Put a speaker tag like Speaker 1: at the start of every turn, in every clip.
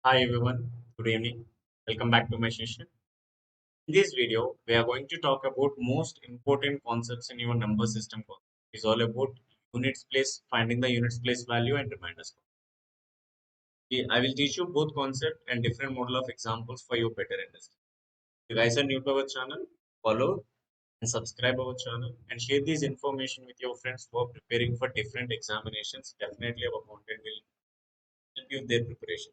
Speaker 1: Hi everyone, good evening. Welcome back to my session. In this video, we are going to talk about most important concepts in your number system course. It's all about units place, finding the units place value and reminders. I will teach you both concept and different model of examples for your better understanding. If you guys are new to our channel, follow and subscribe our channel and share this information with your friends who are preparing for different examinations. Definitely our content will help you in their preparation.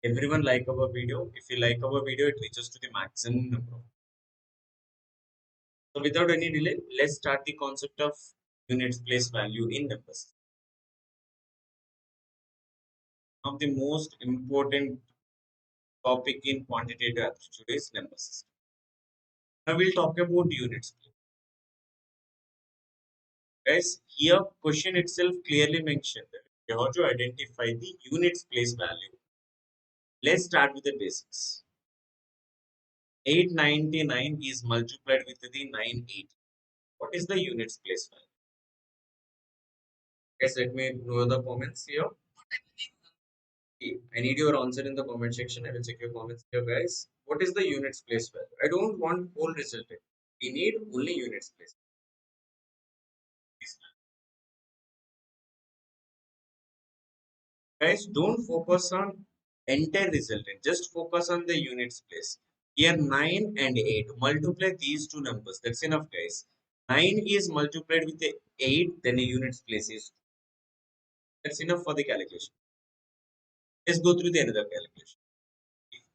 Speaker 1: Everyone like our video. If you like our video, it reaches to the maximum number. So without any delay, let's start the concept of units place value in numbers. One of the most important topic in quantitative aptitude is number system. Now we'll talk about units. Guys, here question itself clearly mentioned that you have to identify the units place value. Let's start with the basics. 899 is multiplied with the 980. What is the units place value? Guys, let me know the comments here. I need your answer in the comment section. I will check your comments here, guys. What is the units place value? I don't want whole result. We need only units place. Guys, don't focus on entire resultant. Just focus on the units place. Here 9 and 8. Multiply these two numbers. That's enough, guys. 9 is multiplied with the 8, then a units place is 2. That's enough for the calculation. Let's go through the another calculation.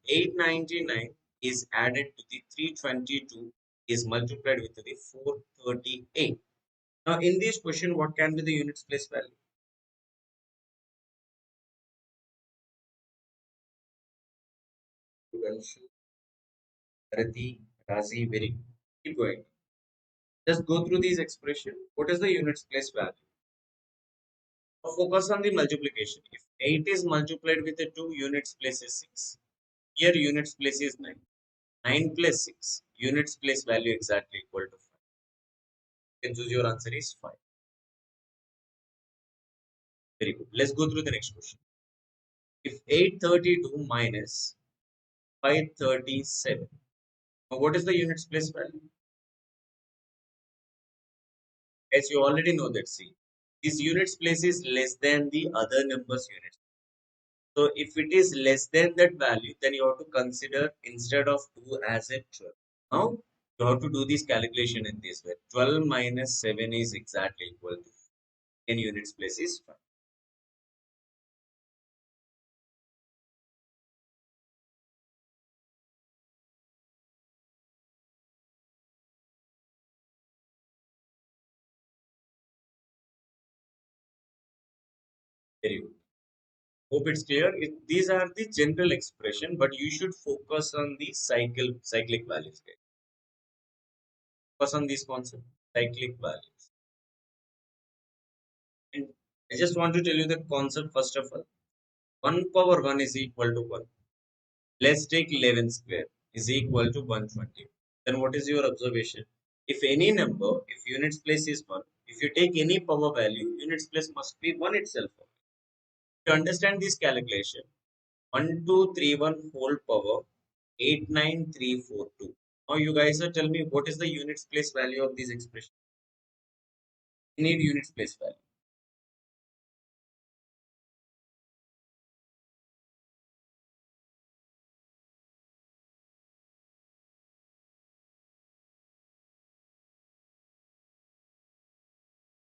Speaker 1: 899 is added to the 322 is multiplied with the 438. Now in this question, what can be the units place value? Ganshu, Bharati, Razi, very good. Keep going. Just go through these expression. What is the units place value? Now focus on the multiplication. If 8 is multiplied with the 2, units place is 6. Here units place is 9. 9 plus 6. Units place value exactly equal to 5. You can choose your answer is 5. Very good. Let's go through the next question. If 832 minus 537. Now, what is the units place value? As you already know that, see, this units place is less than the other numbers units. So if it is less than that value, then you have to consider instead of 2 as a 12. Now you have to do this calculation in this way. 12 minus 7 is exactly equal to 10 units place is 5. Very good. Hope it's clear. These are the general expression, but you should focus on the cyclic values. Okay? Focus on this concept, cyclic values. And I just want to tell you the concept first of all. 1 power 1 is equal to 1. Let's take 11 square is equal to 120. Then what is your observation? If any number, if units place is 1, if you take any power value, units place must be 1 itself. To understand this calculation, 1231 whole power 89342. Now you guys are telling me what is the units place value of this expression? You need units place value.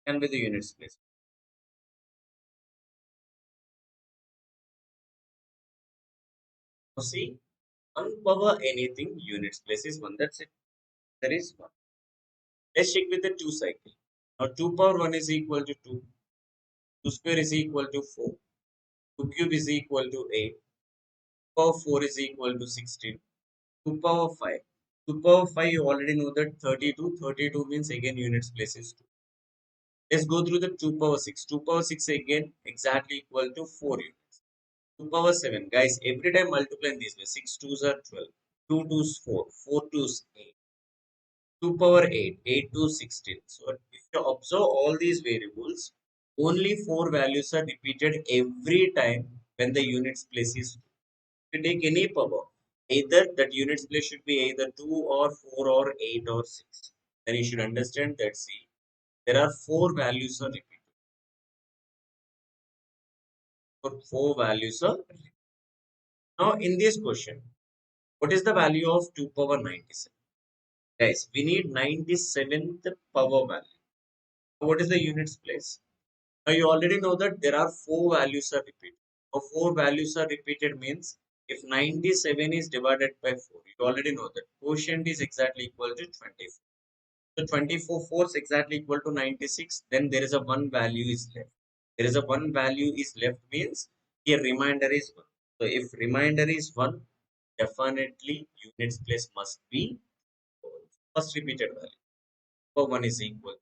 Speaker 1: Can be the units place. Now see, 1 power anything, units place is 1. That's it. There is 1. Let's check with the 2 cycle. Now 2 power 1 is equal to 2. 2 square is equal to 4. 2 cube is equal to 8. 2 power 4 is equal to 16. 2 power 5. 2 power 5 you already know that 32. 32 means again units place is 2. Let's go through the 2 power 6. 2 power 6 again exactly equal to 4 units. 2 power 7. Guys, every time multiply in this way. 6 twos are 12. 2 twos 4. 4 twos 8. 2 power 8. 8 to 16. So if you observe all these variables, only 4 values are repeated every time when the units place is 2. You take any power, either that units place should be either 2 or 4 or 8 or 6. Then you should understand that see, there are 4 values are repeated. For 4 values are repeated. Now in this question, what is the value of 2 power 97? Guys, we need 97th power value. What is the units place? Now you already know that there are 4 values are repeated. Now 4 values are repeated means if 97 is divided by 4, you already know that quotient is exactly equal to 24. So 24 fourths exactly equal to 96. Then there is a one value is left. There is a one value is left means here remainder is 1. So if remainder is 1, definitely units place must be first repeated value. For 1 is equal.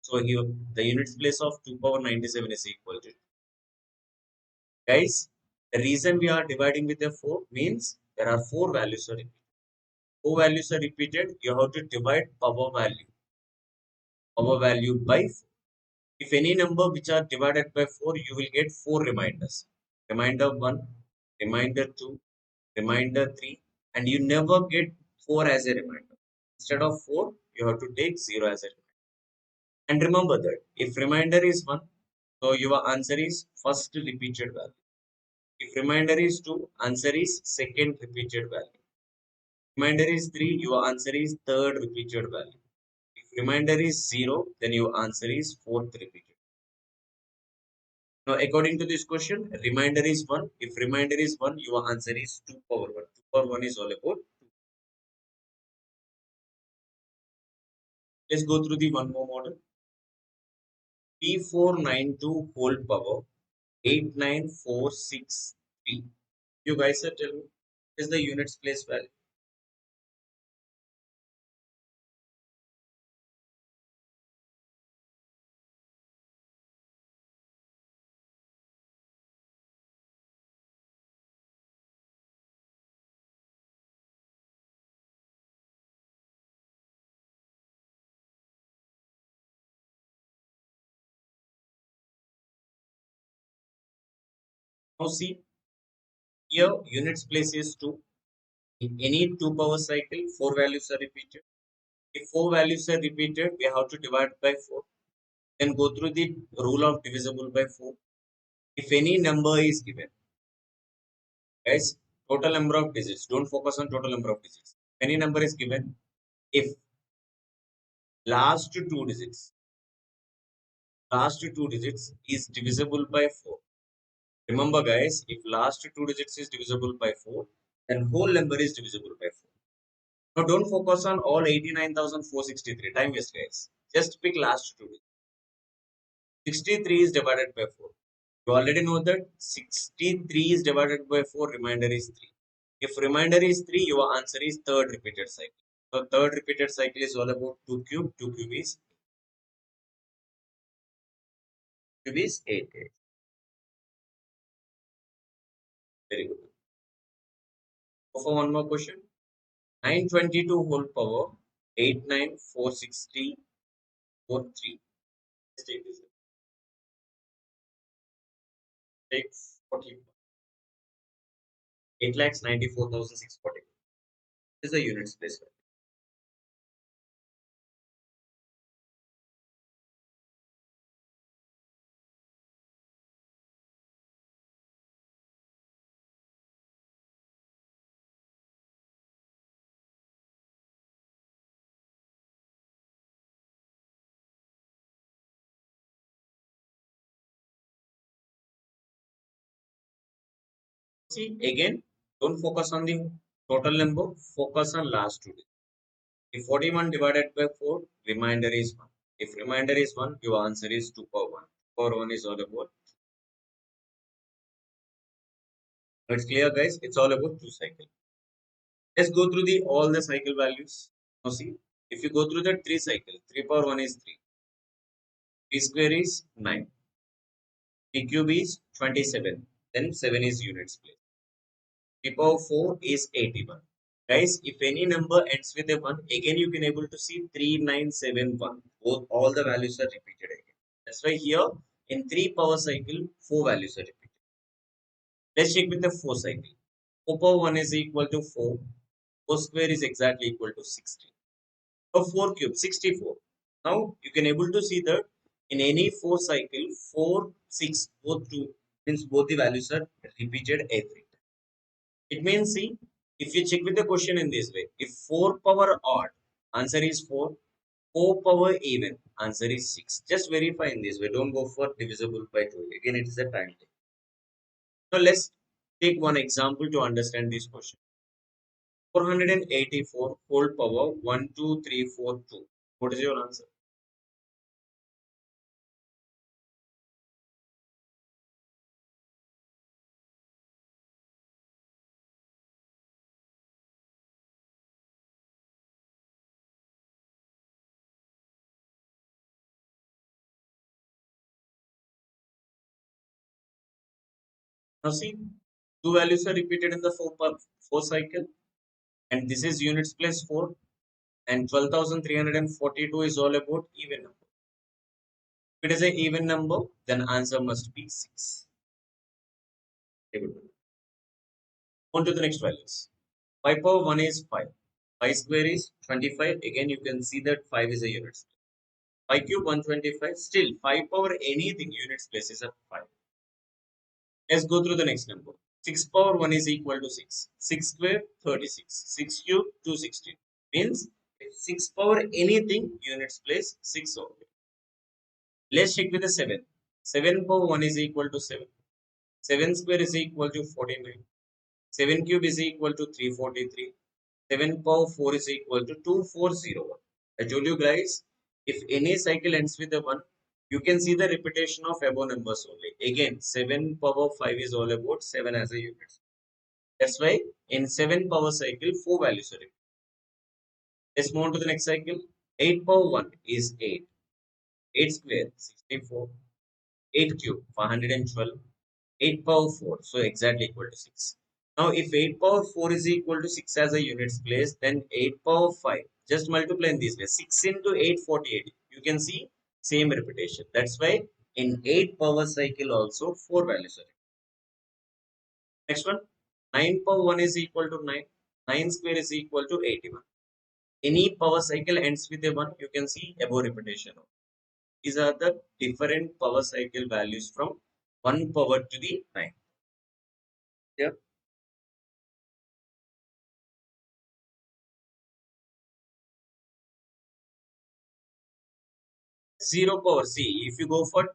Speaker 1: So here the units place of 2 power 97 is equal to. Guys, the reason we are dividing with the 4 means there are 4 values are repeated. 4 values are repeated, you have to divide power value by 4. If any number which are divided by 4, you will get 4 reminders. Reminder 1, reminder 2, reminder 3, and you never get 4 as a reminder. Instead of 4, you have to take 0 as a reminder. And remember that if reminder is 1, so your answer is first repeated value. If reminder is 2, answer is second repeated value. Reminder is 3, your answer is third repeated value. If reminder is 0, then your answer is fourth repeated. Now, according to this question, reminder is 1. If reminder is 1, your answer is 2 power 1. 2 power 1 is all about 2. Let's go through the one more model. P492 whole power 89463. You guys are telling me, is the units place value? Now see, here units place is 2. In any 2 power cycle, 4 values are repeated. If 4 values are repeated, we have to divide by 4. Then go through the rule of divisible by 4. If any number is given, guys, total number of digits, don't focus on total number of digits. Any number is given, if last two digits, last two digits is divisible by 4. Remember guys, if last two digits is divisible by 4, then whole number is divisible by 4. Now don't focus on all 89,463. Time waste guys. Just pick last two digits. 63 is divided by 4. You already know that 63 is divided by 4, remainder is 3. If remainder is 3, your answer is third repeated cycle. So third repeated cycle is all about 2 cube. 2 cube is 8. Very good. Go for one more question. 922 whole power 8946043. Let's take this. Take 40. 8 lakhs 94,640. This is the units place. See again, don't focus on the total number, focus on last two digits. If 41 divided by 4, remainder is 1. If remainder is 1, your answer is 2 power 1. 2 power 1 is all about. It's clear guys, it's all about 2 cycle. Let's go through the all the cycle values. Now see, if you go through the 3 cycle, 3 power 1 is 3. P square is 9. P cube is 27. Then 7 is units place. P power 4 is 81. Guys, if any number ends with a 1, again you can able to see 3971. Both all the values are repeated again. That's why here in 3 power cycle, 4 values are repeated. Let's check with the 4 cycle. 4 power 1 is equal to 4. 4 square is exactly equal to 16. So 4 cube, 64. Now you can able to see that in any 4 cycle, 4, 6, both two means both the values are repeated every time. It means see, if you check with the question in this way, if 4 power odd, answer is 4. 4 power even, answer is 6. Just verify in this way. Don't go for divisible by 2. Again, it is a time take. Now let's take one example to understand this question. 484 whole power 12342. What is your answer? Now see, two values are repeated in the 4 cycle, and this is units place 4, and 12,342 is all about even number. If it is an even number, then answer must be 6. Okay, good. On to the next values. 5 power 1 is 5. 5 square is 25. Again, you can see that 5 is a unit. 5 cube 125. Still, 5 power anything units place is a 5. Let's go through the next number. 6 power 1 is equal to 6. 6 square 36. 6 cube 216. Means if 6 power anything units place 6 only. Let's check with the 7. 7 power 1 is equal to 7. 7 square is equal to 49. 7 cube is equal to 343. 7 power 4 is equal to 2401. I told you guys, if any cycle ends with a 1, you can see the repetition of above numbers only. Again, 7 power 5 is all about 7 as a unit. That's why in 7 power cycle, 4 values are repeated. Let's move on to the next cycle. 8 power 1 is 8. 8 square, 64. 8 cube, 512. 8 power 4, so exactly equal to 6. Now, if 8 power 4 is equal to 6 as a units place, then 8 power 5, just multiply in this way. 6 into 8, 48. You can see same repetition. That's why in 8 power cycle also 4 values are. Next one, 9 power 1 is equal to 9. 9 square is equal to 81. Any power cycle ends with a 1, you can see above repetition. These are the different power cycle values from 1 power to the 9. Yeah. 0 power. See, if you go for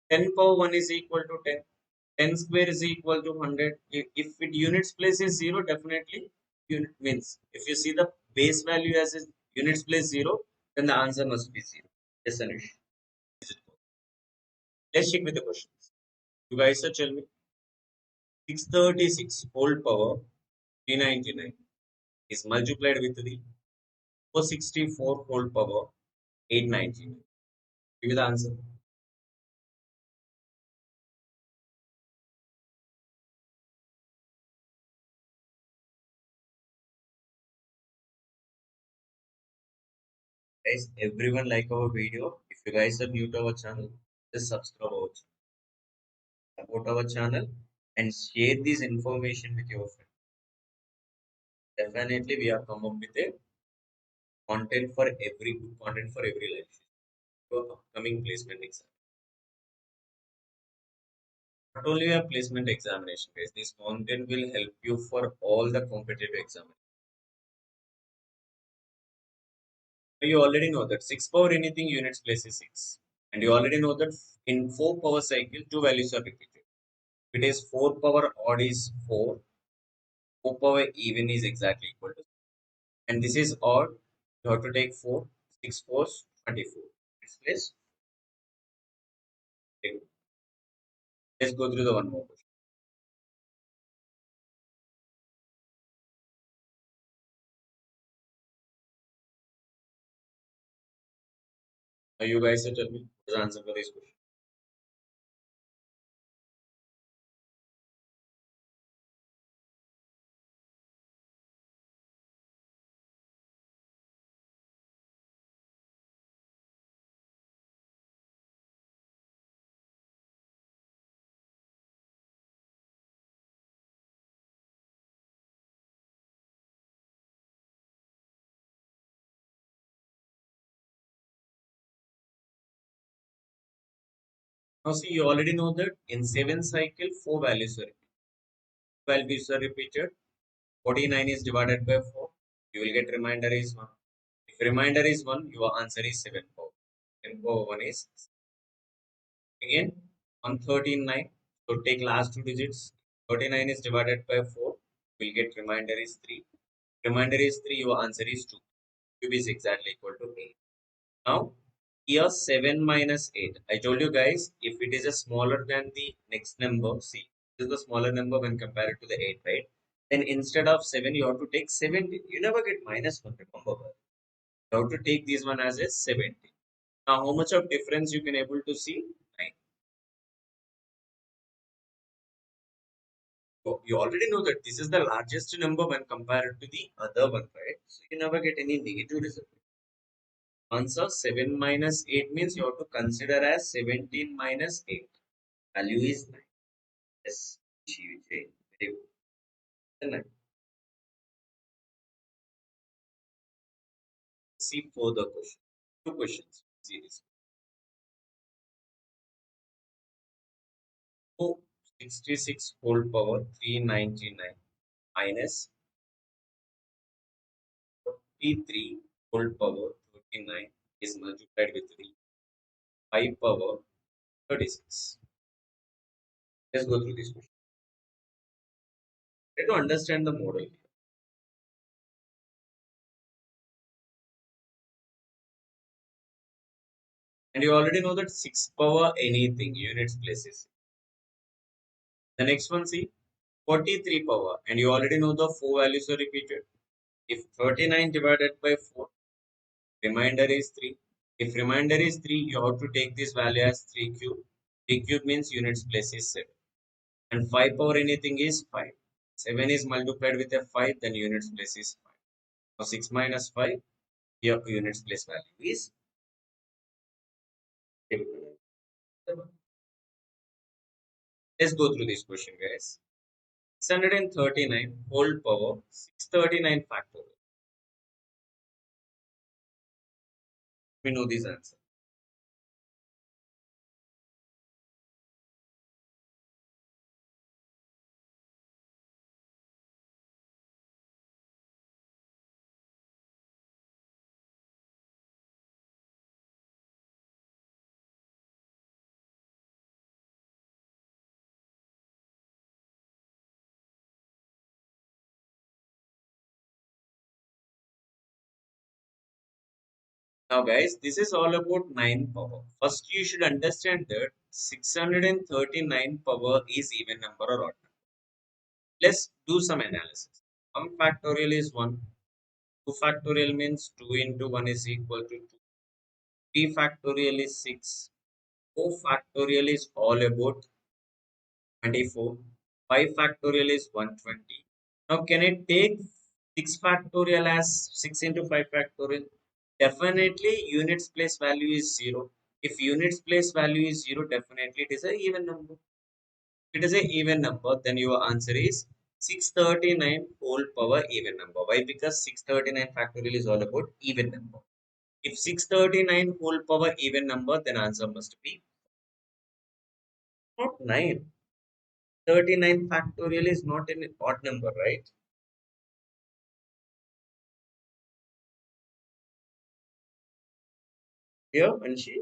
Speaker 1: 10 power 1 is equal to 10. 10 square is equal to 100. If it units place is 0, definitely unit wins. If you see the base value as a units place 0, then the answer must be 0. Yes, Anush. Let's check with the questions. You guys are tell me. 636 whole power 399 is multiplied with the 464 whole power 899. Give me the answer. Guys, everyone like our video. If you guys are new to our channel, just subscribe our channel, support our channel, and share this information with your friends. Definitely, we have come up with a content for every content for every life. Your upcoming placement exam. Not only a placement examination, guys. This content will help you for all the competitive exams. You already know that 6 power anything units place is 6. And you already know that in 4 power cycle, two values are repeated. It is 4 power odd is 4. 4 power even is exactly equal to. And this is odd. You have to take 4. 6 fours, 24. It's less. Okay. Let's go through the one more question. Now you guys tell me what's the answer for this question. Now see, you already know that in 7 cycle, 4 values are repeated. Values are repeated. 49 is divided by 4. You will get remainder is 1. If remainder is 1, your answer is 7 power. 7 power 1 is again 139. So take last two digits. 39 is divided by 4. You will get remainder is 3. Remainder is 3. Your answer is 2. Cube is exactly equal to 8. Now, here 7 minus 8. I told you guys, if it is a smaller than the next number, see, this is the smaller number when compared to the 8, right? Then instead of 7, you have to take 17. You never get minus 1, remember. You have to take this one as a 70. Now, how much of difference you can able to see? 9. So, you already know that this is the largest number when compared to the other one, right? So, you never get any negative result. Answer 7 minus 8 means you have to consider as 17 minus 8. Value is 9. Yes, Very good. Then let's see further question. Two questions. See this. So 66 whole power 399 minus 43 whole power 39 is multiplied with 3. 5 power 36. Let's go through this question. Try to understand the model here. And you already know that 6 power anything units places. The next one, see 43 power, and you already know the 4 values are repeated. If 39 divided by 4, remainder is 3. If remainder is 3, you have to take this value as 3 cube. 3 cube means units place is 7. And 5 power anything is 5. 7 is multiplied with a 5, then units place is 5. Now 6 minus 5, your units place value is 7. Let's go through this question, guys. 639 whole power 639 factorial. We know this answer. Now, guys, this is all about 9 power. First, you should understand that 639 power is even number or odd number. Let's do some analysis. 1 factorial is 1. 2 factorial means 2 into 1 is equal to 2. 3 factorial is 6. 4 factorial is all about 24. 5 factorial is 120. Now, can I take 6 factorial as 6 into 5 factorial? Definitely, units place value is 0. If units place value is 0, definitely it is a even number. If it is a even number, then your answer is 639 whole power even number. Why? Because 639 factorial is all about even number. If 639 whole power even number, then answer must be not 9. 39 factorial is not an odd number, right? Here, Anshi,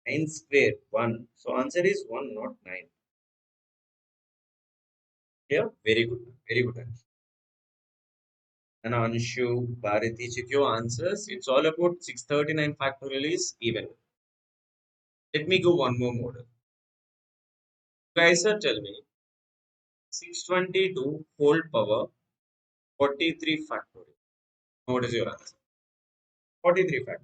Speaker 1: 9 square, 1. So answer is 1, not 9. Here, very good. Very good, Anshi. And Anshu, Bharati, check your answers. It's all about 639 factorial is even. Let me go one more model. Guys, sir, tell me 622 whole power 43 factorial. What is your answer? 43 factorial.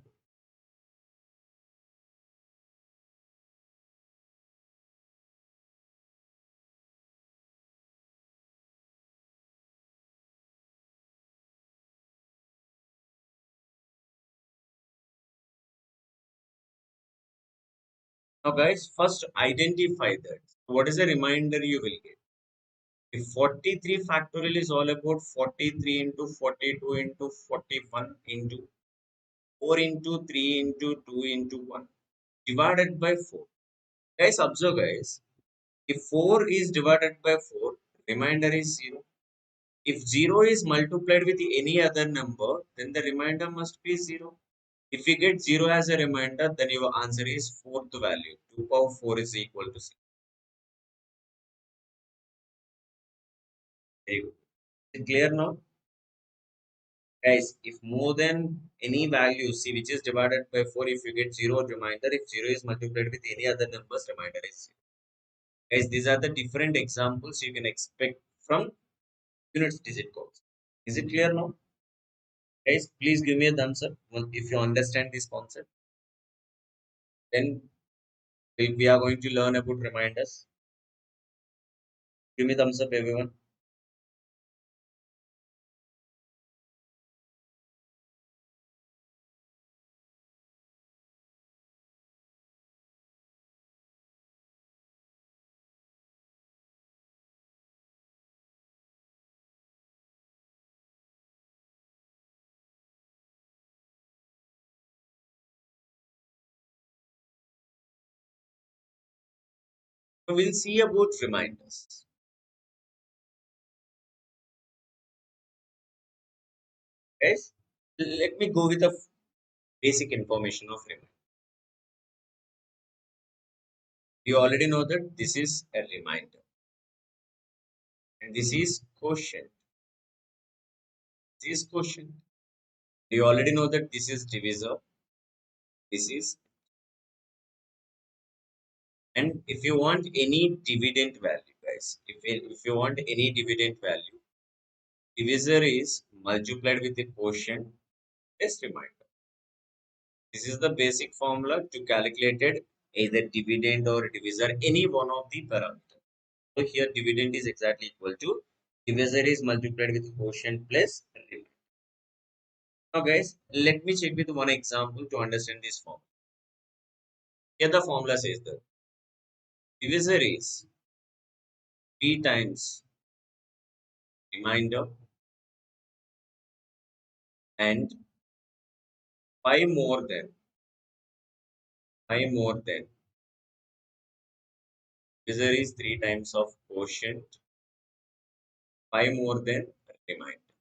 Speaker 1: Now, guys, first identify that. What is the reminder you will get? If 43 factorial is all about 43 into 42 into 41 into 4 into 3 into 2 into 1 divided by 4. Guys, observe guys. If 4 is divided by 4, remainder is 0. If 0 is multiplied with any other number, then the remainder must be 0. If you get 0 as a remainder, then your answer is fourth value. 2 power 4 is equal to 6. Very good. Is it clear now? Guys, if more than any value, see which is divided by 4, if you get 0 remainder, if 0 is multiplied with any other numbers, remainder is 0. Guys, these are the different examples you can expect from units digit codes. Is it clear now? Guys, please give me a thumbs up if you understand this concept. Then we are going to learn about reminders. Give me thumbs up, everyone. So we'll see about reminders. Guys, let me go with the basic information of reminder. You already know that this is a reminder and this is quotient. This is quotient. You already know that this is divisor. This is, and if you want any dividend value, guys, if you want any dividend value, divisor is multiplied with the quotient plus reminder. This is the basic formula to calculate it, either dividend or divisor, any one of the parameters. So here dividend is exactly equal to divisor is multiplied with quotient plus reminder. Now guys, let me check with one example to understand this formula. Here the formula says that divisor is 3 times reminder and 5 more than 5 more than divisor is 3 times of quotient, 5 more than reminder,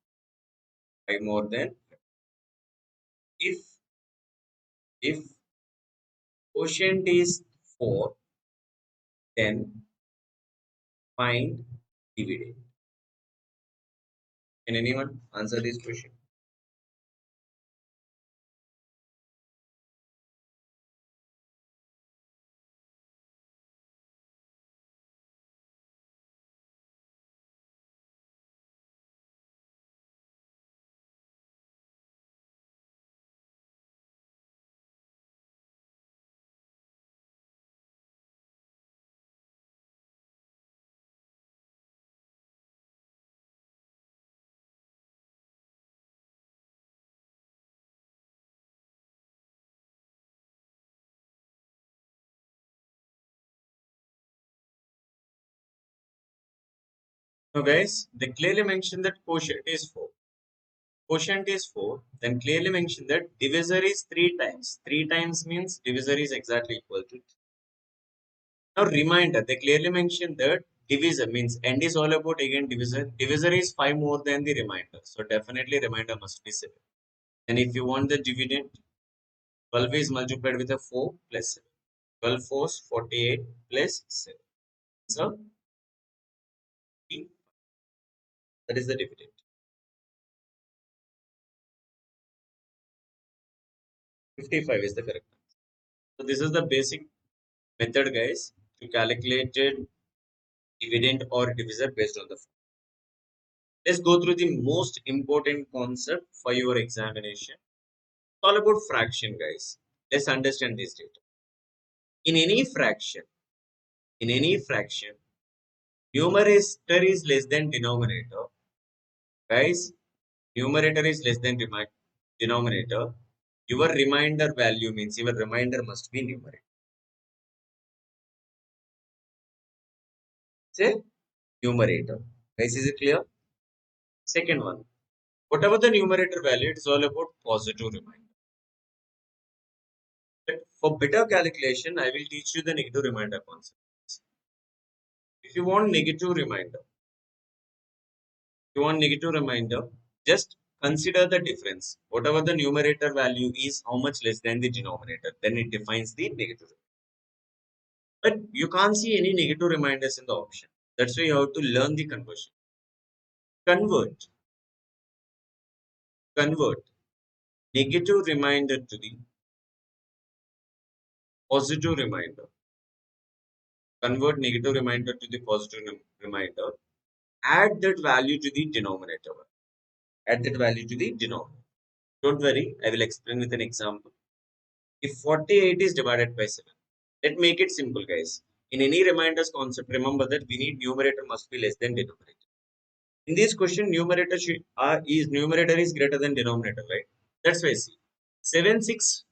Speaker 1: 5 more than. If quotient is 4, then find dividend. Can anyone answer this question? Now guys, they clearly mention that quotient is 4. Quotient is 4, then clearly mention that divisor is 3 times. 3 times means divisor is exactly equal to. Now reminder, they clearly mention that divisor means end is all about again divisor. Divisor is 5 more than the remainder. So definitely remainder must be 7. And if you want the dividend, 12 is multiplied with a 4 plus 7. 12 fours 48 plus 7. So that is the dividend. 55 is the correct answer. So this is the basic method guys to calculate dividend or divisor based on the form. Let's go through the most important concept for your examination. It's all about fraction guys. Let's understand this data. In any fraction, in any fraction, numerator is less than denominator. Guys, numerator is less than denominator. Your remainder value means your remainder must be numerator. Say numerator. Guys, is it clear? Second one, whatever the numerator value, it's all about positive remainder. For better calculation, I will teach you the negative reminder concept. If you want negative reminder, just consider the difference. Whatever the numerator value is, how much less than the denominator, then it defines the negative. But you can't see any negative reminders in the option. That's why you have to learn the conversion. Convert, convert negative reminder to the positive reminder. Convert negative reminder to the positive reminder. Add that value to the denominator. Add that value to the denominator. Don't worry, I will explain with an example. If 48 is divided by 7, let's make it simple, guys. In any reminders concept, remember that we need numerator must be less than denominator. In this question, numerator is greater than denominator, right? That's why see 7 6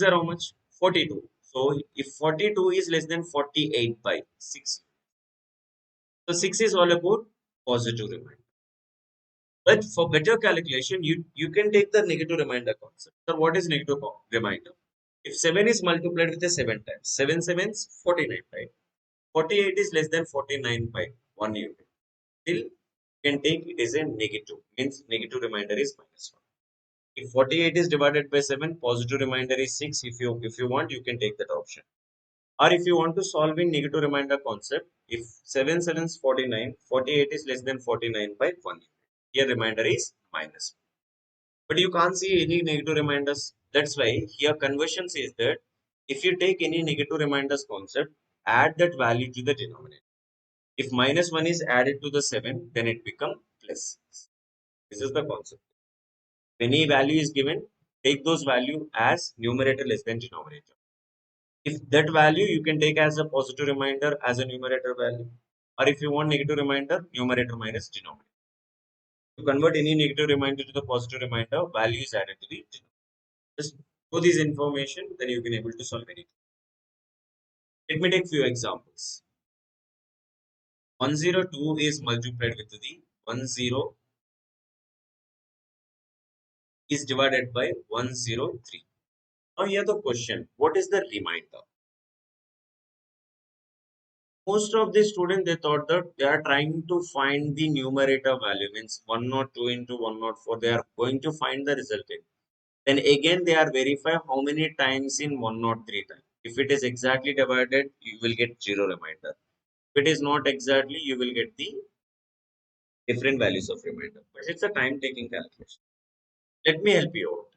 Speaker 1: are how much? 42. So if 42 is less than 48 by 6, so 6 is all about positive reminder. But for better calculation, you can take the negative reminder concept. So what is negative reminder? If 7 is multiplied with a 7 times, 7 sevens 49, right? 48 is less than 49 by 1 unit. Still, you can take it as a negative, means negative reminder is minus 1. If 48 is divided by 7, positive reminder is 6. If you want, you can take that option. Or if you want to solve in negative reminder concept, if 7 sevens 49, 48 is less than 49 by 1 unit. Here reminder is minus 1. But you can't see any negative reminders. That's why here conversion says that if you take any negative reminders concept, add that value to the denominator. If minus 1 is added to the 7, then it becomes plus 6. This is the concept. If any value is given, take those value as numerator less than denominator. If that value you can take as a positive reminder as a numerator value. Or if you want negative reminder, numerator minus denominator. To convert any negative reminder to the positive reminder, value is added to the denominator. Just know this information, then you can able to solve anything. Let me take few examples. 102 is multiplied with the 10 is divided by 103. Now here the question, what is the reminder? Most of the students they thought that they are trying to find the numerator value, means 102 into 104, they are going to find the resultant. Then again they are verify how many times in 103 times. If it is exactly divided, you will get 0 reminder. If it is not exactly, you will get the different values of reminder. But it's a time taking calculation. Let me help you out.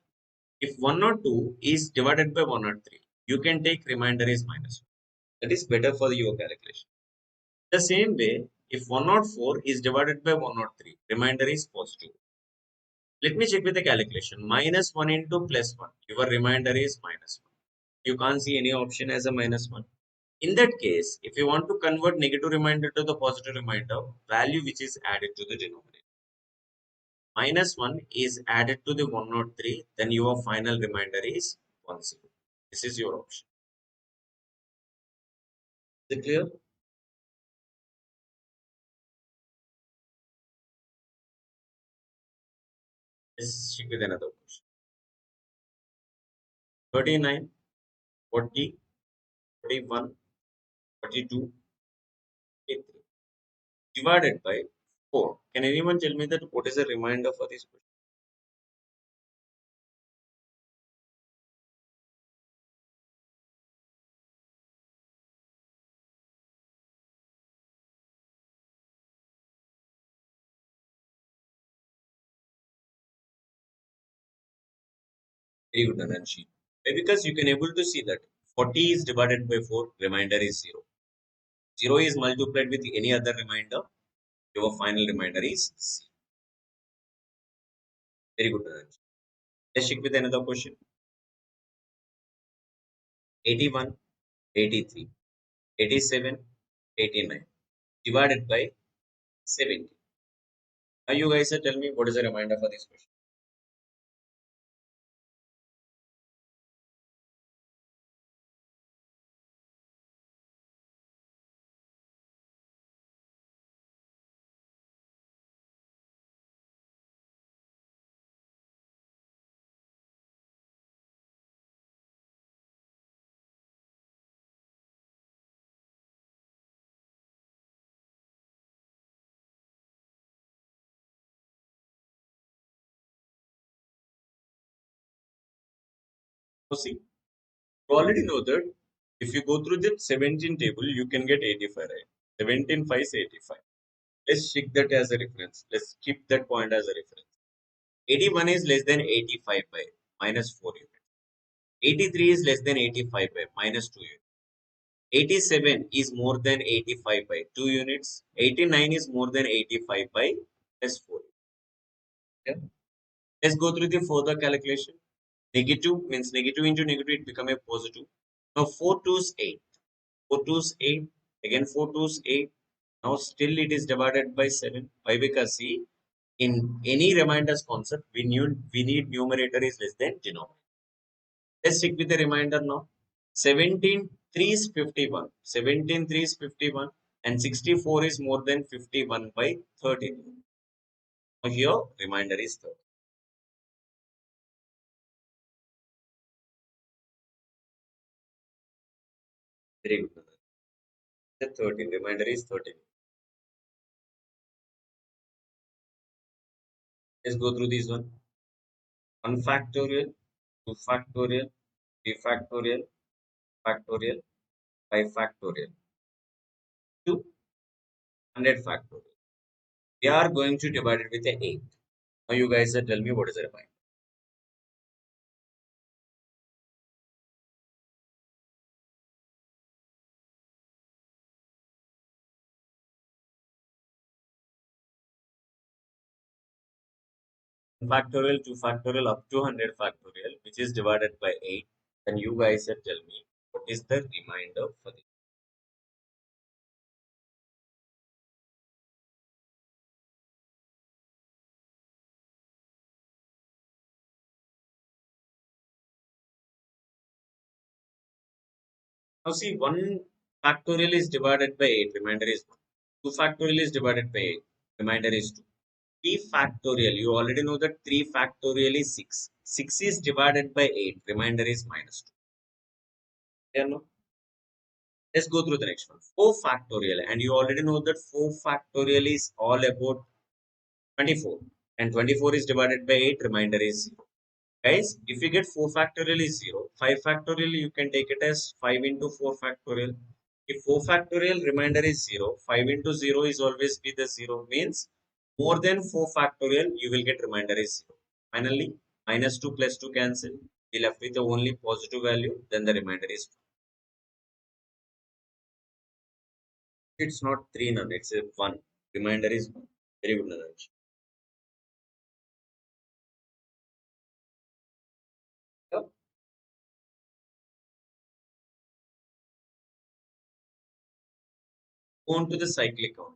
Speaker 1: If 102 is divided by 103, you can take reminder is minus 1. That is better for your calculation. The same way, if 104 is divided by 103, remainder is positive. Let me check with the calculation. Minus 1 into plus 1. Your remainder is minus 1. You can't see any option as a minus 1. In that case, if you want to convert negative remainder to the positive remainder, value which is added to the denominator. Minus 1 is added to the 103, then your final remainder is 10. This is your option. Is it clear? Let's check with another question. 39, 40, 41, 42, 43 divided by 4. Can anyone tell me that what is the remainder for this question? Very good, Ananshi. Because you can able to see that 40 is divided by 4, remainder is 0. 0 is multiplied with any other remainder, your final remainder is C. Very good, Ananshi. Let's check with another question. 81, 83, 87, 89 divided by 70. Now you guys tell me what is the remainder for this question. So see, you already know that if you go through the 17 table, you can get 85, right? 17 5 is 85. Let's check that as a reference. Let's keep that point as a reference. 81 is less than 85 by minus 4 units. 83 is less than 85 by minus 2 units. 87 is more than 85 by 2 units. 89 is more than 85 by plus 4. Yeah. Let's go through the further calculation. Negative means negative into negative, it become a positive. Now 4 twos 8. 4 twos 8. Again 4 twos 8. Now still it is divided by 7. Why? Because see, in any reminders concept, we need numerator is less than denominator. Let's stick with the reminder now. 17 3 is 51. 17 3 is 51 and 64 is more than 51 by 13. Now here reminder is 30. Very good. The 13. Reminder is 13. Let's go through this one. 1 factorial, 2 factorial, 3 factorial, factorial, 5 factorial, to 100 factorial. We are going to divide it with a 8. Now you guys tell me what is the reminder. Factorial, 2 factorial, up to 100 factorial, which is divided by 8. Then you guys tell me what is the remainder for this. Now see, 1 factorial is divided by 8, remainder is 1. 2 factorial is divided by 8, remainder is 2. 3 factorial, you already know that 3 factorial is 6. 6 is divided by 8, remainder is minus 2. Yeah, no? Let's go through the next one. 4 factorial, and you already know that 4 factorial is all about 24. And 24 is divided by 8, remainder is 0. Guys, if you get 4 factorial is 0, 5 factorial you can take it as 5 into 4 factorial. If 4 factorial remainder is 0, 5 into 0 is always be the 0, means more than 4 factorial you will get remainder is 0. Finally, minus 2 plus 2 cancel. We left with the only positive value, then the remainder is 2. It's not 3 none, it's a 1. Remainder is 1. Very good, Nanaj. Yeah. On to the cyclic count.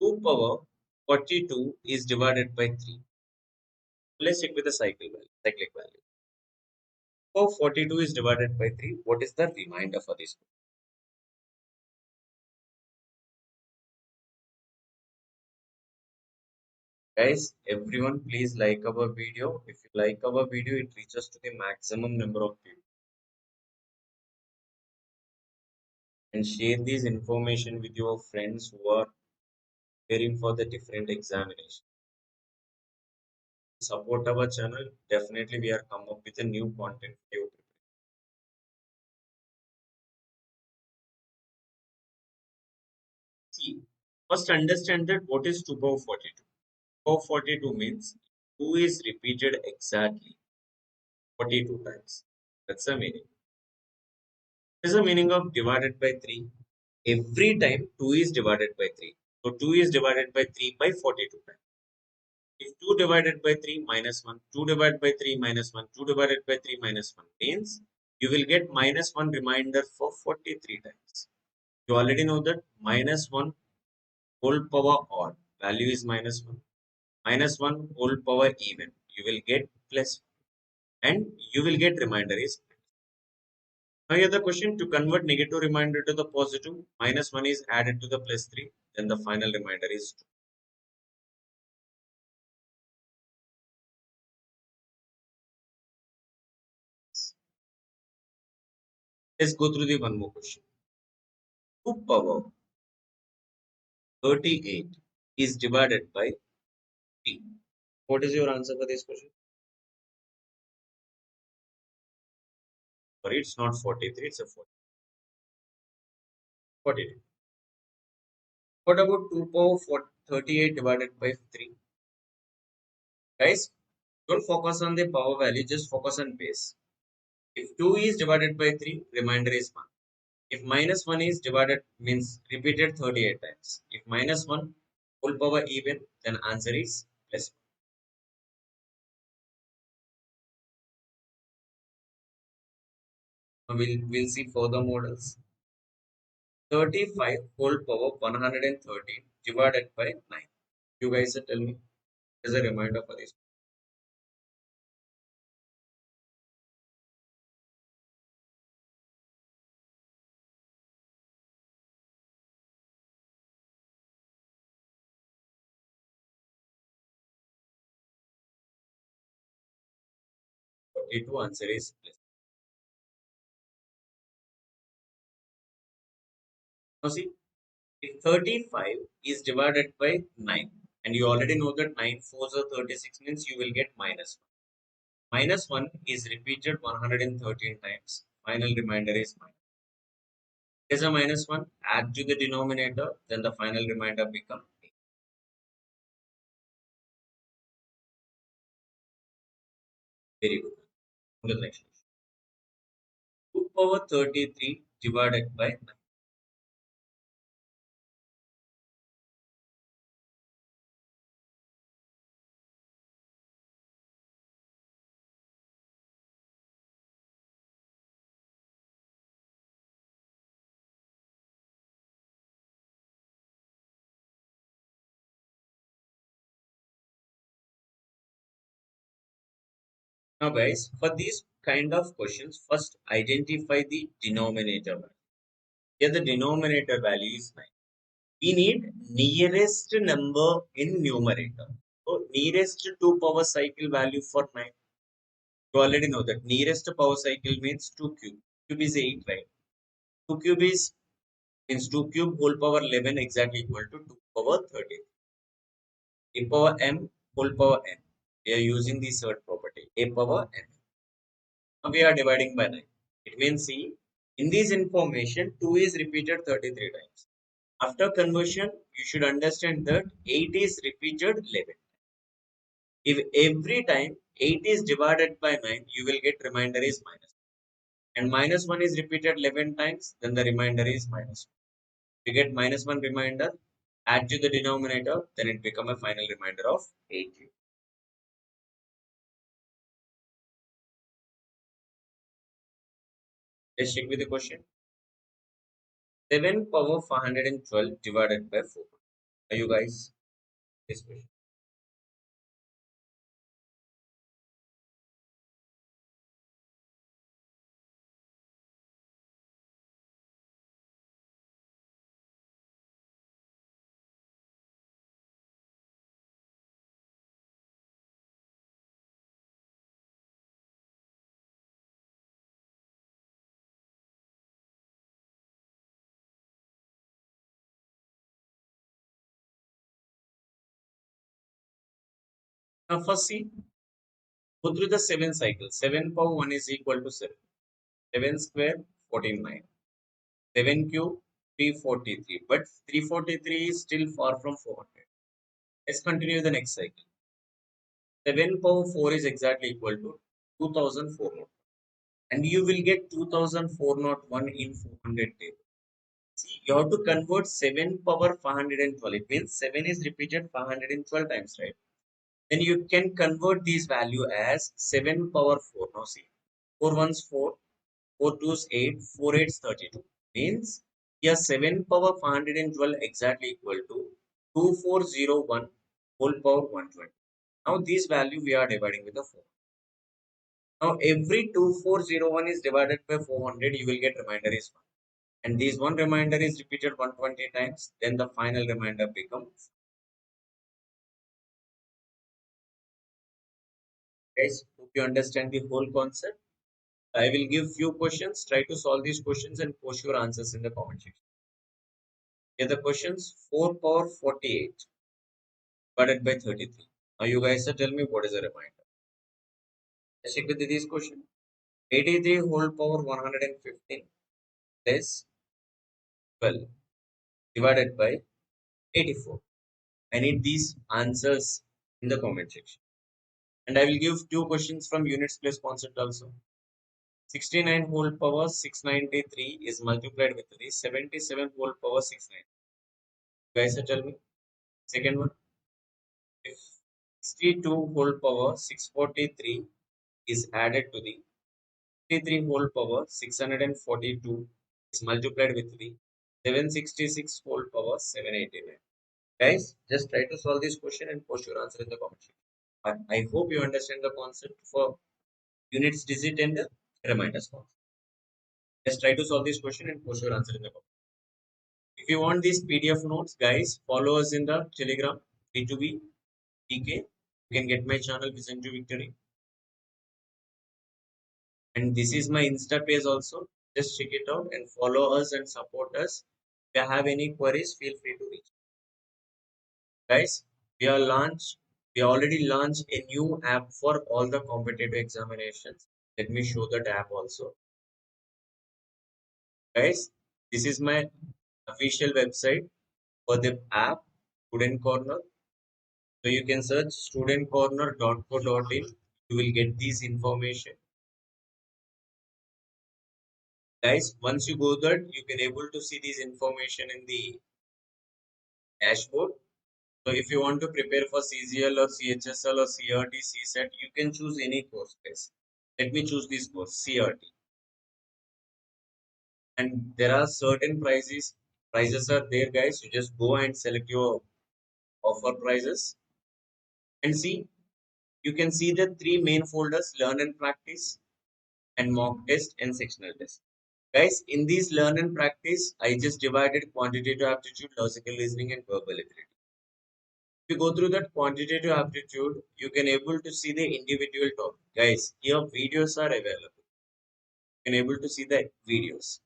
Speaker 1: 2 power 42 is divided by 3. Let's check with the cyclic value. So 42 is divided by 3. What is the remainder for this? Guys, everyone please like our video. If you like our video, it reaches to the maximum number of people. And share this information with your friends who are preparing for the different examination. Support our channel. Definitely we are come up with a new content for you. See, first understand that what is 2 power 42. 2 power 42 means 2 is repeated exactly 42 times. That's the meaning. What is the meaning of divided by 3? Every time 2 is divided by 3. So 2 is divided by 3 by 42 times. If 2 divided by 3 minus 1, 2 divided by 3 minus 1, 2 divided by 3 minus 1 means you will get minus 1 remainder for 43 times. You already know that minus 1 whole power odd value is minus 1. Minus 1 whole power even. You will get plus and you will get remainder is. Now here the question, to convert negative remainder to the positive, minus 1 is added to the plus 3, then the final remainder is 2. Let's go through the one more question. 2 power 38 is divided by 3. What is your answer for this question? Sorry, it's not 43, it's a 42. What about 2 power 38 divided by 3? Guys, don't focus on the power value, just focus on base. If 2 is divided by 3, remainder is 1. If minus 1 is divided, means repeated 38 times. If minus 1, whole power even, then answer is plus 1. Now we'll see further models. 35 whole power 113 divided by 9. You guys tell me as a reminder for this. 42 answer is plus. Now see, if 35 is divided by 9, and you already know that 9 fours are 36 means you will get minus 1. Minus 1 is repeated 113 times. Final remainder is minus. There's a minus 1, add to the denominator, then the final remainder becomes 8. Very good. On to the next question. 2 power 33 divided by 9. Now guys, for these kind of questions, first identify the denominator value. Here the denominator value is 9. We need nearest number in numerator. So nearest to power cycle value for 9. You already know that nearest power cycle means 2 cube. Cube is 8, right? 2 cube is means 2 cube whole power 11 exactly equal to 2 power 13. A power m whole power n. We are using the third property. A power n. Now we are dividing by 9. It means see, in this information 2 is repeated 33 times. After conversion, you should understand that 8 is repeated 11. If every time 8 is divided by 9, you will get remainder is minus. And minus 1 is repeated 11 times, then the remainder is minus 1. You get minus 1 remainder, add to the denominator, then it become a final remainder of 8. Let's check with the question. 7 power 412 divided by 4. Are you guys? This question. Now first see, go through the 7 cycles. 7 power 1 is equal to 7. 7 square 49. 7 cube 343. But 343 is still far from 400. Let's continue the next cycle. 7 power 4 is exactly equal to 2004. And you will get 2401 in 400 table. See, you have to convert 7 power 512. It means 7 is repeated 512 times, right? Then you can convert this value as 7 power 4. Now see, 4 ones 4, 4 twos 8, 4 eights 32. Means here 7 power 512 exactly equal to 2401 whole power 120. Now this value we are dividing with the 4. Now every 2401 is divided by 400, you will get remainder is 1. And this one remainder is repeated 120 times, then the final remainder becomes. Guys, hope you understand the whole concept. I will give few questions. Try to solve these questions and post your answers in the comment section. Here the questions 4 power 48 divided by 33. Now you guys tell me what is the remainder. Let's check with this question. 83 whole power 115 plus 12 divided by 84. I need these answers in the comment section. And I will give two questions from units place concept also. 69 whole power 693 is multiplied with 3. 77 whole power 69. Guys, tell me. Second one. If 62 whole power 643 is added to the 53 whole power 642 is multiplied with 3. 766 whole power 789. Guys, just try to solve this question and post your answer in the comment section. I hope you understand the concept for units, digit, and reminders concept. Just try to solve this question and post your answer in the comment. If you want these PDF notes, guys, follow us in the Telegram B2B DK. You can get my channel Vision to Victory. And this is my Insta page also. Just check it out and follow us and support us. If you have any queries, feel free to reach. Guys, we already launched a new app for all the competitive examinations. Let me show that app also. Guys, this is my official website for the app, Student Corner. So you can search studentcorner.co.in. You will get this information. Guys, once you go there, you can able to see this information in the dashboard. So if you want to prepare for CGL or CHSL or CRT, CSET, you can choose any course guys. Let me choose this course, CRT. And there are certain prices are there guys. You just go and select your offer prices and see. You can see the three main folders, learn and practice and mock test and sectional test. Guys, in these learn and practice, I just divided quantitative aptitude, logical reasoning and verbal ability. If you go through that quantitative aptitude, you can able to see the individual topic. Guys, here videos are available. You can able to see the videos.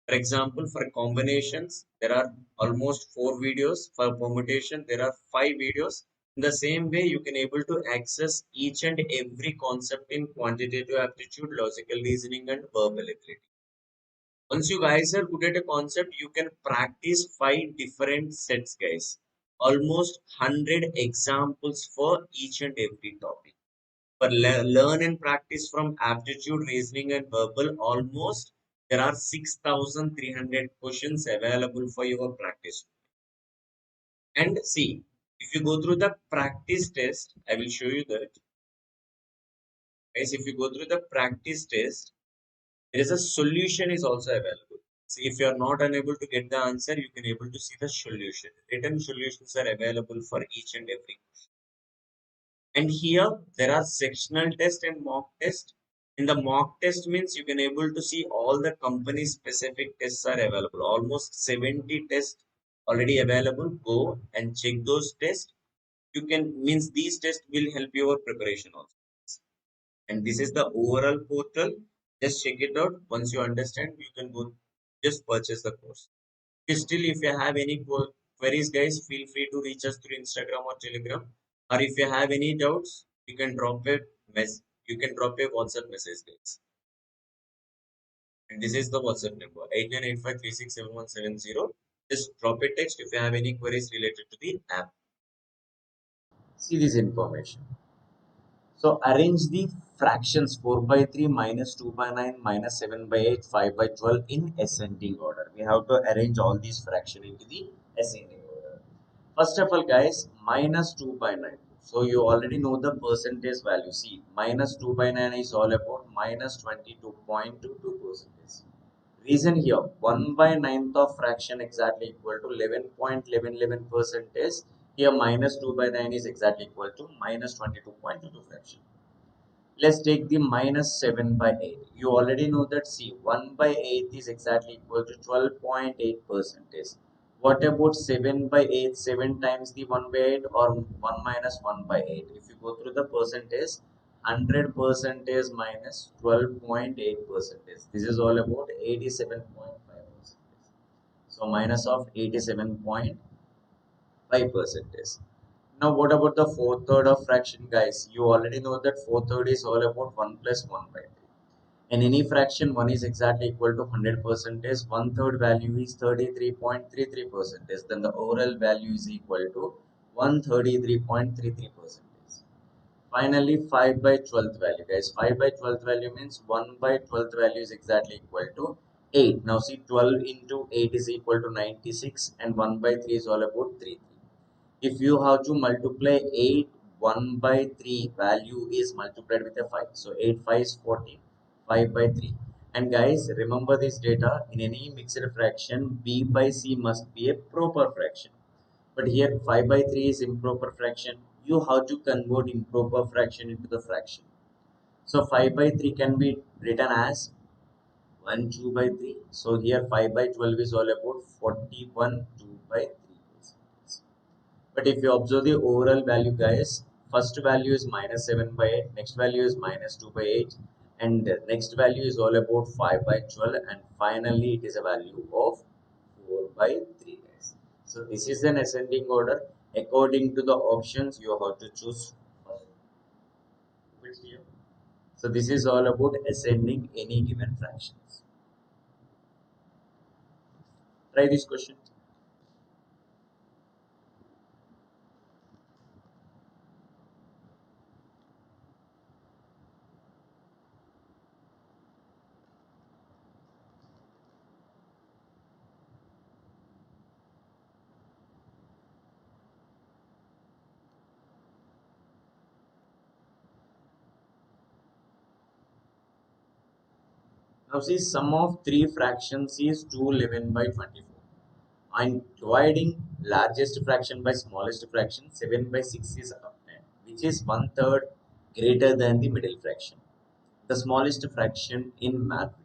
Speaker 1: For example, for combinations, there are almost 4 videos. For permutation, there are 5 videos. In the same way, you can able to access each and every concept in quantitative aptitude, logical reasoning, and verbal ability. Once you guys are good at a concept, you can practice 5 different sets, guys. Almost 100 examples for each and every topic. For learn and practice from aptitude, reasoning, and verbal, almost there are 6,300 questions available for your practice. And see, if you go through the practice test, I will show you that. Guys, if you go through the practice test, there is a solution is also available. See, if you are not unable to get the answer, you can able to see the solution. Written solutions are available for each and every. And here there are sectional test and mock test. In the mock test means you can able to see all the company specific tests are available. Almost 70 tests already available. Go and check those tests. You can means these tests will help your preparation also. And this is the overall portal. Just check it out. Once you understand, you can go just purchase the course. Still, if you have any queries, guys, feel free to reach us through Instagram or Telegram. Or if you have any doubts, you can drop a mess. You can drop a WhatsApp message, guys. And this is the WhatsApp number 8985367170. Just drop a text if you have any queries related to the app. See this information. So arrange the fractions 4 by 3 minus 2 by 9 minus 7 by 8 5 by 12 in ascending order. We have to arrange all these fractions into the ascending order. First of all guys, minus 2 by 9. So you already know the percentage value. See, minus 2 by 9 is all about minus 22.22 percentage. Reason here, 1 by 9th of fraction exactly equal to 11.1111 percentage. Here minus 2 by 9 is exactly equal to minus 22.22 fraction. Let's take the minus 7 by 8. You already know that see 1 by 8 is exactly equal to 12.8 percentage. What about 7 by 8? 7 times the 1 by 8 or 1 minus 1 by 8. If you go through the percentage, 100 percentage minus 12.8 percentage. This is all about 87.5 percentage. So minus of 87.5 percentage. Now what about the 4/3 of fraction guys? You already know that 4/3 is all about 1 plus 1 by 3. In any fraction, 1 is exactly equal to 100 percentage, one third value is 33.33 percentage, then the overall value is equal to 133.33 percentage. Finally, 5 by 12th value, guys. 5 by 12th value means 1 by 12th value is exactly equal to 8. Now see, 12 into 8 is equal to 96 and 1 by 3 is all about 3. If you have to multiply 8, 1 by 3 value is multiplied with a 5. So 8 5 is 40, 5 by 3. And guys, remember this data, in any mixed fraction, B by C must be a proper fraction. But here 5 by 3 is improper fraction. You have to convert improper fraction into the fraction. So 5 by 3 can be written as 1 2 by 3. So here 5 by 12 is all about 41 2 by 3. But if you observe the overall value, guys, first value is minus 7 by 8, next value is minus 2 by 8, and next value is all about 5 by 12, and finally it is a value of 4 by 3, guys. So this is an ascending order. According to the options, you have to choose first. So this is all about ascending any given fractions. Try this question. Now see, sum of three fractions is 211 by 24. I'm dividing largest fraction by smallest fraction. 7 by 6 is obtained, which is one third greater than the middle fraction, the smallest fraction in math.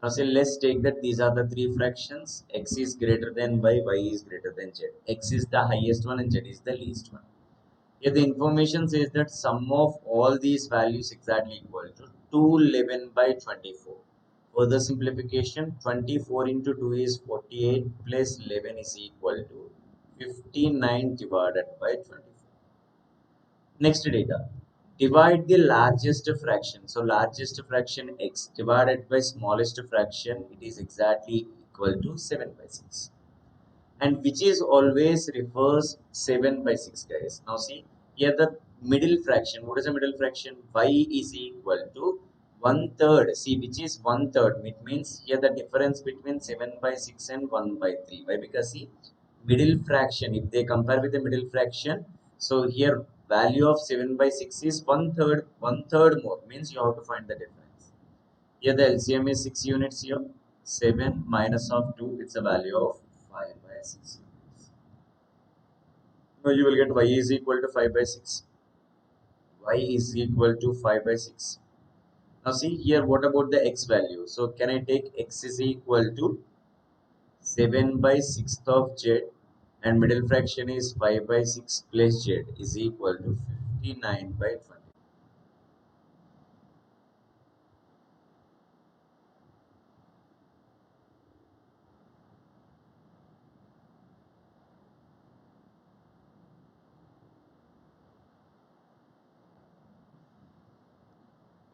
Speaker 1: Now say, let's take that these are the three fractions. X is greater than y is greater than z. X is the highest one and z is the least one. Here the information says that sum of all these values exactly equal to 211 by 24. Further simplification, 24 into 2 is 48 plus 11 is equal to 59 divided by 24. Next data. Divide the largest fraction. So largest fraction x divided by smallest fraction, it is exactly equal to 7 by 6, and which is always refers 7 by 6, guys. Now see, here the middle fraction, what is the middle fraction? Y is equal to one third. See, which is one third, it means here the difference between 7 by 6 and 1 by 3. Why? Because see, middle fraction, if they compare with the middle fraction, so here value of 7 by 6 is one third more, means you have to find the difference. Here the LCM is 6 units here. 7 minus of 2, it's a value of 5 by 6 units. Now you will get y is equal to 5 by 6. Y is equal to 5 by 6. Now see here, what about the x value? So can I take x is equal to 7 by 6th of z, and middle fraction is 5 by 6 plus z is equal to 59 by 20.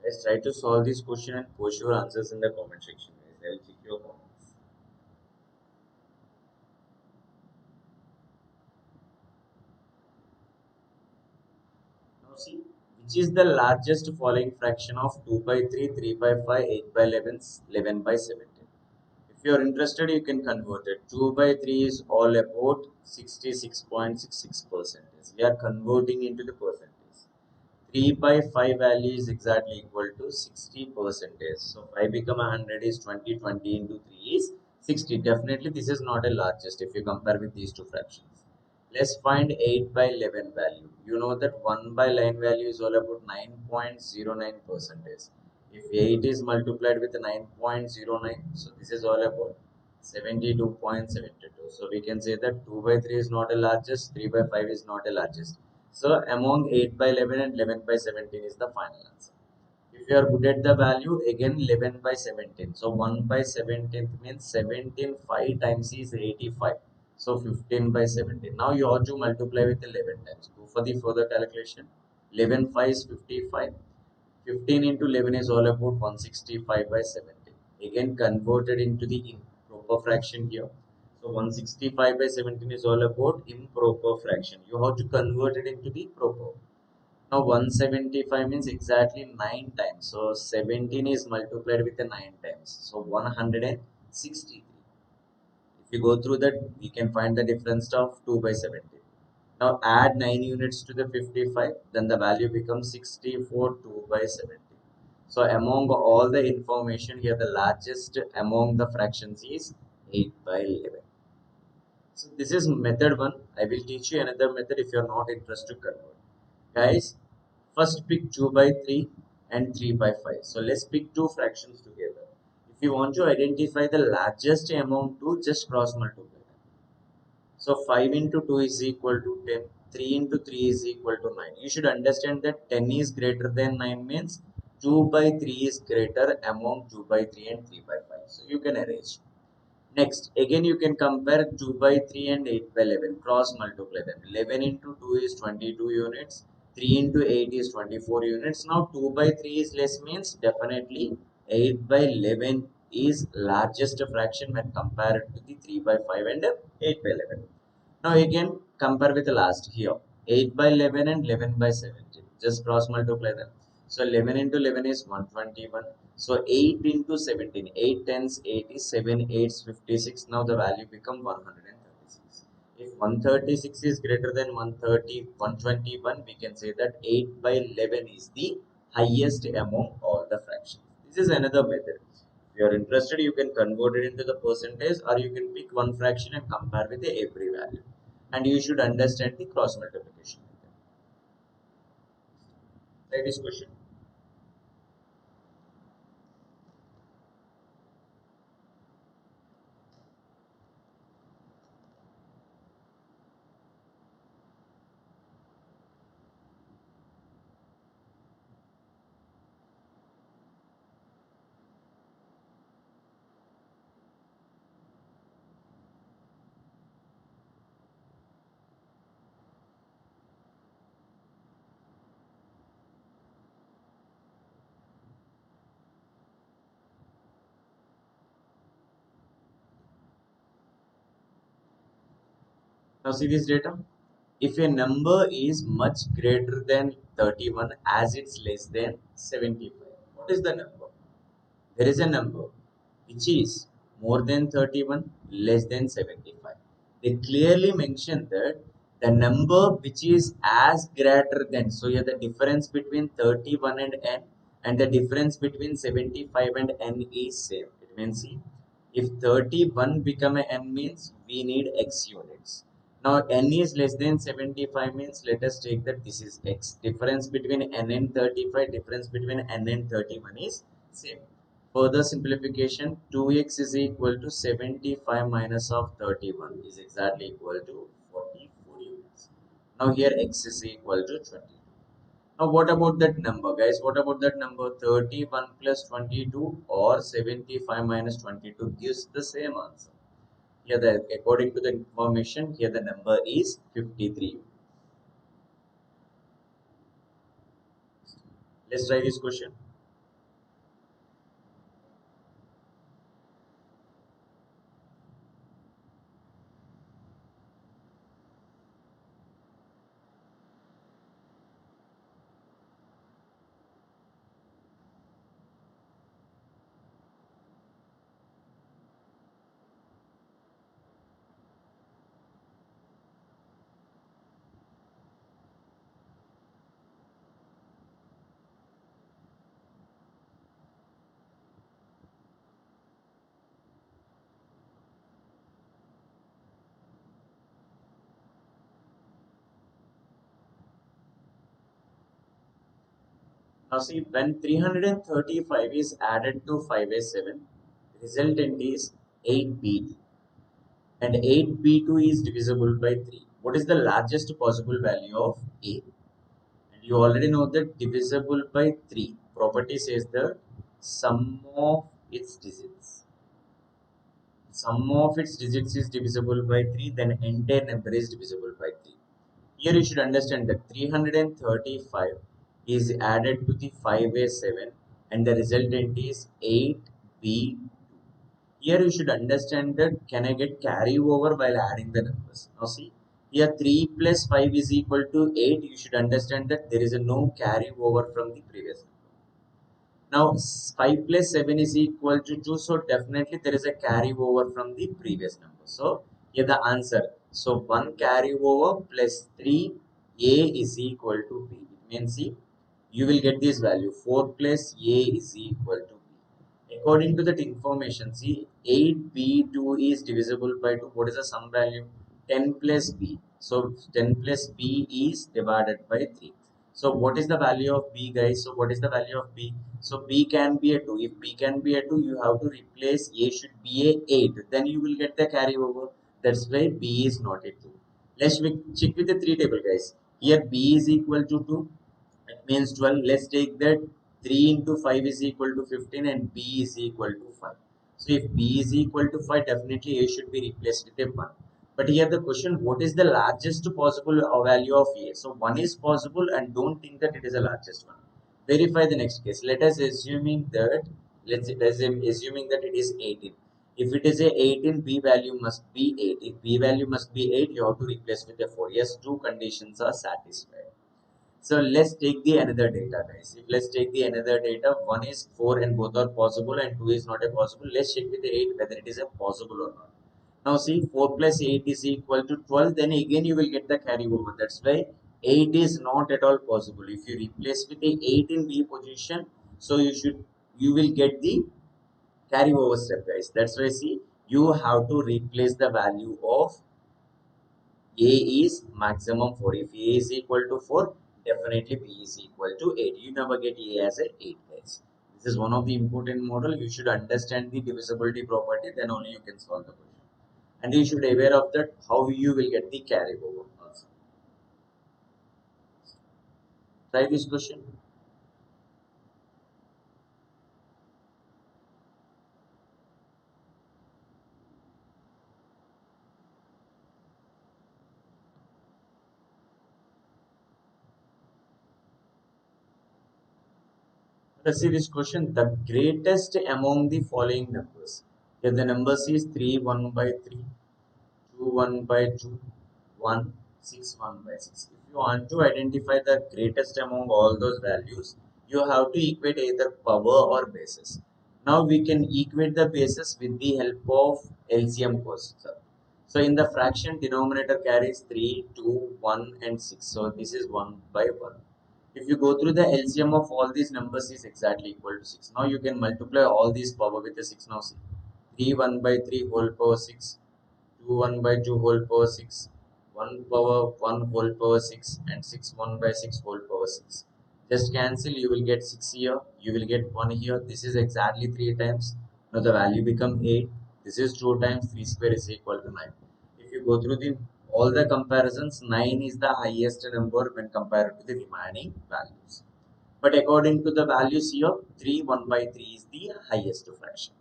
Speaker 1: Let's try to solve this question and post your answers in the comment section, guys. I'll check your comments. Now see, which is the largest following fraction of 2 by 3, 3 by 5, 8 by 11, 11 by 17. If you are interested, you can convert it. 2 by 3 is all about 66.66%. We are converting into the percentage. 3 by 5 value is exactly equal to 60 percentage. So 5 become 100 is 20, 20 into 3 is 60. Definitely this is not a largest if you compare with these two fractions. Let's find 8 by 11 value. You know that 1 by line value is all about 9.09 percentage. If 8 is multiplied with 9.09, so this is all about 72.72. So we can say that 2 by 3 is not a largest, 3 by 5 is not a largest. So among 8 by 11 and 11 by 17 is the final answer. If you are good at the value, again 11 by 17. So 1 by 17 means 17 5 times is 85. So 15 by 17. Now you have to multiply with 11 times. Go for the further calculation. 11 5 is 55. 15 into 11 is all about 165 by 70. Again, converted into the improper fraction here. So 165 by 17 is all about improper fraction. You have to convert it into the proper. Now 175 means exactly 9 times. So 17 is multiplied with the 9 times. So 163. If you go through that, we can find the difference of 2 by 70. Now add 9 units to the 55, then the value becomes 64 2 by 70. So among all the information here, the largest among the fractions is 8 by 11. So this is method 1. I will teach you another method if you are not interested to convert. Guys, first pick 2 by 3 and 3 by 5. So let's pick two fractions together. If you want to identify the largest among two, just cross multiply. So 5 into 2 is equal to 10. 3 into 3 is equal to 9. You should understand that 10 is greater than 9 means 2 by 3 is greater among 2 by 3 and 3 by 5. So you can arrange. Next, again you can compare 2 by 3 and 8 by 11. Cross multiply them. 11 into 2 is 22 units. 3 into 8 is 24 units. Now 2 by 3 is less means definitely 8 by 11 is largest fraction when compared to the 3 by 5 and 8 by 11. Now again compare with the last here. 8 by 11 and 11 by 17. Just cross multiply them. So 11 into 11 is 121. So 8 into 17. 8 tens 80. 7 eights 56. Now the value become 136. If 136 is greater than 130, 121, we can say that 8 by 11 is the highest among all the fractions. This is another method. If you are interested, you can convert it into the percentage or you can pick one fraction and compare with the every value. And you should understand the cross multiplication method. Try this question. Now see this data. If a number is much greater than 31 as it's less than 75, what is the number? There is a number which is more than 31, less than 75. They clearly mention that the number which is as greater than, so here the difference between 31 and n and the difference between 75 and n is same. It means see, if 31 become a n means we need x units. Now n is less than 75 means let us take that this is x. Difference between n and 35, difference between n and 31 is same. Further simplification, 2x is equal to 75 minus of 31 is exactly equal to 44 units. Now here x is equal to 20. Now what about that number guys? What about that number? 31 plus 22 or 75 minus 22 gives the same answer. Here the according to the information here the number is 53. Let's try this question. Now see when 335 is added to 5a7, resultant is 8b2 and 8b2 is divisible by 3. What is the largest possible value of a? And you already know that divisible by 3 property says the sum of its digits. Sum of its digits is divisible by 3, then entire number is divisible by 3. Here you should understand that 335 is added to the 5a7 and the resultant is 8b. Here you should understand that can I get carry over while adding the numbers. Now see, here 3 plus 5 is equal to 8. You should understand that there is a no carry over from the previous number. Now 5 plus 7 is equal to 2. So definitely there is a carry over from the previous number. So here the answer. So 1 carry over plus 3 a is equal to b. It means see, you will get this value 4 plus a is equal to b. According to that information, see 8b2 is divisible by 2. What is the sum value? 10 plus b. So 10 plus b is divided by 3. So what is the value of b, guys? So what is the value of b? So b can be a 2. If b can be a 2, you have to replace a should be a 8. Then you will get the carry over. That's why b is not a 2. Let's check with the 3 table, guys. Here b is equal to 2. It means 12. Let's take that 3 into 5 is equal to 15 and b is equal to 5. So if b is equal to 5, definitely a should be replaced with a 1. But here the question, what is the largest possible value of a? So 1 is possible and don't think that it is the largest one. Verify the next case. Let us assuming that, assuming that it is 18. If it is a 18, b value must be 8. If b value must be 8, you have to replace with a 4. Yes, two conditions are satisfied. So let's take the another data, guys. If let's take the another data, one is 4 and both are possible and 2 is not a possible. Let's check with the 8 whether it is a possible or not. Now see 4 plus 8 is equal to 12. Then again you will get the carry over. That's why 8 is not at all possible. If you replace with the 8 in B position, so you will get the carry over step, guys. That's why see you have to replace the value of a is maximum 4. If A is equal to 4, definitely B is equal to 8. You never get A as a 8, guys. This is one of the important model. You should understand the divisibility property, then only you can solve the question. And you should be aware of that how you will get the carry over also. Try this question. Let's see this question. The greatest among the following numbers. Here the numbers is 3, 1 by 3. 2 1 by 2, 1 6 1 by 6. If you want to identify the greatest among all those values, you have to equate either power or basis. Now we can equate the basis with the help of LCM concept. So in the fraction, denominator carries 3, 2, 1 and 6. So this is 1 by 1. If you go through the LCM of all these numbers is exactly equal to 6. Now you can multiply all these power with the 6. Now see 3 1 by 3 whole power 6, 2 1 by 2 whole power 6, 1 power 1 whole power 6 and 6 1 by 6 whole power 6. Just cancel, you will get 6 here, you will get 1 here. This is exactly 3 times. Now the value become 8. This is 2 times 3 square is equal to 9. If you go through the all the comparisons, 9 is the highest number when compared to the remaining values. But according to the values here, 3 1 by 3 is the highest fraction.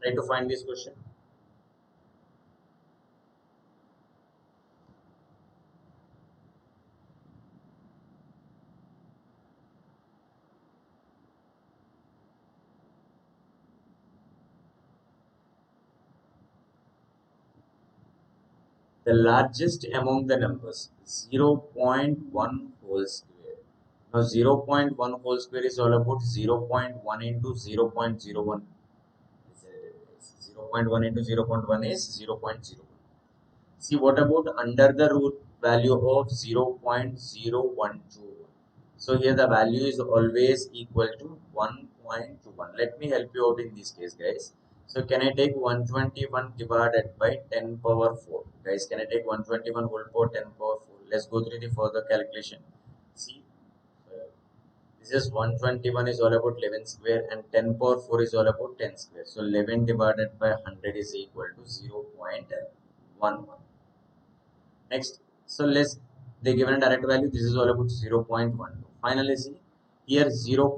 Speaker 1: Try to find this question. The largest among the numbers, 0.1 whole square. Now 0.1 whole square is all about 0.1 into 0.01. 0.1 into 0.1 is 0.01. See what about under the root value of 0.0121. So here the value is always equal to 1.21. Let me help you out in this case, guys. So can I take 121 divided by 10 power 4? Guys, can I take 121 whole power 10 power 4? Let's go through the further calculation. See, this is 121 is all about 11 square and 10 power 4 is all about 10 square. So 11 divided by 100 is equal to 0.11. Next, so let's they given a direct value. This is all about 0.12. Finally, see here 0.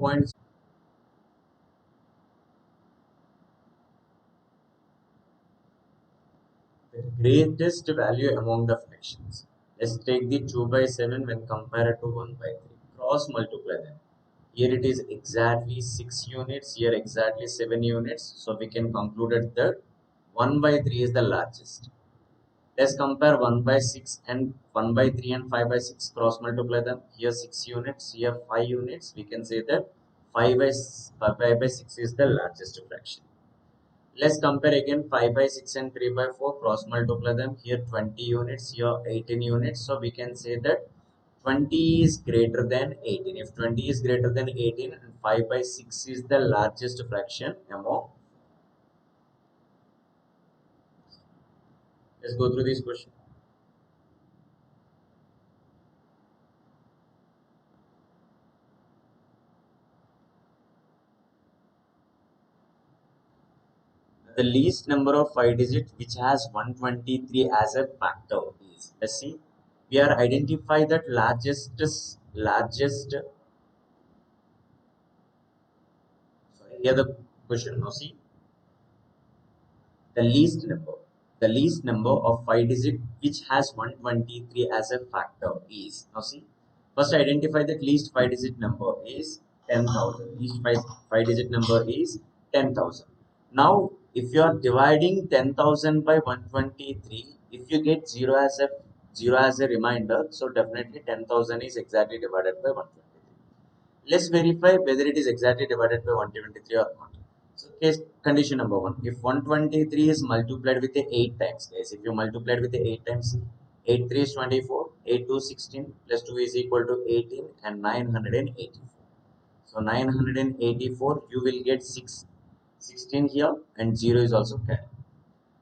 Speaker 1: The greatest value among the fractions. Let's take the 2 by 7 when compared to 1 by 3. Cross multiply them. Here it is exactly 6 units, here exactly 7 units. So we can conclude that 1 by 3 is the largest. Let's compare 1 by 6 and 1 by 3 and 5 by 6. Cross multiply them. Here 6 units, here 5 units. We can say that 5 by 6 is the largest fraction. Let's compare again 5 by 6 and 3 by 4. Cross multiply them. Here 20 units, here 18 units. So we can say that 20 is greater than 18. If 20 is greater than 18 and 5 by 6 is the largest fraction among. Let's go through this question. The least number of 5 digits which has 123 as a factor is, let's see, we are identify that largest, sorry, here the question, now see, the least number, the least number of 5 digit which has 123 as a factor is, now see, first identify that least 5 digit number is 10,000. Least 5 digit number is 10,000. Now if you are dividing 10,000 by 123, if you get 0 as a reminder, so definitely 10,000 is exactly divided by 123. Let's verify whether it is exactly divided by 123 or not. So case condition number 1. If 123 is multiplied with the 8 times, guys, if you multiplied with the 8 times, 8 3 is 24, 8 2 is 16, plus 2 is equal to 18 and 984. So 984, you will get 16 here and 0 is also carried.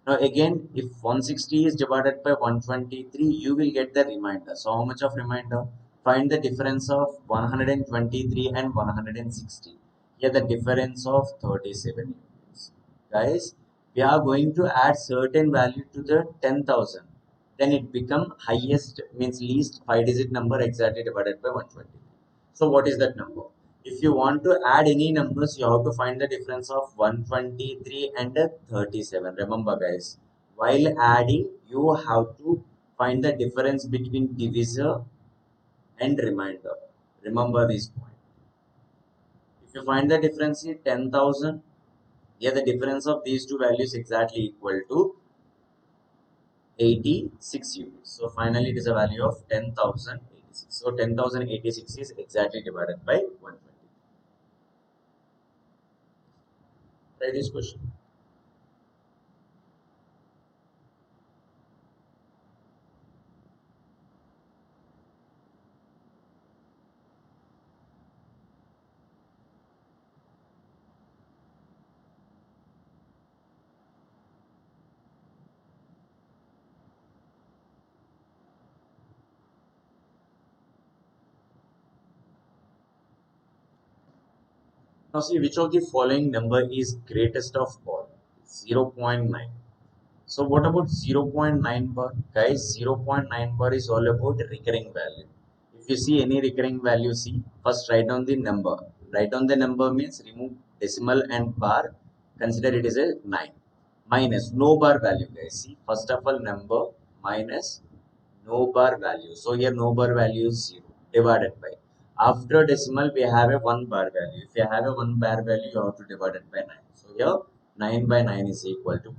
Speaker 1: Now again, if 160 is divided by 123, you will get the remainder. So how much of remainder? Find the difference of 123 and 160. Here the difference of 37 units. Guys, we are going to add certain value to the 10,000. Then it become highest, means least 5 digit number exactly divided by 120. So what is that number? If you want to add any numbers, you have to find the difference of 123 and 37. Remember guys, while adding, you have to find the difference between divisor and remainder. Remember this point. If you find the difference in 10,000, here the difference of these two values exactly equal to 86 units. So finally it is a value of 10,086. So 10,086 is exactly divided by 120. Try this question. Now see which of the following number is greatest of all? 0.9. So what about 0.9 bar? Guys, 0.9 bar is all about recurring value. If you see any recurring value, see, first write down the number. Write down the number means remove decimal and bar. Consider it is a 9. Minus no bar value, guys. See, first of all number minus no bar value. So here no bar value is 0 divided by. After decimal, we have a 1 bar value. If you have a 1 bar value, you have to divide it by 9. So here 9 by 9 is equal to 1.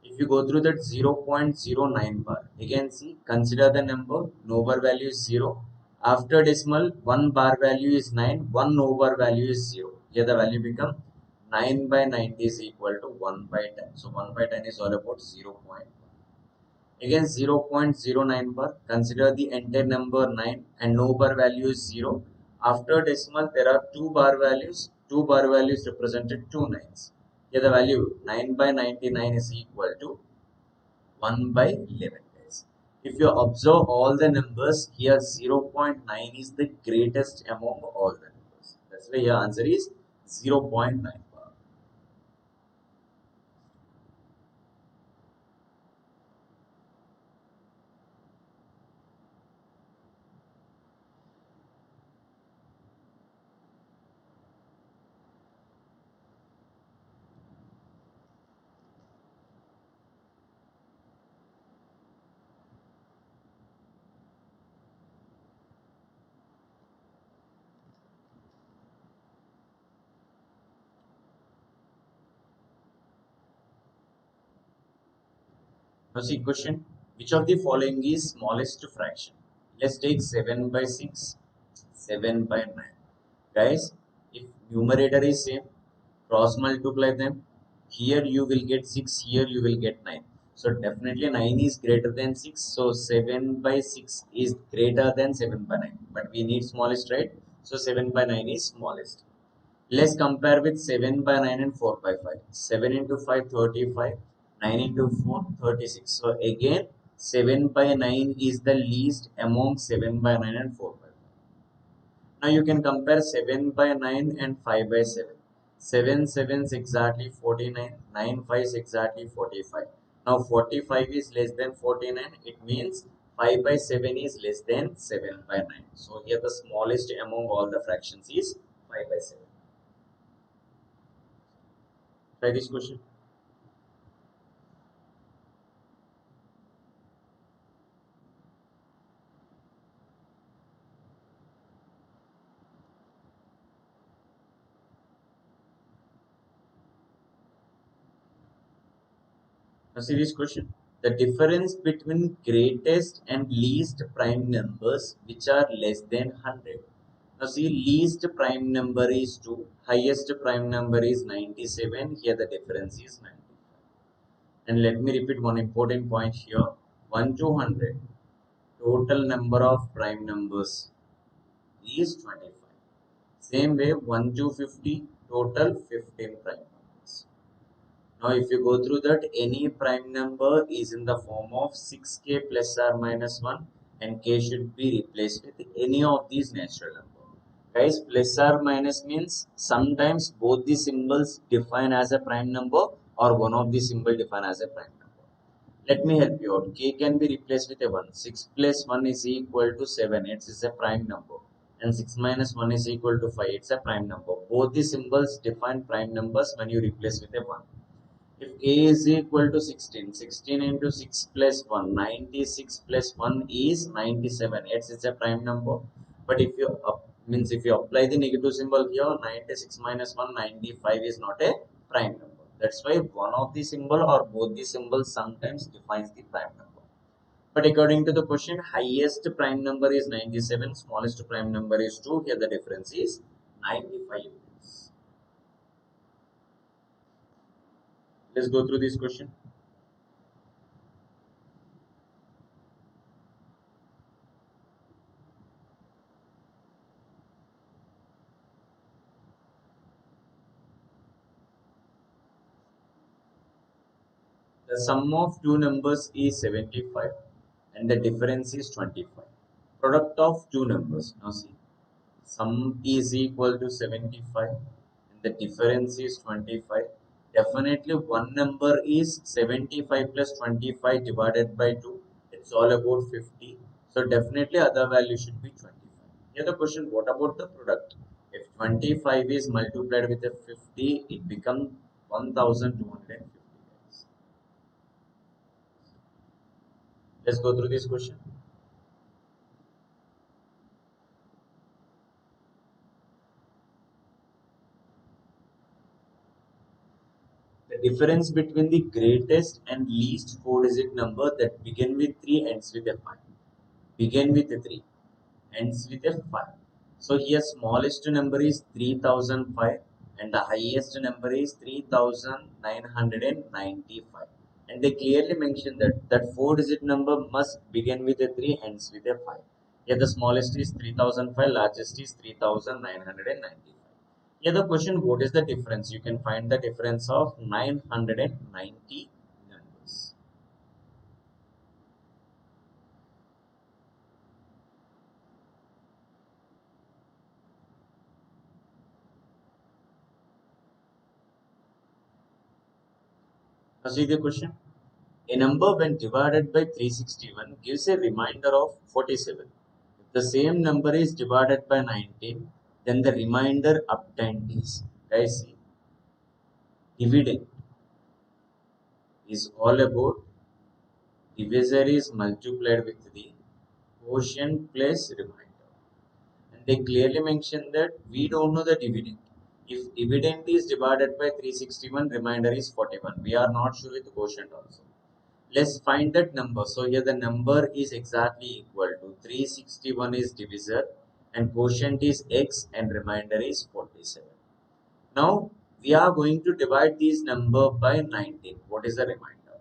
Speaker 1: If you go through that 0.09 bar, again see, consider the number, no bar value is 0. After decimal, 1 bar value is 9, 1 no bar value is 0. Here the value become 9 by 90 is equal to 1 by 10. So 1 by 10 is all about 0.1. Again 0.09 bar, consider the entire number 9 and no bar value is 0. After decimal, there are 2 bar values. 2 bar values represented 2 nines. Here the value 9 by 99 is equal to 1 by 11 guys. If you observe all the numbers, here 0.9 is the greatest among all the numbers. That's why your answer is 0.9 bar. Now see question, which of the following is smallest fraction? Let's take 7 by 6, 7 by 9. Guys, if numerator is same, cross multiply them. Here you will get 6, here you will get 9. So definitely 9 is greater than 6. So 7 by 6 is greater than 7 by 9. But we need smallest, right? So 7 by 9 is smallest. Let's compare with 7 by 9 and 4 by 5. 7 into 5, 35. 9 into 4, 36. So again, 7 by 9 is the least among 7 by 9 and 4 by 5. Now you can compare 7 by 9 and 5 by 7. 7 sevens exactly 49. 9 5s exactly 45. Now 45 is less than 49. It means 5 by 7 is less than 7 by 9. So here the smallest among all the fractions is 5 by 7. Try this question. Now see this question. The difference between greatest and least prime numbers which are less than 100. Now see, least prime number is 2, highest prime number is 97. Here the difference is 95. And let me repeat one important point here. 1 to 100, total number of prime numbers is 25. Same way 1 to 50, total 15 prime numbers. Now, if you go through that, any prime number is in the form of 6k plus or minus 1, and k should be replaced with any of these natural numbers. Guys, plus or minus means sometimes both the symbols define as a prime number or one of the symbol define as a prime number. Let me help you out. K can be replaced with a 1. 6 plus 1 is equal to 7. It is a prime number. And 6 minus 1 is equal to 5. It's a prime number. Both the symbols define prime numbers when you replace with a 1. If a is equal to 16, 16 into 6 plus 1, 96 plus 1 is 97. It's a prime number. But if you means if you apply the negative symbol here, 96 minus 1, 95 is not a prime number. That's why one of the symbol or both the symbols sometimes defines the prime number. But according to the question, highest prime number is 97, smallest prime number is 2. Here the difference is 95. Let's go through this question. The sum of two numbers is 75 and the difference is 25. Product of two numbers. Now see, sum is equal to 75 and the difference is 25. Definitely one number is 75 plus 25 divided by 2. It's all about 50. So definitely other value should be 25. Here the question, what about the product? If 25 is multiplied with a 50, it becomes 1250. Let's go through this question. The difference between the greatest and least four-digit number that begin with 3 ends with a 5. Begin with a 3 ends with a 5. So here smallest number is 3005 and the highest number is 3995. And they clearly mention that four-digit number must begin with a 3 ends with a 5. Here the smallest is 3005, largest is 3995. Yeah, the question, what is the difference? You can find the difference of 990 numbers. Now see the question. A number when divided by 361 gives a remainder of 47. If the same number is divided by 19, then the remainder obtained is, guys, see, dividend is all about divisor is multiplied with the quotient plus remainder. And they clearly mention that we don't know the dividend. If dividend is divided by 361, remainder is 41. We are not sure with quotient also. Let's find that number. So here the number is exactly equal to 361 is divisor and quotient is x and remainder is 47. Now we are going to divide these number by 19. What is the remainder?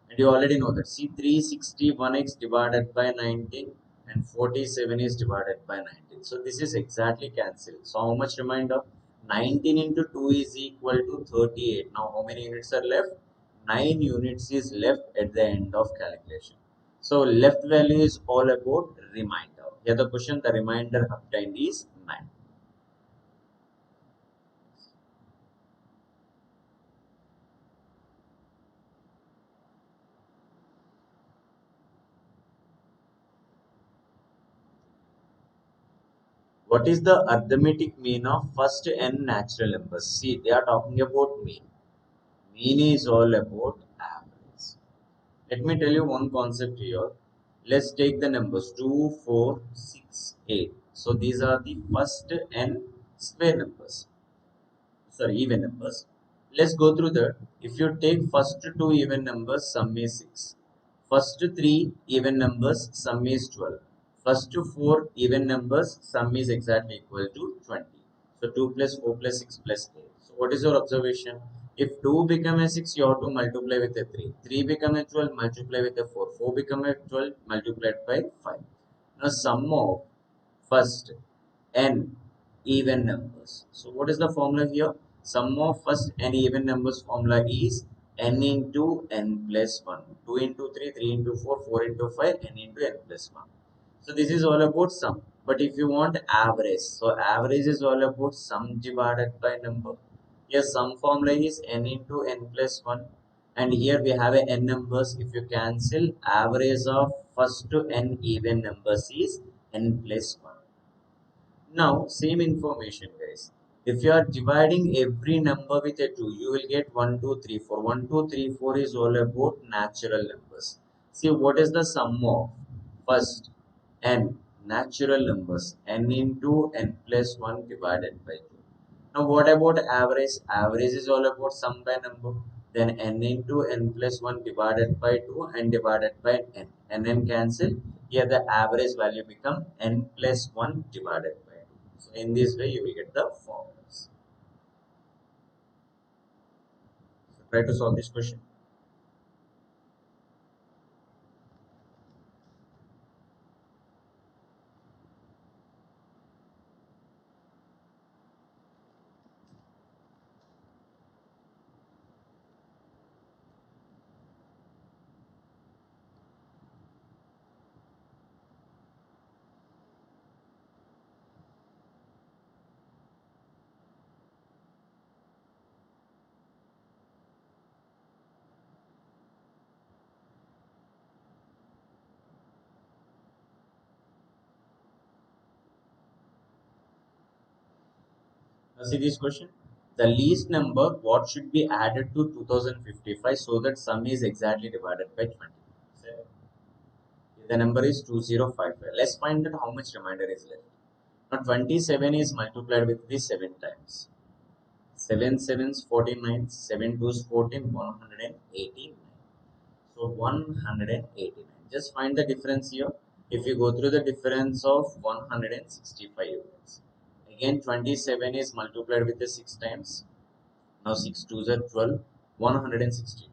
Speaker 1: And you already know that. See, 361x divided by 19 and 47 is divided by 19. So this is exactly cancelled. So how much remainder? 19 into 2 is equal to 38. Now how many units are left? 9 units is left at the end of calculation. So left value is all about remainder. Here the question, the remainder obtained is 9. What is the arithmetic mean of first n natural numbers? See, they are talking about mean. Mean is all about average. Let me tell you one concept here. Let's take the numbers 2, 4, 6, 8. So these are the first n square numbers. Sorry, even numbers. Let's go through that. If you take first two even numbers, sum is 6. First three even numbers, sum is 12. First four even numbers, sum is exactly equal to 20. So 2 plus 4 plus 6 plus 8. So what is your observation? If 2 become a 6, you have to multiply with a 3. 3 become a 12, multiply with a 4. 4 become a 12, multiplied by 5. Now sum of first n even numbers. So what is the formula here? Sum of first n even numbers formula is n into n plus 1. 2 into 3, 3 into 4, 4 into 5, n into n plus 1. So this is all about sum. But if you want average, so average is all about sum divided by number. Here sum formula is n into n plus 1. And here we have a n numbers. If you cancel, average of first to n even numbers is n plus 1. Now, same information, guys. If you are dividing every number with a 2, you will get 1, 2, 3, 4. 1, 2, 3, 4 is all about natural numbers. See, what is the sum of first n natural numbers? N into n plus 1 divided by 2. Now, what about average? Average is all about sum by number. Then n into n plus 1 divided by 2 and divided by n. N cancel. Here the average value become n plus 1 divided by 2. So in this way you will get the formulas. So try to solve this question. Now see this question. The least number what should be added to 2055 so that sum is exactly divided by 20. The number is 2055. Let's find out how much remainder is left. Now 27 is multiplied with the 7 times. 7 sevens 49, 7 twos 14, 189. So 189. Just find the difference here. If you go through the difference of 165 units. Again 27 is multiplied with the 6 times. Now 6 twos are 12, 162.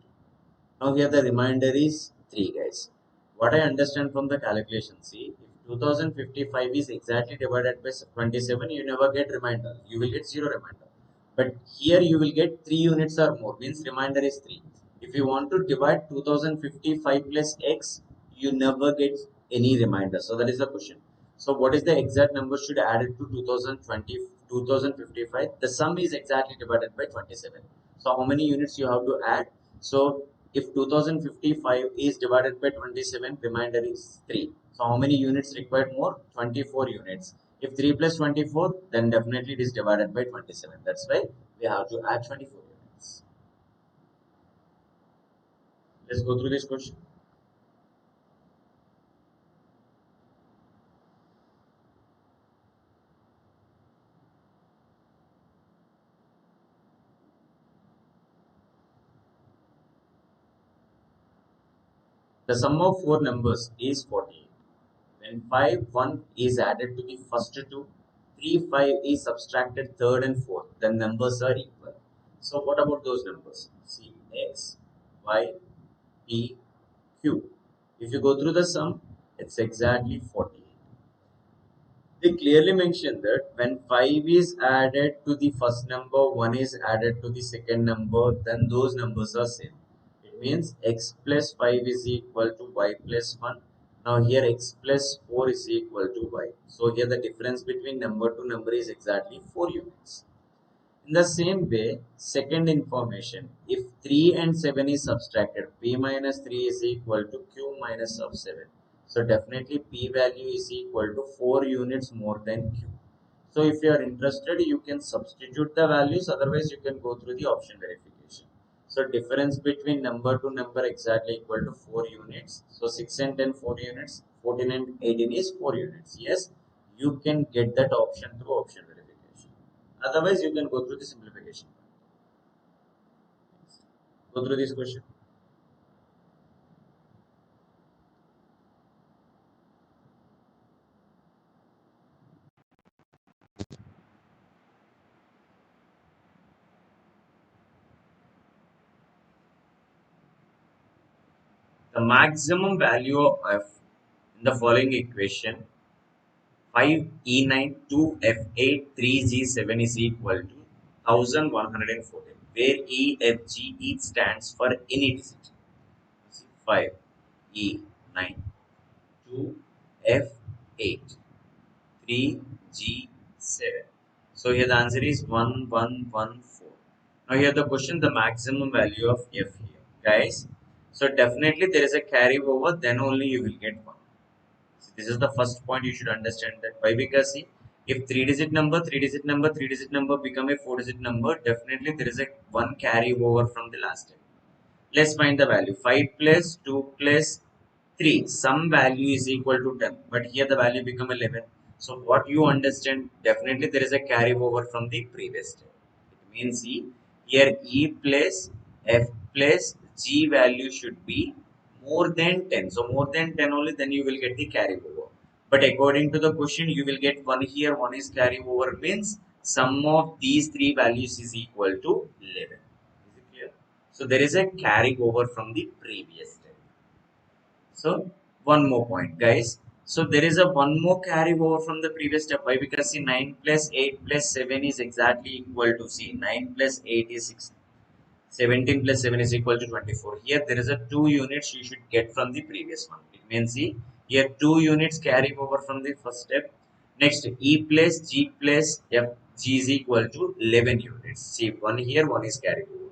Speaker 1: Now here the remainder is 3, guys. What I understand from the calculation, see, if 2055 is exactly divided by 27, you never get remainder. You will get 0 remainder. But here you will get 3 units or more, means remainder is 3. If you want to divide 2055 plus x, you never get any remainder. So that is the question. So what is the exact number should add it to 2020, 2055? The sum is exactly divided by 27. So how many units you have to add? So if 2055 is divided by 27, remainder is 3. So how many units required more? 24 units. If 3 plus 24, then definitely it is divided by 27. That's why we have to add 24 units. Let's go through this question. The sum of four numbers is 48. When 5, 1 is added to the first two, 3, 5 is subtracted third and fourth, then numbers are equal. So what about those numbers? See, X, Y, P, Q. If you go through the sum, it's exactly 48. They clearly mention that when 5 is added to the first number, 1 is added to the second number, then those numbers are same. It means x plus 5 is equal to y plus 1. Now here x plus 4 is equal to y. So here the difference between number to number is exactly 4 units. In the same way, second information, if 3 and 7 is subtracted, p minus 3 is equal to q minus of 7. So definitely p value is equal to 4 units more than q. So if you are interested, you can substitute the values, otherwise you can go through the option verification. So difference between number to number exactly equal to 4 units. So 6 and 10 4 units, 14 and 18 is 4 units. Yes, you can get that option through option verification. Otherwise, you can go through the simplification. Go through this question. The maximum value of f in the following equation 5e9 2f8 3g7 is equal to 1114, where e f g each stands for any digit. 5 e9 2f8 3g7. So here the answer is 1114. Now here the question, the maximum value of f here, guys. So definitely there is a carry over, then only you will get 1. So this is the first point you should understand that. Why? Because see, if 3-digit number, 3-digit number, 3-digit number become a 4-digit number, definitely there is a 1 carry over from the last step. Let's find the value. 5 plus 2 plus 3. Some value is equal to 10. But here the value become 11. So what you understand, definitely there is a carry over from the previous step. It means here E plus F plus G value should be more than 10. So more than 10 only, then you will get the carry over. But according to the question, you will get 1 here, 1 is carry over, means sum of these three values is equal to 11. Is it clear? So there is a carry over from the previous step. So one more point, guys. So there is a one more carry over from the previous step. Why? Because see, 9 plus 8 plus 7 is exactly equal to see 9 plus 8 is 6. 17 plus 7 is equal to 24. Here there is a 2 units you should get from the previous one. It means see, here 2 units carry over from the first step. Next, E plus G plus F G is equal to 11 units. See, one here, one is carried over.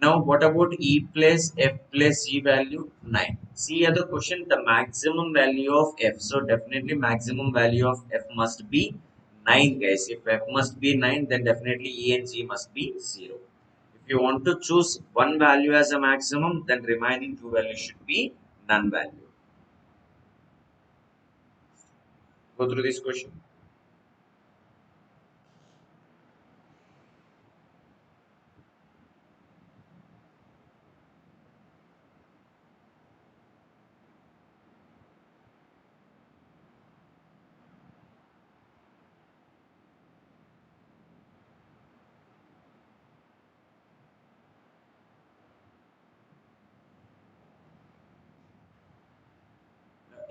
Speaker 1: Now, what about E plus F plus G value? 9. See here the question, the maximum value of F. So, definitely maximum value of F must be 9, guys. If F must be 9, then definitely E and G must be 0. If you want to choose one value as a maximum, then remaining two values should be none value. Go through this question.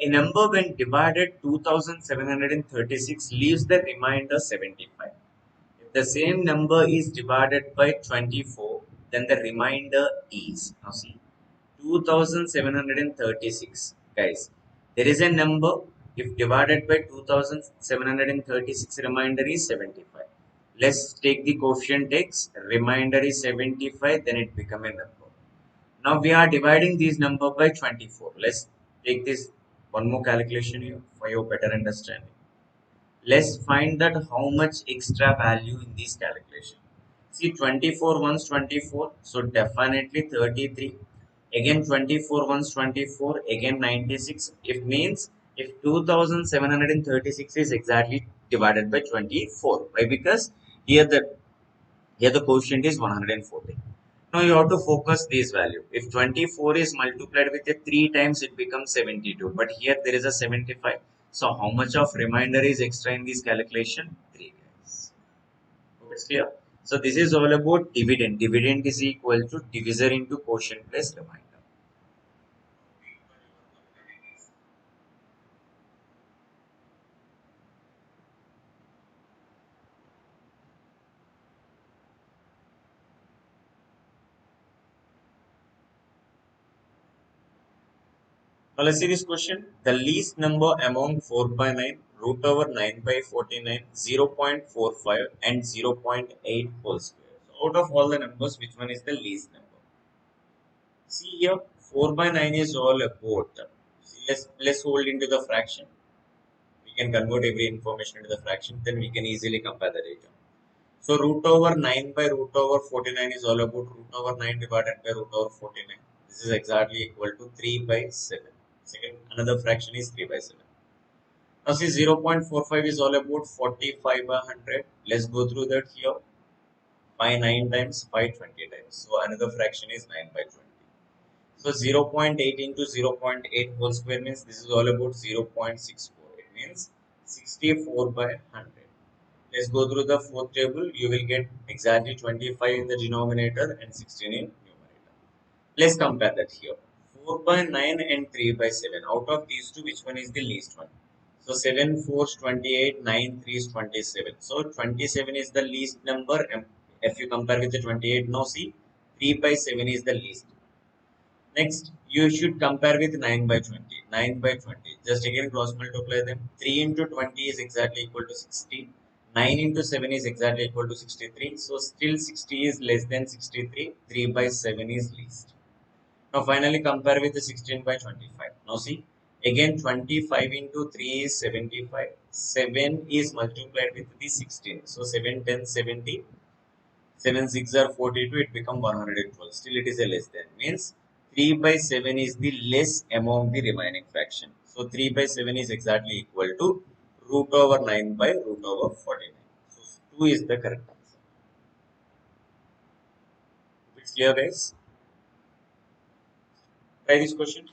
Speaker 1: A number when divided 2736 leaves the remainder 75. If the same number is divided by 24, then the remainder is, now see, 2736. Guys, there is a number, if divided by 2736, remainder is 75. Let's take the coefficient x, remainder is 75, then it become a number. Now we are dividing these number by 24. Let's take this one more calculation here for your better understanding. Let's find that how much extra value in this calculation. See, 24 once 24, so definitely 33. Again 24 once 24, again 96. It means if 2736 is exactly divided by 24. Why? Because here the quotient is 140. Now you have to focus this value. If 24 is multiplied with a 3 times, it becomes 72. But here there is a 75. So how much of remainder is extra in this calculation? 3 guys. Hope it's clear. So this is all about dividend. Dividend is equal to divisor into quotient plus remainder. Now let's see this question. The least number among 4 by 9, root over 9 by 49, 0.45 and 0.8 whole square. So out of all the numbers, which one is the least number? See here, 4 by 9 is all about. See, let's hold into the fraction. We can convert every information into the fraction, then we can easily compare the data. So root over 9 by root over 49 is all about root over 9 divided by root over 49. This is exactly equal to 3 by 7. Second, another fraction is 3 by 7. Now see 0.45 is all about 45 by 100. Let's go through that here. 5 9 times 5 20 times. So another fraction is 9 by 20. So 0.8 into 0.8 whole square means this is all about 0.64. It means 64 by 100. Let's go through the fourth table. You will get exactly 25 in the denominator and 16 in numerator. Let's compare that here. 4 by 9 and 3 by 7. Out of these two, which one is the least one? So 7 4 is 28, 9 3 is 27. So 27 is the least number. And if you compare with the 28, now see 3 by 7 is the least. Next, you should compare with 9 by 20. 9 by 20. Just again cross multiply them. 3 into 20 is exactly equal to 60. 9 into 7 is exactly equal to 63. So still 60 is less than 63. 3 by 7 is least. Now finally compare with the 16 by 25. Now see, again 25 into 3 is 75. 7 is multiplied with the 16. So 7 10 70. 7 6 are 42, it become 112. Still it is a less than. Means 3 by 7 is the less among the remaining fraction. So 3 by 7 is exactly equal to root over 9 by root over 49. So 2 is the correct answer. It's clear guys? Try this question.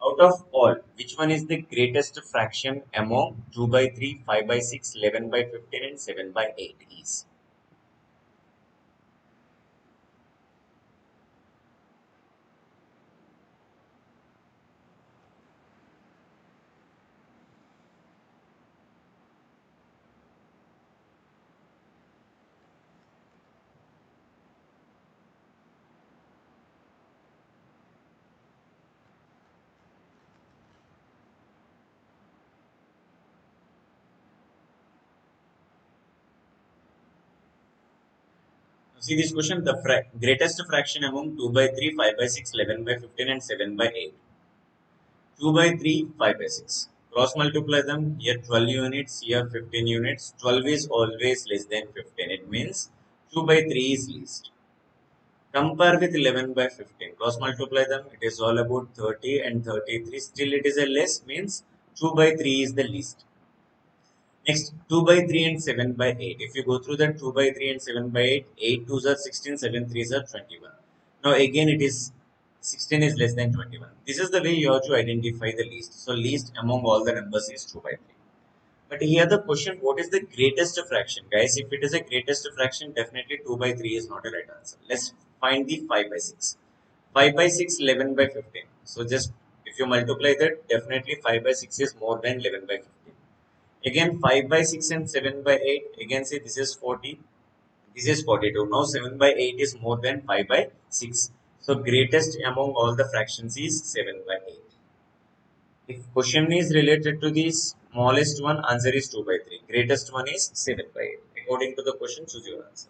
Speaker 1: Out of all, which one is the greatest fraction among 2 by 3, 5 by 6, 11 by 15 and 7 by 8 is? See this question, the greatest fraction among 2 by 3, 5 by 6, 11 by 15 and 7 by 8. 2 by 3, 5 by 6. Cross multiply them, here 12 units, here 15 units. 12 is always less than 15. It means 2 by 3 is least. Compare with 11 by 15. Cross multiply them, it is all about 30 and 33. Still it is a less, means 2 by 3 is the least. Next, 2 by 3 and 7 by 8. If you go through that 2 by 3 and 7 by 8, 8 2s are 16, 7 3s are 21. Now again it is 16 is less than 21. This is the way you have to identify the least. So least among all the numbers is 2 by 3. But here the question, what is the greatest fraction? Guys, if it is a greatest fraction, definitely 2 by 3 is not a right answer. Let's find the 5 by 6. 5 by 6, 11 by 15. So just if you multiply that, definitely 5 by 6 is more than 11 by 15. Again 5 by 6 and 7 by 8. Again say this is 40. This is 42. Now 7 by 8 is more than 5 by 6. So greatest among all the fractions is 7 by 8. If question is related to the smallest one, answer is 2 by 3. Greatest one is 7 by 8. According to the question, choose your answer.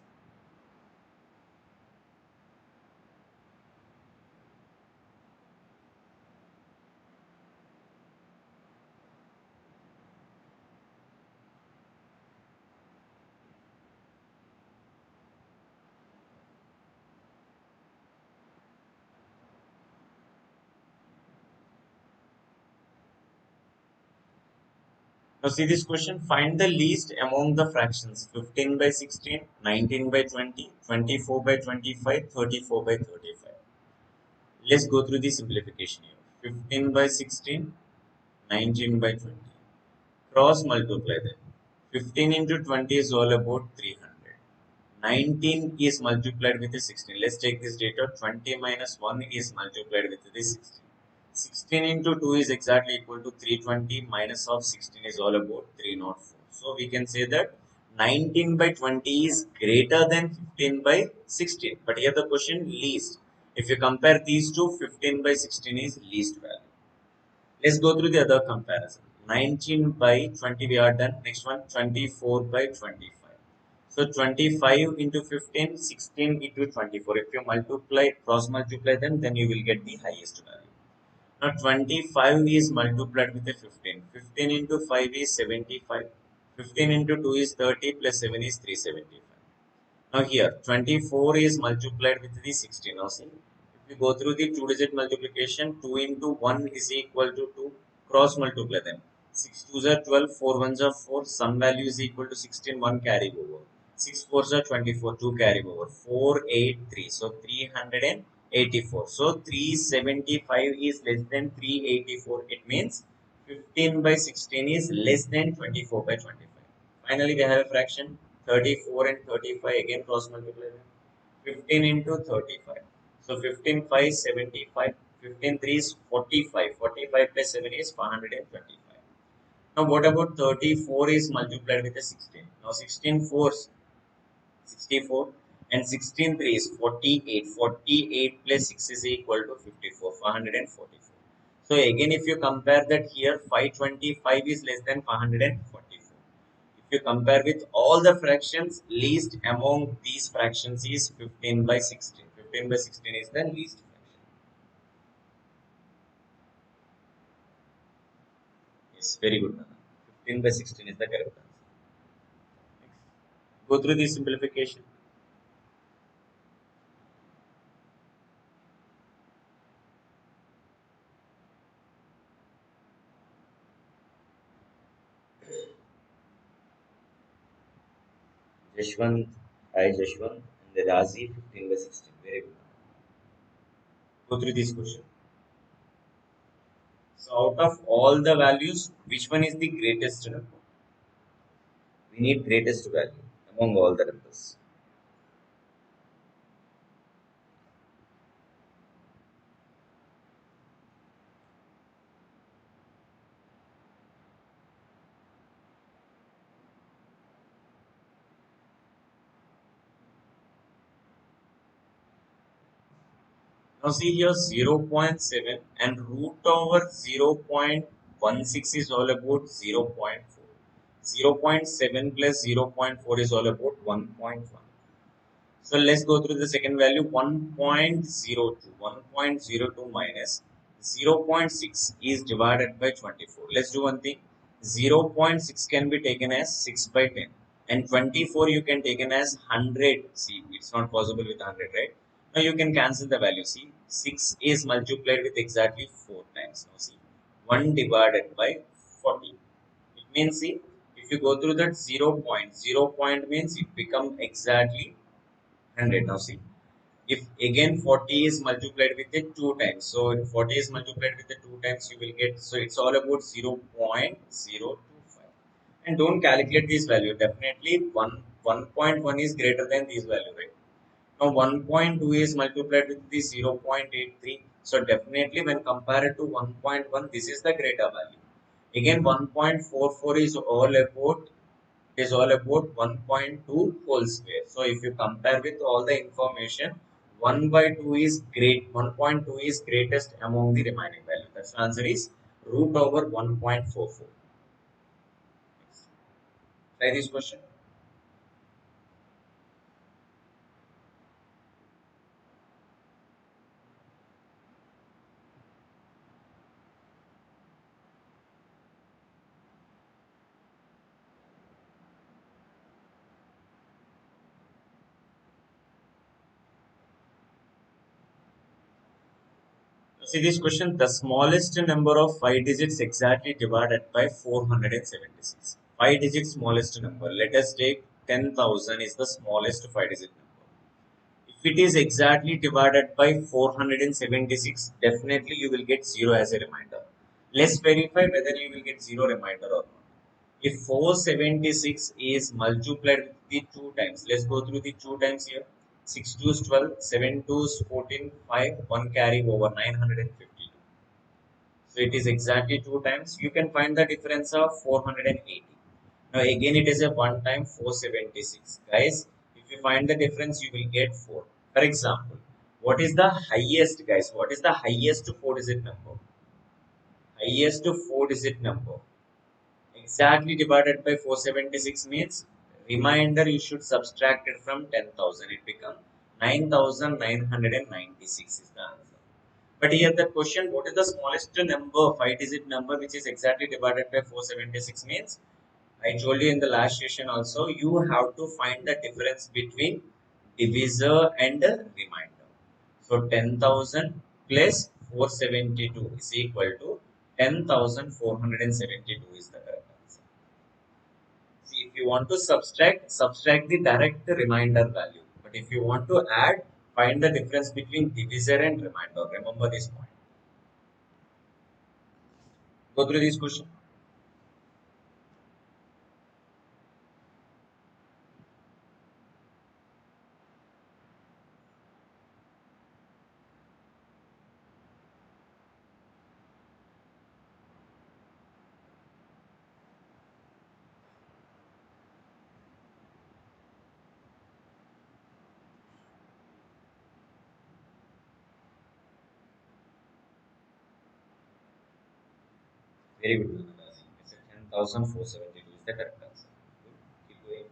Speaker 1: Now Now see this question, find the least among the fractions 15 by 16, 19 by 20, 24 by 25, 34 by 35. Let's go through the simplification here. 15 by 16, 19 by 20. Cross multiply them. 15 into 20 is all about 300. 19 is multiplied with the 16. Let's take this data. 20 minus 1 is multiplied with the 16. 16 into 2 is exactly equal to 320 minus of 16 is all about 304. So we can say that 19 by 20 is greater than 15 by 16. But here the question least. If you compare these two, 15 by 16 is least value. Let's go through the other comparison. 19 by 20 we are done. Next one 24 by 25. So 25 into 15, 16 into 24. If you multiply, cross multiply them, then you will get the highest value. Now 25 is multiplied with the 15. 15 into 5 is 75. 15 into 2 is 30 plus 7 is 375. Now here 24 is multiplied with the 16. Now see, if we go through the 2-digit multiplication, 2 into 1 is equal to 2. Cross multiply them. 6 2s are 12, 4 1s are 4. Some value is equal to 16, 1 carry over. 6 4s are 24, 2 carry over. 4 8 3. So 384. So 375 is less than 384. It means 15 by 16 is less than 24 by 25. Finally, we have a fraction 34 and 35 again cross multiply them. 15 into 35. So 15 5 75. 15 3 is 45. 45 plus 7 is 425. Now what about 34 is multiplied with the 16. Now 16 fours 64 and 16 3 is 48. 48 plus 6 is equal to 54. 444. So again if you compare that here 525 is less than 544. If you compare with all the fractions, least among these fractions is 15 by 16. 15 by 16 is the least fraction. Yes, very good. Nana. 15 by 16 is the correct answer. Go through the simplification. Jashwant, I Jashwant, and the Razi 15 by 16. Very good. Go through this question. So out of all the values, which one is the greatest number? We need greatest value among all the numbers. Now see here 0.7 and root over 0.16 is all about 0.4. 0.7 plus 0.4 is all about 1.1. So let's go through the second value 1.02. 1.02 minus 0.6 is divided by 24. Let's do one thing. 0.6 can be taken as 6 by 10 and 24 you can taken as 100. See, it's not possible with 100, right? Now you can cancel the value. See, 6 is multiplied with exactly 4 times. Now see, 1 divided by 40. It means, see, if you go through that 0 point means it become exactly 100. Now see, if again 40 is multiplied with it 2 times, so if 40 is multiplied with the 2 times, you will get, so it's all about 0.025. And don't calculate this value. Definitely 1.1 is greater than this value, right? Now 1.2 is multiplied with the 0.83. So definitely when compared to 1.1, this is the greater value. Again 1.44 is all about 1.2 whole square. So if you compare with all the information, 1 by 2 is great. 1.2 is greatest among the remaining value. That's the answer is root over 1.44. Try this question. See this question, the smallest number of 5 digits exactly divided by 476. 5 digits smallest number. Let us take 10,000 is the smallest 5 digit number. If it is exactly divided by 476, definitely you will get 0 as a reminder. Let's verify whether you will get 0 reminder or not. If 476 is multiplied with the 2 times, let's go through the 2 times here. 6 2s 12, 7 2s 14, 5, 1 carry over 952. So it is exactly 2 times. You can find the difference of 480. Now again it is a 1 time 476. Guys, if you find the difference you will get 4. For example, what is the highest guys? What is the highest 4 digit number? Highest 4 digit number. Exactly divided by 476 means reminder you should subtract it from 10,000. It becomes 9,996 is the answer. But here the question, what is the smallest number, 5 digit number which is exactly divided by 476 means? I told you in the last session also, you have to find the difference between divisor and remainder. So 10,000 plus 472 is equal to 10,472 is the correct answer. See, if you want to subtract, subtract the direct remainder value. But if you want to add, find the difference between divisor and remainder. Remember this point. Go through this question. Very good, Nandasi. It's 10,472 is the correct answer. Good. Keep going.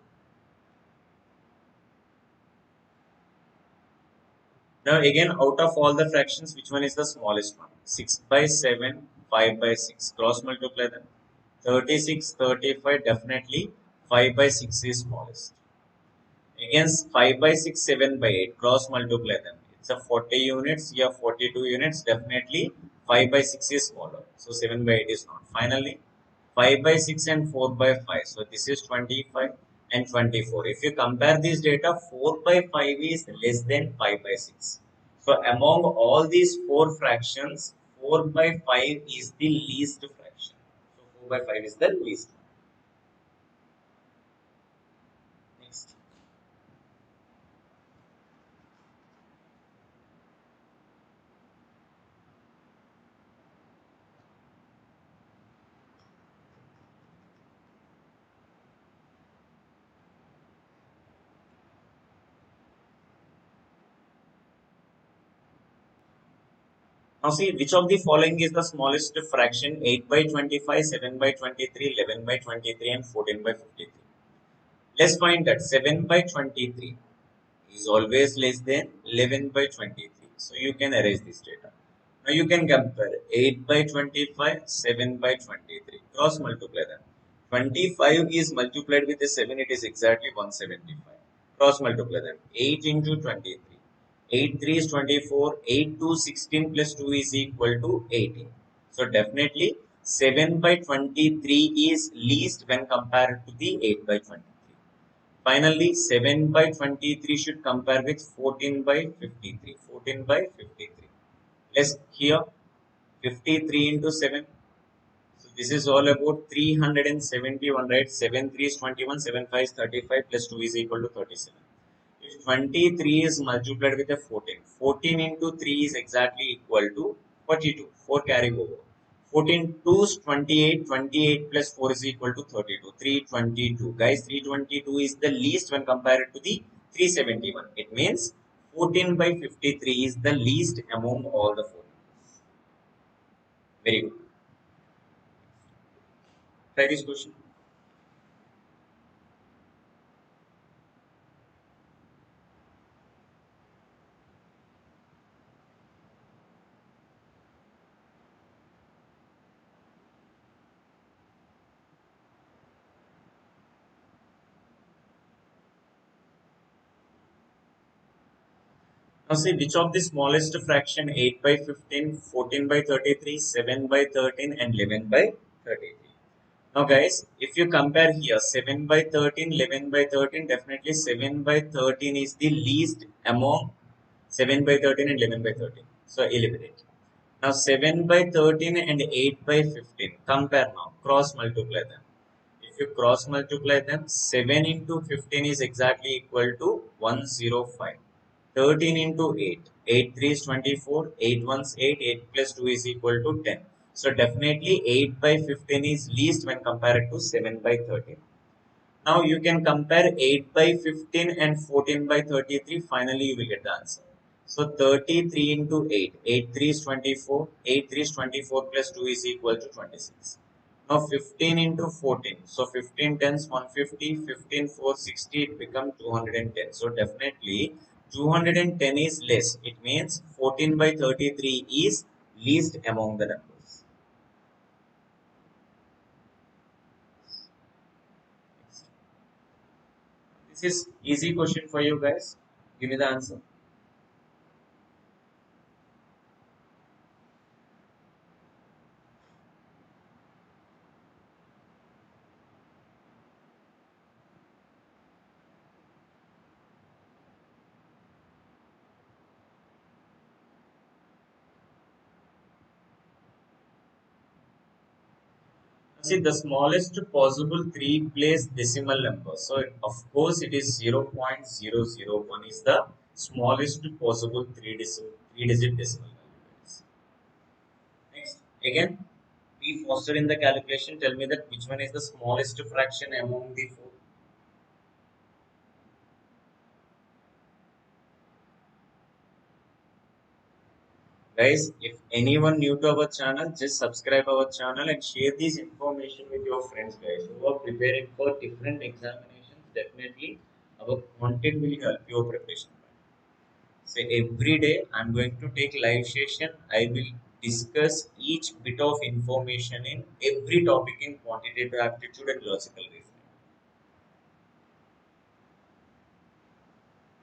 Speaker 1: Now again, out of all the fractions, which one is the smallest one? 6 by 7, 5 by 6. Cross multiply them. 36, 35, definitely 5 by 6 is smallest. Against 5 by 6, 7 by 8. Cross multiply them. It's a 40 units, here 42 units. Definitely 5 by 6 is smaller. So 7 by 8 is not. Finally, 5 by 6 and 4 by 5. So this is 25 and 24. If you compare this data, 4 by 5 is less than 5 by 6. So among all these 4 fractions, 4 by 5 is the least fraction. So 4 by 5 is the least. Next. Now see which of the following is the smallest fraction: 8 by 25, 7 by 23, 11 by 23 and 14 by 53. Let's find that 7 by 23 is always less than 11 by 23. So you can erase this data. Now you can compare 8 by 25, 7 by 23. Cross multiply them. 25 is multiplied with the 7, it is exactly 175. Cross multiply them. 8 into 23. 8 3 is 24. 8 2 16 plus 2 is equal to 18. So definitely 7 by 23 is least when compared to the 8 by 23. Finally, 7 by 23 should compare with 14 by 53. 14 by 53. Let's here 53 into 7. So this is all about 371, right? 7 3 is 21, 7 5 is 35 plus 2 is equal to 37. If 23 is multiplied with a 14, 14 into 3 is exactly equal to 42. 4 carry over. 14 2 is 28, 28 plus 4 is equal to 32. 322. Guys, 322 is the least when compared to the 371. It means 14 by 53 is the least among all the four. Very good. Try this question. Now see which of the smallest fraction 8 by 15, 14 by 33, 7 by 13 and 11 by 33. Now guys, if you compare here 7 by 13, 11 by 13, definitely 7 by 13 is the least among 7 by 13 and 11 by 13. So eliminate. Now 7 by 13 and 8 by 15. Compare now. Cross multiply them. If you cross multiply them, 7 into 15 is exactly equal to 105. 13 into 8. 8 3 is 24. 8 1 is 8. 8 plus 2 is equal to 10. So definitely 8 by 15 is least when compared to 7 by 13. Now you can compare 8 by 15 and 14 by 33. Finally, you will get the answer. So 33 into 8. 8 3 is 24. 8 3 is 24 plus 2 is equal to 26. Now 15 into 14. So 15 tens 150. 15 4 60. It becomes 210. So definitely 210 is less. It means 14 by 33 is least among the numbers. This is easy question for you guys. Give me the answer. See, the smallest possible three place decimal number. So, of course, it is 0.001 is the smallest possible three digit decimal value. Next, again, be faster in the calculation. Tell me that which one is the smallest fraction among the four. Guys, if anyone new to our channel, just subscribe our channel and share this information with your friends, guys, who are preparing for different examinations. Definitely, our content will help your preparation. So every day I'm going to take live session. I will discuss each bit of information in every topic in quantitative aptitude and logical reasoning.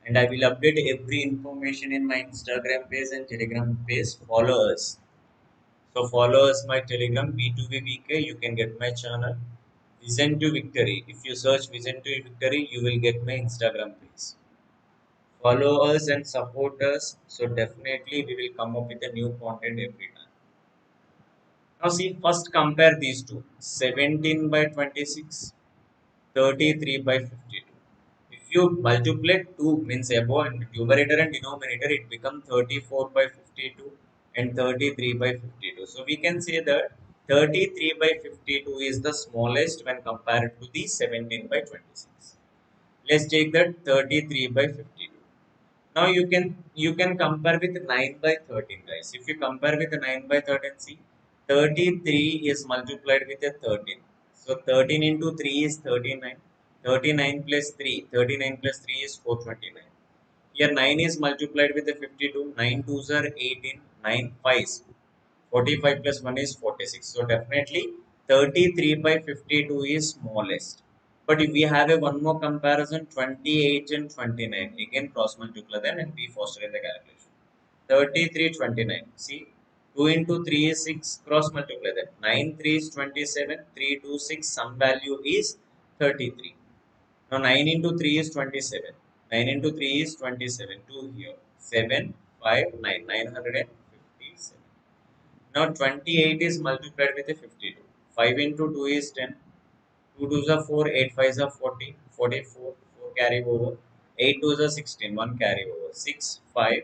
Speaker 1: And I will update every information in my Instagram page and Telegram page. Follow us. So follow us my Telegram B2BBK. You can get my channel. Vision to Victory. If you search Vision to Victory, you will get my Instagram page. Follow us and support us. So definitely we will come up with a new content every time. Now see, first compare these two. 17 by 26, 33 by 52. If you multiply 2 means above and numerator and denominator, it becomes 34 by 52 and 33 by 52. So we can say that 33 by 52 is the smallest when compared to the 17 by 26. Let's take that 33 by 52. Now you can compare with 9 by 13, guys. If you compare with 9 by 13, see 33 is multiplied with a 13. So 13 into 3 is 39. 39 plus 3. 39 plus 3 is 429. Here 9 is multiplied with a 52. 9 twos are 18. 9 fives. 45 plus 1 is 46. So definitely 33 by 52 is smallest. But if we have a one more comparison, 28 and 29, again cross multiply them and be faster in the calculation. 33, 29. See, 2 into 3 is 6, cross multiply them. 9, 3 is 27, 3, 2, 6, some value is 33. Now 9 into 3 is 27. 9 into 3 is 27. 2 here. 7, 5, 9. 957. Now 28 is multiplied with a 52. 5 into 2 is 10. 2 twos are 4, 8 fives are 40. 44, 4 carry over. 8 twos are 16, 1 carry over. 6, 5,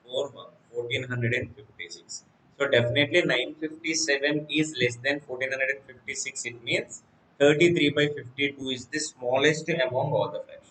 Speaker 1: 4, 1, 1456. So definitely 957 is less than 1456. It means 33 by 52 is the smallest among all the fractions.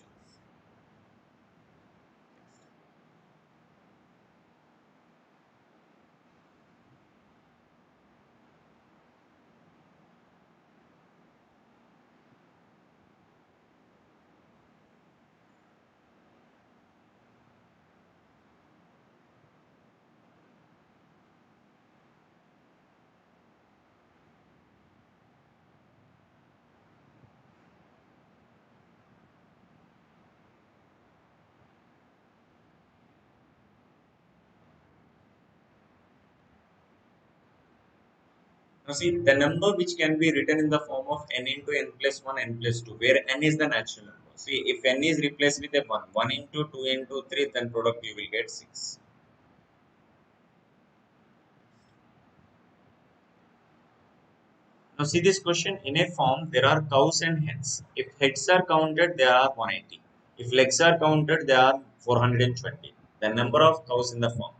Speaker 1: Now see the number which can be written in the form of n into n plus 1 n plus 2 where n is the natural number. See if n is replaced with a 1, 1 into 2 into 3 then product you will get 6. Now see this question in a farm there are cows and hens. If heads are counted there are 180. If legs are counted there are 420. The number of cows in the farm.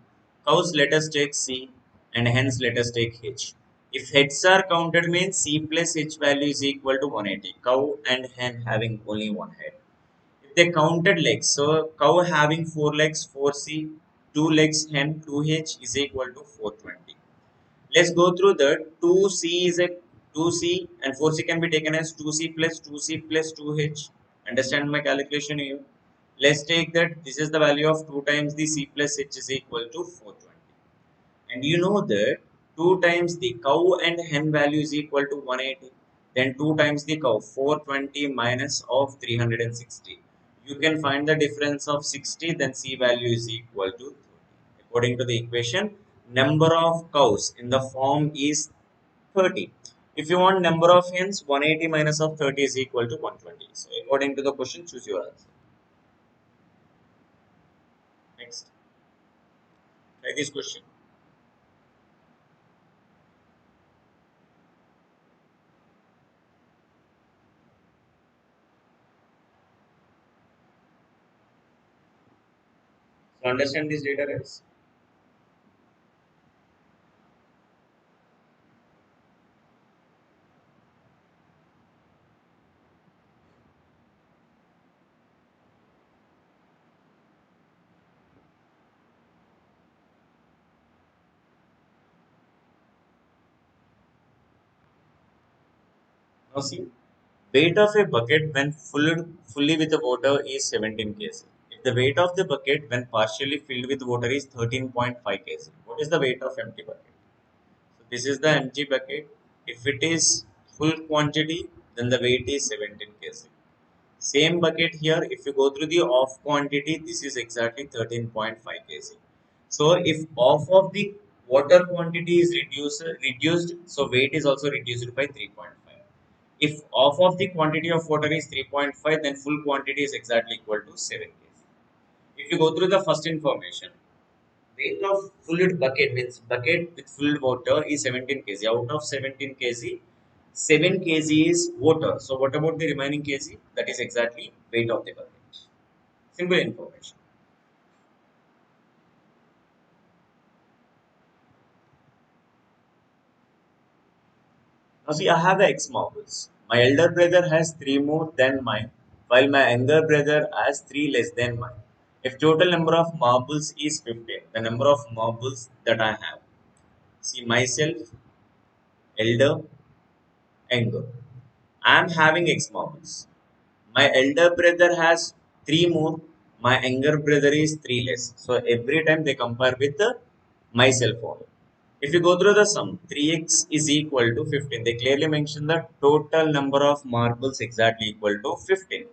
Speaker 1: Cows let us take C and hens let us take H. If heads are counted means C plus H value is equal to 180. Cow and hen having only one head. If they counted legs, so cow having 4 legs 4C, 2 legs hen 2H is equal to 420. Let's go through that. 2C is a 2C and 4C can be taken as 2C plus 2C plus 2H. Understand my calculation here? Let's take that this is the value of 2 times the C plus H is equal to 420. And you know that 2 times the cow and hen value is equal to 180. Then 2 times the cow 420 minus of 360. You can find the difference of 60 then C value is equal to 30. According to the equation, number of cows in the farm is 30. If you want number of hens, 180 minus of 30 is equal to 120. So according to the question, choose your answer. Next, try this question. So understand this data, guys. Now see, weight of a bucket when fully with the water is 17 kg. If the weight of the bucket when partially filled with water is 13.5 kg, what is the weight of empty bucket? So this is the empty bucket. If it is full quantity, then the weight is 17 kg. Same bucket here, if you go through the off quantity, this is exactly 13.5 kg. So if off of the water quantity is reduced, so weight is also reduced by 3.5. If half of the quantity of water is 3.5, then full quantity is exactly equal to 7 kg. If you go through the first information, weight of filled bucket means bucket with filled water is 17 kg. Out of 17 kg, 7 kg is water. So what about the remaining kg? That is exactly weight of the bucket. Simple information. Now see, I have X marbles. My elder brother has 3 more than mine, while my younger brother has 3 less than mine. If total number of marbles is 15, the number of marbles that I have. See myself, elder, younger. I am having X marbles. My elder brother has 3 more. My younger brother is 3 less. So every time they compare with myself only. If you go through the sum, 3x is equal to 15. They clearly mention the total number of marbles exactly equal to 15.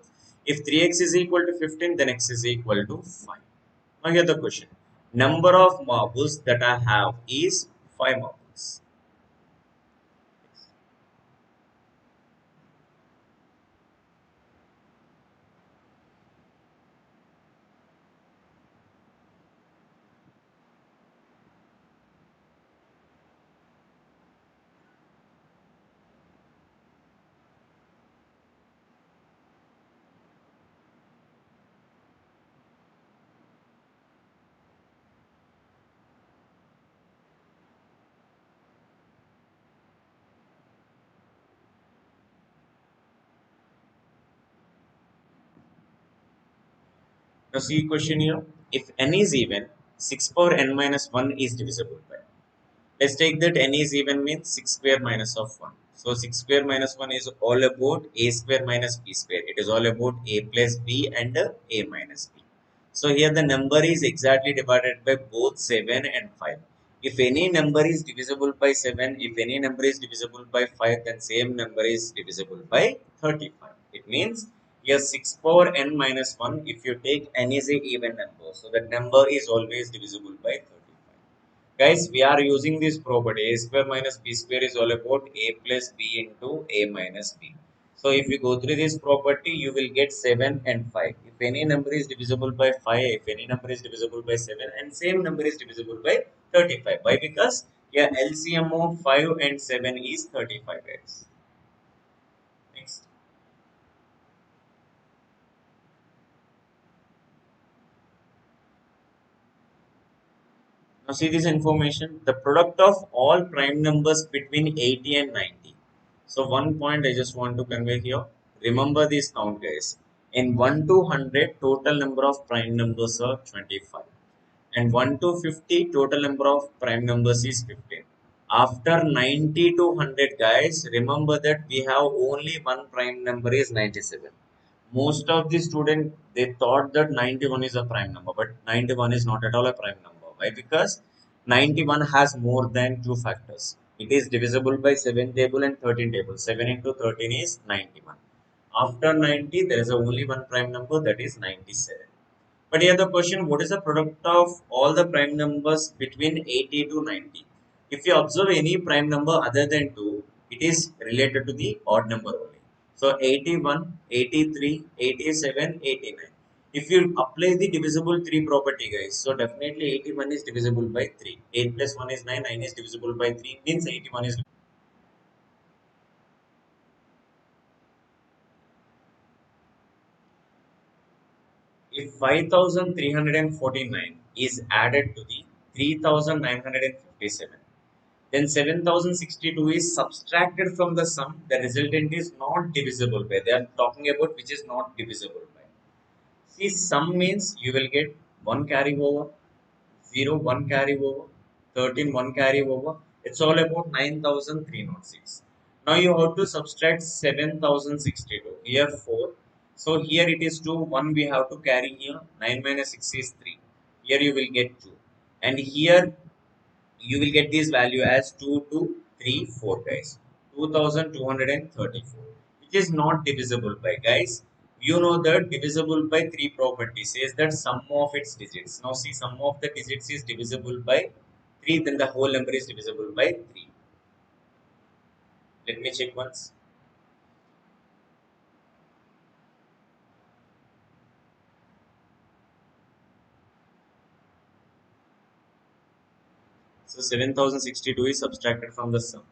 Speaker 1: If 3x is equal to 15, then x is equal to 5. Now here the question. Number of marbles that I have is 5 marbles. Now see question here. If n is even, 6 power n minus 1 is divisible by. Let's take that n is even means 6 square minus of 1. So 6 square minus 1 is all about a square minus b square. It is all about a plus b and a minus b. So here the number is exactly divided by both 7 and 5. If any number is divisible by 7, if any number is divisible by 5, then same number is divisible by 35. It means here 6 power n minus 1, if you take n is a even number, so that number is always divisible by 35. Guys, we are using this property a square minus b square is all about a plus b into a minus b. So if you go through this property, you will get 7 and 5. If any number is divisible by 5, if any number is divisible by 7, and same number is divisible by 35. Why? Because yeah, LCM of 5 and 7 is 35, guys. Next. Now see this information, the product of all prime numbers between 80 and 90. So one point I just want to convey here. Remember this count, guys. In 1 to 100, total number of prime numbers are 25. And 1 to 50, total number of prime numbers is 15. After 90 to 100, guys, remember that we have only one prime number is 97. Most of the students, they thought that 91 is a prime number, but 91 is not at all a prime number. Why? Because 91 has more than two factors. It is divisible by 7 table and 13 table. 7 into 13 is 91. After 90, there is only one prime number, that is 97. But here the question, what is the product of all the prime numbers between 80 to 90? If you observe any prime number other than 2, it is related to the odd number only. So 81, 83, 87, 89. If you apply the divisible 3 property, guys, so definitely 81 is divisible by 3. 8 plus 1 is 9, 9 is divisible by 3, means 81 is. If 5349 is added to the 3957, then 7062 is subtracted from the sum. The resultant is not divisible by. They are talking about which is not divisible by. See, sum means you will get 1 carry over, 0 1 carry over, 13 1 carry over. It's all about 9306. Now you have to subtract 7062. Here 4. So here it is 2. 1 we have to carry here. 9 minus 6 is 3. Here you will get 2. And here you will get this value as 2234, guys. 2234, which is not divisible by, guys. You know that divisible by 3 property says that sum of its digits. Now see, sum of the digits is divisible by 3, then the whole number is divisible by 3. Let me check once. So 7062 is subtracted from the sum.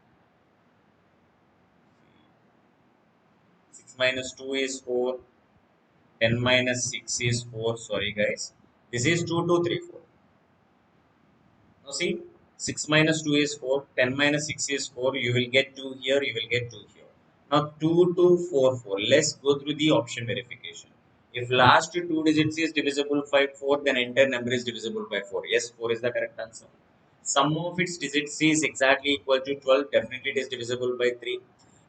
Speaker 1: 6 minus 2 is 4. 10 minus 6 is 4. Sorry, guys. This is 2234. Now see, 6 minus 2 is 4, 10 minus 6 is 4, you will get 2 here, you will get 2 here. Now 2 to 4, 4. Let's go through the option verification. If last two digits is divisible by 4, then entire number is divisible by 4. Yes, 4 is the correct answer. Sum of its digits is exactly equal to 12. Definitely it is divisible by 3.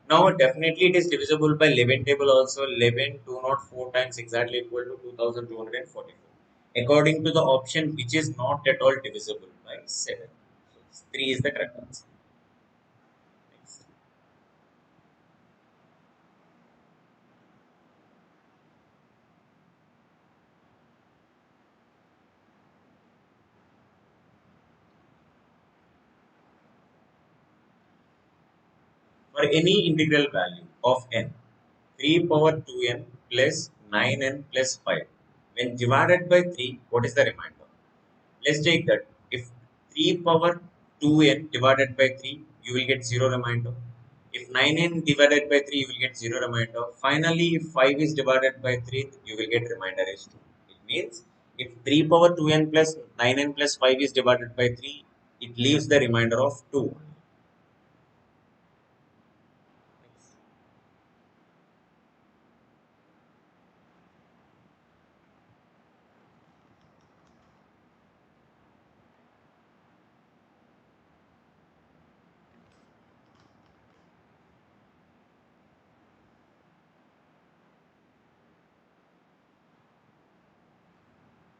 Speaker 1: Now definitely it is divisible by 11 table also. 11 204 times exactly equal to 2244. According to the option which is not at all divisible by 7. So 3 is the correct answer. Next. For any integral value of n, 3 power 2n plus 9n plus 5, when divided by 3, what is the remainder? Let's take that. If 3 power 2n divided by 3, you will get 0 remainder. If 9n divided by 3, you will get 0 remainder. Finally, if 5 is divided by 3, you will get remainder as 2. It means if 3 power 2n plus 9n plus 5 is divided by 3, it leaves the remainder of 2.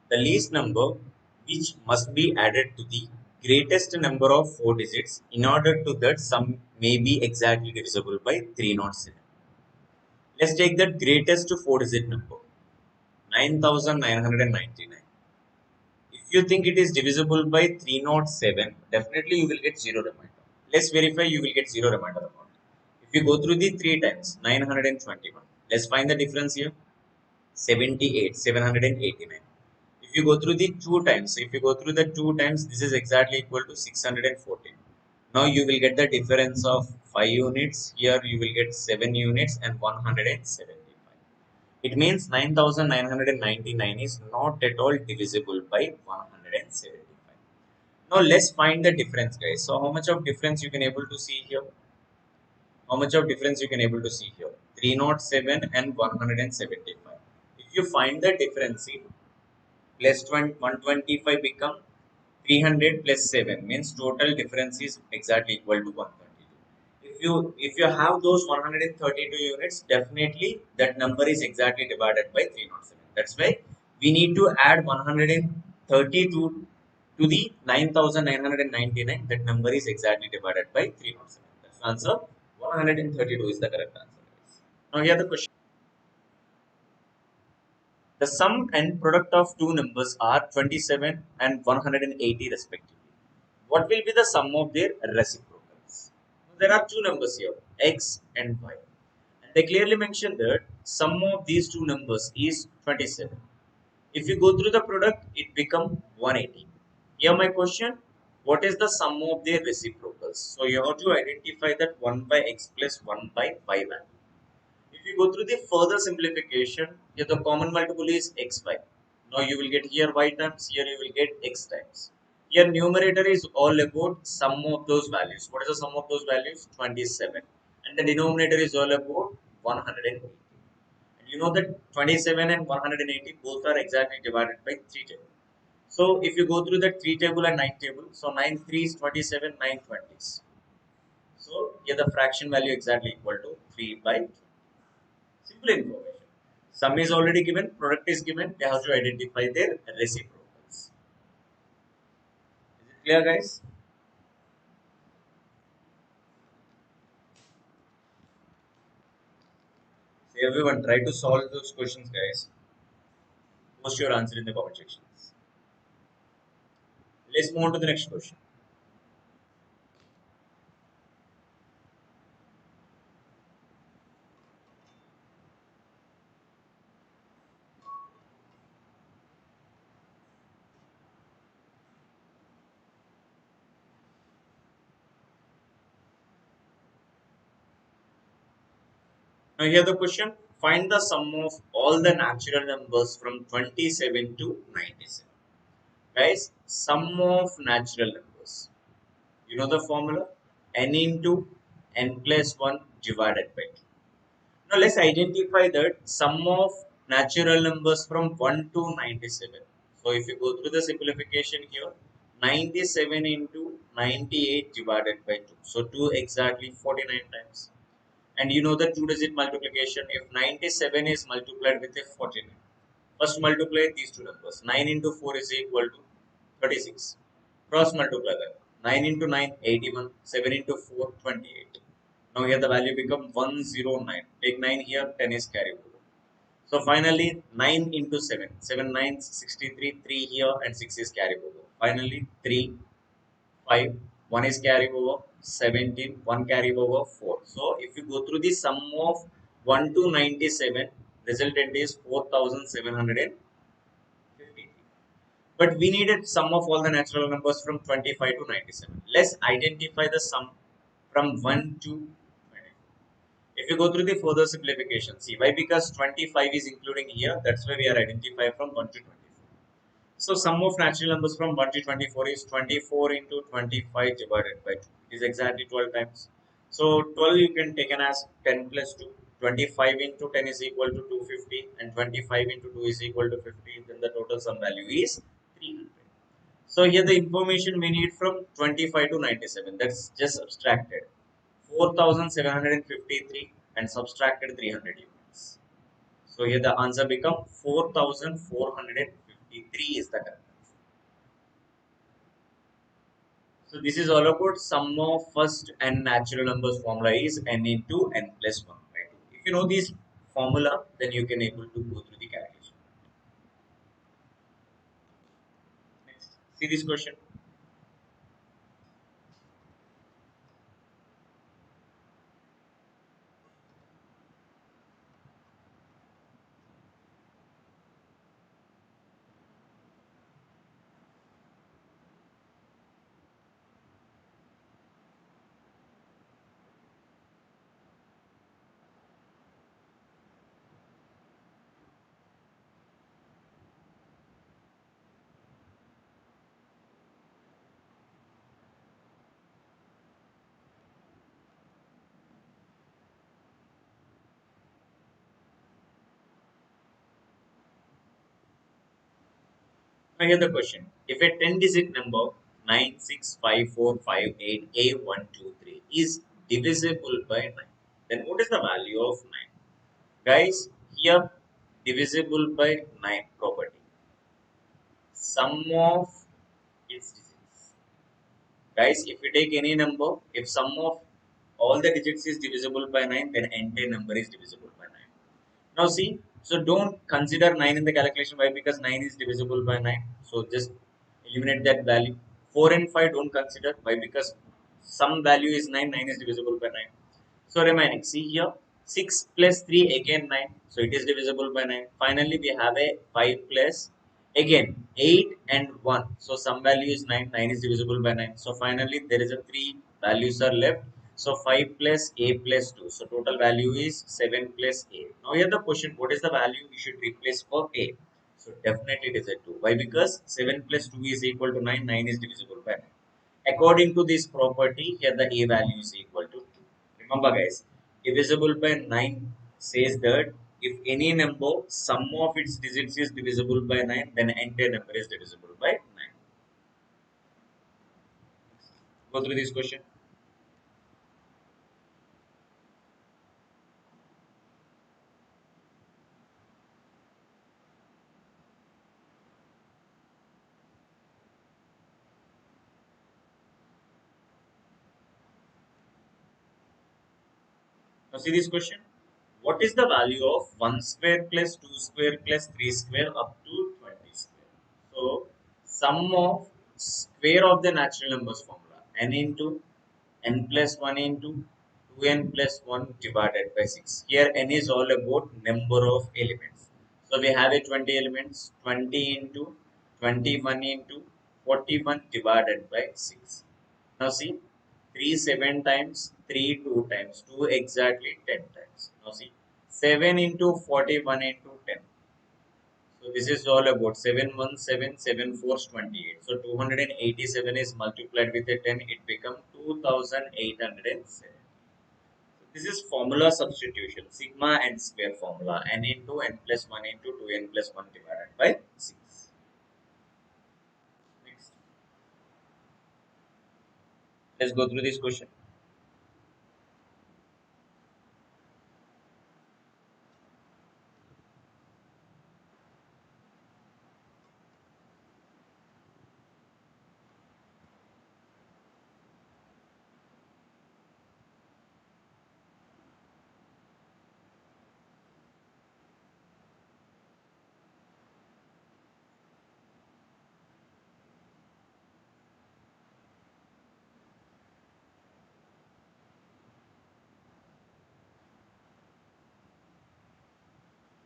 Speaker 1: The least number which must be added to the greatest number of 4 digits in order to that sum may be exactly divisible by 307. Let's take the greatest 4 digit number, 9999. If If you think it is divisible by 307, definitely you will get 0 remainder. Let's verify you will get 0 remainder amount. If you go through the 3 times, 921. Let's find the difference here. 78, 789. If you go through the 2 times, if you go through the 2 times, this is exactly equal to 614. Now you will get the difference of 5 units. Here you will get 7 units and 175. It means 9999 is not at all divisible by 175. Now let's find the difference, guys. So how much of difference you can able to see here? How much of difference you can able to see here? 307 and 175. If you find the difference, see, plus 20, 125 become 300 plus 7 means total difference is exactly equal to 122. If you have those 132 units, definitely that number is exactly divided by 307. That's why we need to add 132 to the 9999. That number is exactly divided by 307. That's the answer. 132 is the correct answer. Now here the question. The sum and product of two numbers are 27 and 180 respectively. What will be the sum of their reciprocals? There are two numbers here, x and y. And they clearly mention that sum of these two numbers is 27. If you go through the product, it becomes 180. Here my question, what is the sum of their reciprocals? So you have to identify that 1 by x plus 1 by y value. If you go through the further simplification, here the common multiple is xy. Now you will get here y times, here you will get x times. Here numerator is all about sum of those values. What is the sum of those values? 27. And the denominator is all about 180. And you know that 27 and 180 both are exactly divided by 3 table. So if you go through the 3 table and 9 table, so 9 3 is 27, 9 20s. So here the fraction value exactly equal to 3 by 2. Simple information. Sum is already given, product is given, they have to identify their reciprocals. Is it clear, guys? So everyone, try to solve those questions, guys. Post your answer in the comment sections. Let's move on to the next question. Now here the question, find the sum of all the natural numbers from 27 to 97. Guys, sum of natural numbers. You know the formula? N into n plus 1 divided by 2. Now let's identify that sum of natural numbers from 1 to 97. So if you go through the simplification here, 97 into 98 divided by 2. So 2 exactly 49 times. And you know the two digit multiplication. If 97 is multiplied with a 49, first multiply these two numbers. 9 into 4 is equal to 36. Cross multiply that. 9 into 9, 81. 7 into 4, 28. Now here the value become 109. Take 9 here, 10 is carried over. So finally 9 into 7. 7 nines 63, 3 here and 6 is carried over. Finally 3, 5, 1 is carried over, 17, 1 carried over, 4. So if you go through the sum of 1 to 97, resultant is 4753. But we needed sum of all the natural numbers from 25 to 97. Let's identify the sum from 1 to 24. If you go through the further simplification, see why, because 25 is including here, that's why we are identifying from 1 to 24. So sum of natural numbers from 1 to 24 is 24 into 25 divided by 2. It is exactly 12 times. So 12 you can take as 10 plus 2. 25 into 10 is equal to 250 and 25 into 2 is equal to 50. Then the total sum value is 300. So here the information we need from 25 to 97. That's just subtracted. 4753 and subtracted 300 units. So here the answer become 4453 is the correct answer. So this is all about sum of first n natural numbers formula is n into n plus 1 by 2. If you know this formula, then you can able to go through the calculation. See this question. Now here the question. If a 10-digit number 9654588 is divisible by 9, then what is the value of 9? Guys, here divisible by 9 property. Sum of its digits. Guys, if you take any number, if sum of all the digits is divisible by 9, then entire number is divisible by 9. Now see, so don't consider 9 in the calculation. Why? Because 9 is divisible by 9. So just eliminate that value. 4 and 5 don't consider. Why? Because some value is 9, 9 is divisible by 9. So remaining, see here, 6 plus 3 again 9. So it is divisible by 9. Finally, we have a 5 plus again 8 and 1. So some value is 9, 9 is divisible by 9. So finally, there is a 3 values are left. So 5 plus a plus 2. So total value is 7 plus a. Now here the question, what is the value we should replace for a? So definitely it is a 2. Why? Because 7 plus 2 is equal to 9, 9 is divisible by 9. According to this property, here the a value is equal to 2. Remember guys, divisible by 9 says that if any number, sum of its digits is divisible by 9, then entire number is divisible by 9. Go through this question. Now see this question. What is the value of 1 square plus 2 square plus 3 square up to 20 square? So sum of square of the natural numbers formula n into n plus 1 into 2n plus 1 divided by 6. Here n is all about number of elements. So we have a 20 elements, 20 into 21 into 41 divided by 6. Now see, 3 7 times, 3 2 times, 2 exactly 10 times. Now see, 7 into 41 into 10. So this is all about 717 7 4s 28. So 287 is multiplied with a 10, it becomes 2807. This is formula substitution, sigma and square formula, n into n plus 1 into 2n plus 1 divided by 6. Next, let's go through this question.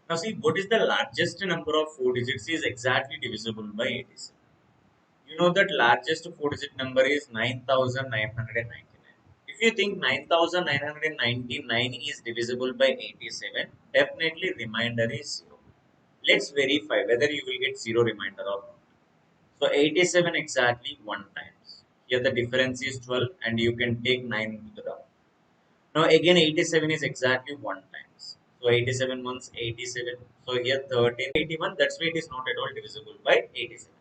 Speaker 1: Now see, what is the largest number of 4 digits is exactly divisible by 87. You know that largest 4-digit number is 9999. If you think 9999 is divisible by 87, definitely remainder is 0. Let's verify whether you will get 0 remainder or not. So 87 exactly 1 times. Here the difference is 12 and you can take 9 to the down. Now again 87 is exactly 1 times. So 87 once 87. So here 1381, that's why it is not at all divisible by 87.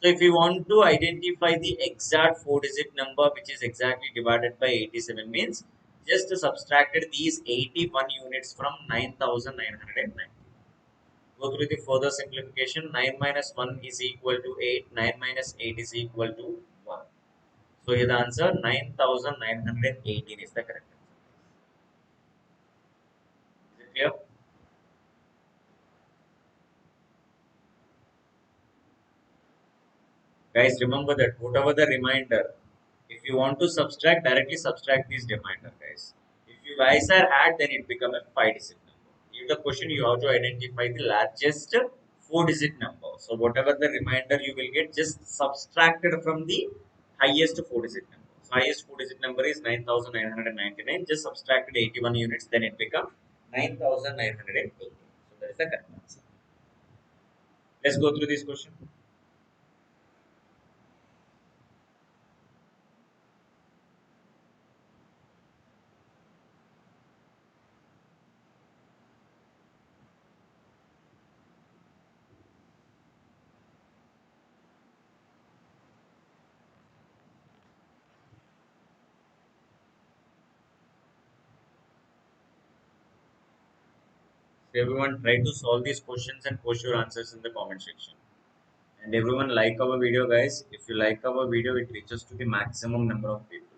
Speaker 1: So if you want to identify the exact 4-digit number which is exactly divided by 87 means just subtracted these 81 units from 9990. Go through the further simplification. 9 minus 1 is equal to 8. 9 minus 8 is equal to 1. So here the answer 9918 is the correct answer. Is it clear? Guys, remember that whatever the reminder, if you want to subtract, directly subtract this reminder, guys. If you guys are add, then it become a 5-digit number. In the question, you have to identify the largest 4-digit number. So whatever the reminder you will get, just subtracted from the highest 4-digit number. So highest 4-digit number is 9,999. Just subtracted 81 units, then it become 9,980. So that is the correct answer. Let's go through this question. So everyone try to solve these questions and post your answers in the comment section. And everyone like our video, guys. If you like our video, it reaches to the maximum number of people.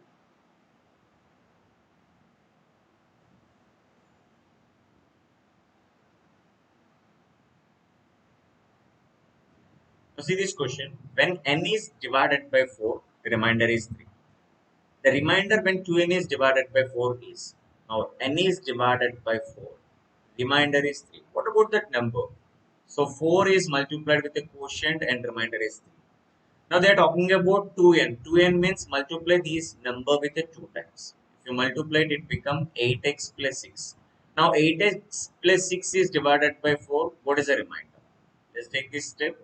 Speaker 1: Now see this question. When n is divided by 4, the remainder is 3. The remainder when 2n is divided by 4 is. Now n is divided by 4. Remainder is 3. What about that number? So 4 is multiplied with a quotient and remainder is 3. Now they are talking about 2n. 2n means multiply these number with a 2 times. If you multiply it, it becomes 8x plus 6. Now 8x plus 6 is divided by 4. What is the remainder? Let's take this step.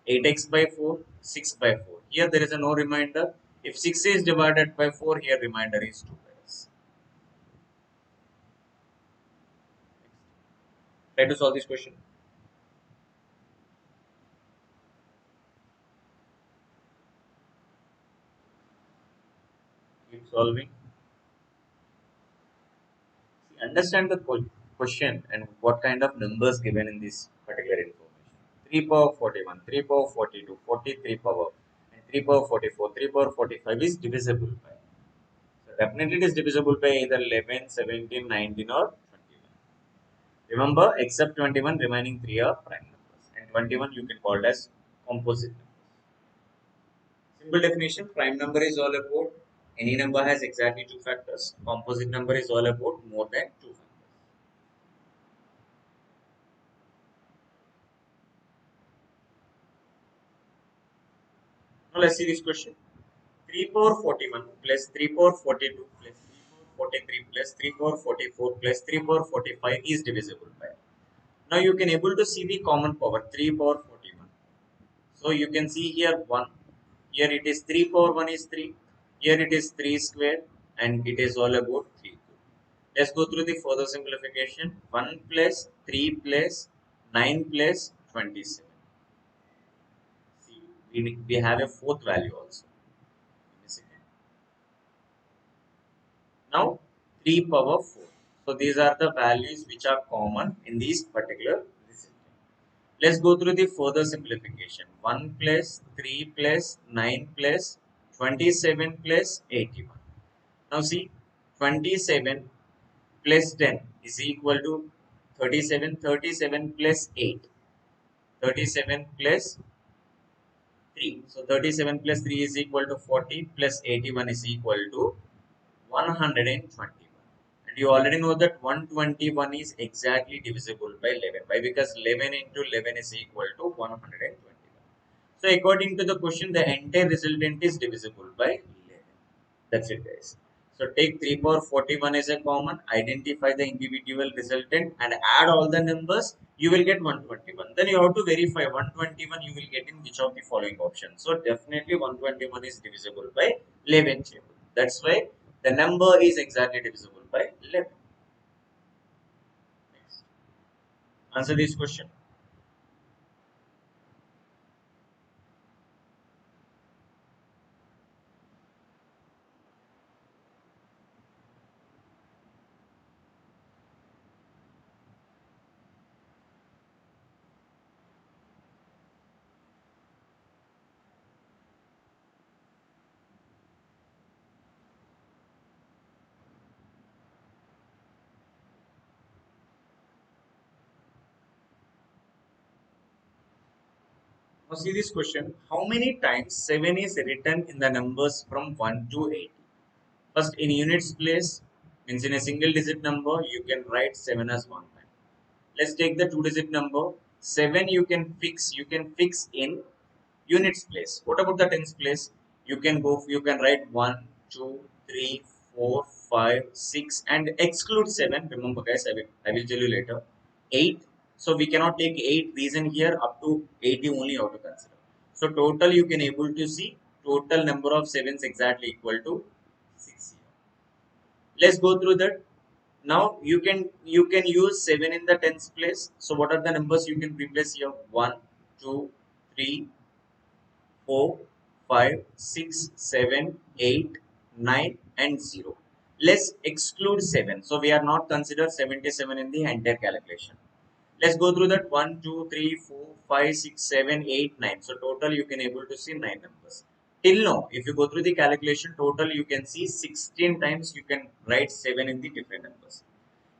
Speaker 1: 8x by 4, 6 by 4. Here there is a no remainder. If 6 is divided by 4, here remainder is 2 guys. Try to solve this question. Keep solving. Understand the question and what kind of numbers given in this particular information. 3 power 41, 3 power 42, 43 power, and 3 power 44, 3 power 45 is divisible by. So definitely it is divisible by either 11, 17, 19 or 21. Remember, except 21, remaining 3 are prime numbers. And 21 you can call it as composite numbers. Simple definition, prime number is all about any number has exactly two factors. Composite number is all about more than two factors. Now let's see this question. 3 power 41 plus 3 power 42 plus 3 power 43 plus 3 power 44 plus 3 power 45 is divisible by. Now you can able to see the common power 3 power 41. So you can see here 1. Here it is 3 power 1 is 3. Here it is 3 square and it is all about 3. Let's go through the further simplification. 1 plus 3 plus 9 plus 27. See, we have a fourth value also. Give me a second. Now 3 power 4. So these are the values which are common in these particular recipe. Let's go through the further simplification. 1 plus 3 plus 9 plus 27 plus 81. Now see, 27 plus 10 is equal to 37. 37 plus 8. 37 plus 3. So 37 plus 3 is equal to 40 plus 81 is equal to 121. And you already know that 121 is exactly divisible by 11. Why? Because 11 into 11 is equal to 121. So according to the question, the entire resultant is divisible by 11. That's it, guys. So take 3 power 41 as a common, identify the individual resultant and add all the numbers, you will get 121. Then you have to verify 121 you will get in which of the following options. So definitely 121 is divisible by 11 table. That's why the number is exactly divisible by 11. Next. Answer this question. Now see this question. How many times 7 is written in the numbers from 1 to 80? First, in units place, means in a single digit number, you can write 7 as one time. Let's take the two digit number. 7 you can fix in units place. What about the tens place? You can write 1, 2, 3, 4, 5, 6 and exclude 7. Remember guys, I will tell you later. 8. So we cannot take 8 reason here up to 80 only how to consider. So total you can able to see total number of 7s exactly equal to 6. Let's go through that. Now you can use 7 in the tens place. So what are the numbers you can replace here? 1, 2, 3, 4, 5, 6, 7, 8, 9 and 0. Let's exclude 7. So we are not consider 77 in the entire calculation. Let's go through that 1, 2, 3, 4, 5, 6, 7, 8, 9. So total you can able to see 9 numbers. Till now, if you go through the calculation, total you can see 16 times you can write 7 in the different numbers.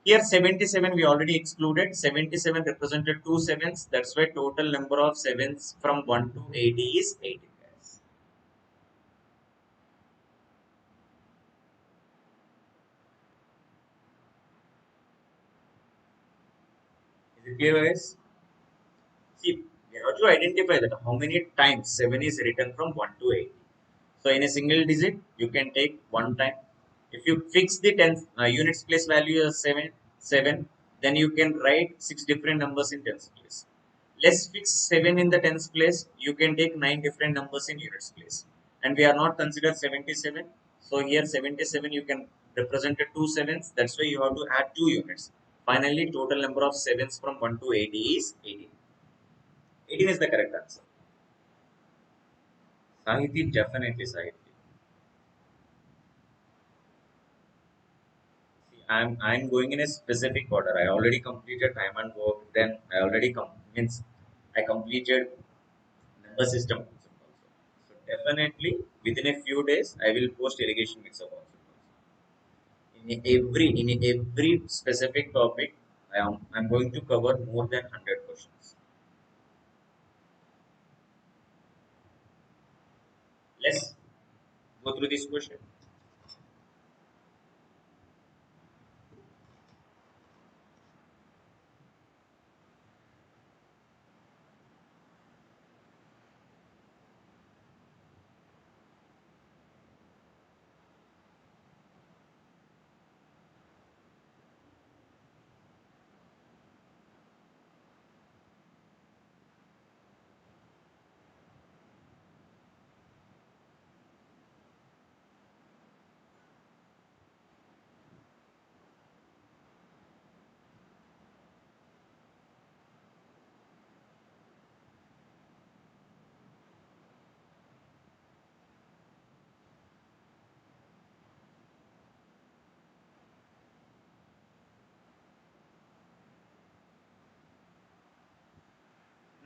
Speaker 1: Here 77 we already excluded. 77 represented two sevens. That's why total number of sevens from 1 to 80 is 80 guys. Is it clear guys? See, we have to identify that how many times 7 is written from 1 to 80. So in a single digit, you can take one time. If you fix the 10 units place value as 7, then you can write 6 different numbers in tens place. Let's fix 7 in the tens place. You can take 9 different numbers in units place. And we are not considered 77. So here 77 you can represent it two sevens. That's why you have to add 2 units. Finally, total number of sevens from 1 to 80 is 18. 18 is the correct answer. Sahiti, definitely Sahiti. I'm going in a specific order. I already completed time and work. Then I already means I completed number system concept also. So definitely within a few days I will post irrigation mixer concept also. In every specific topic I'm going to cover more than 100 questions. Let's go through this question.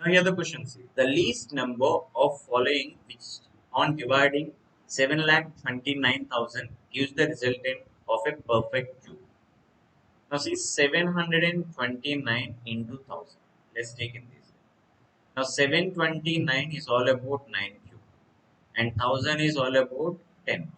Speaker 1: Now here the question see. The least number of following which on dividing 7,29,000 gives the resultant of a perfect cube. Now see 729 into 1000. Let's take in this. Now 729 is all about 9 cube and 1000 is all about 10.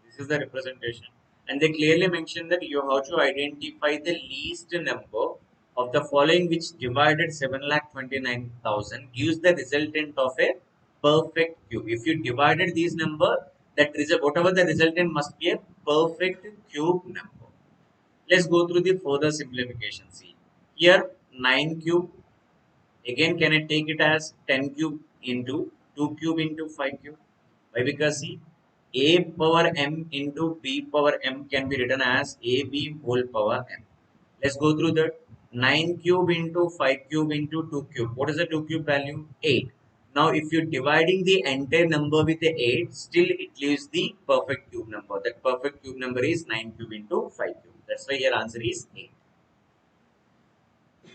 Speaker 1: This is the representation. And they clearly mention that you have to identify the least number of the following which divided 7,29,000 gives the resultant of a perfect cube. If you divided these number, that result, whatever the resultant must be a perfect cube number. Let's go through the further simplification. See, here 9 cube. Again, can I take it as 10 cube into 2 cube into 5 cube? Why? Because see, a power m into b power m can be written as ab whole power m. Let's go through that. 9 cube into 5 cube into 2 cube. What is the 2 cube value? 8. Now, if you're dividing the entire number with the 8, still it leaves the perfect cube number. That perfect cube number is 9 cube into 5 cube. That's why your answer is 8. Is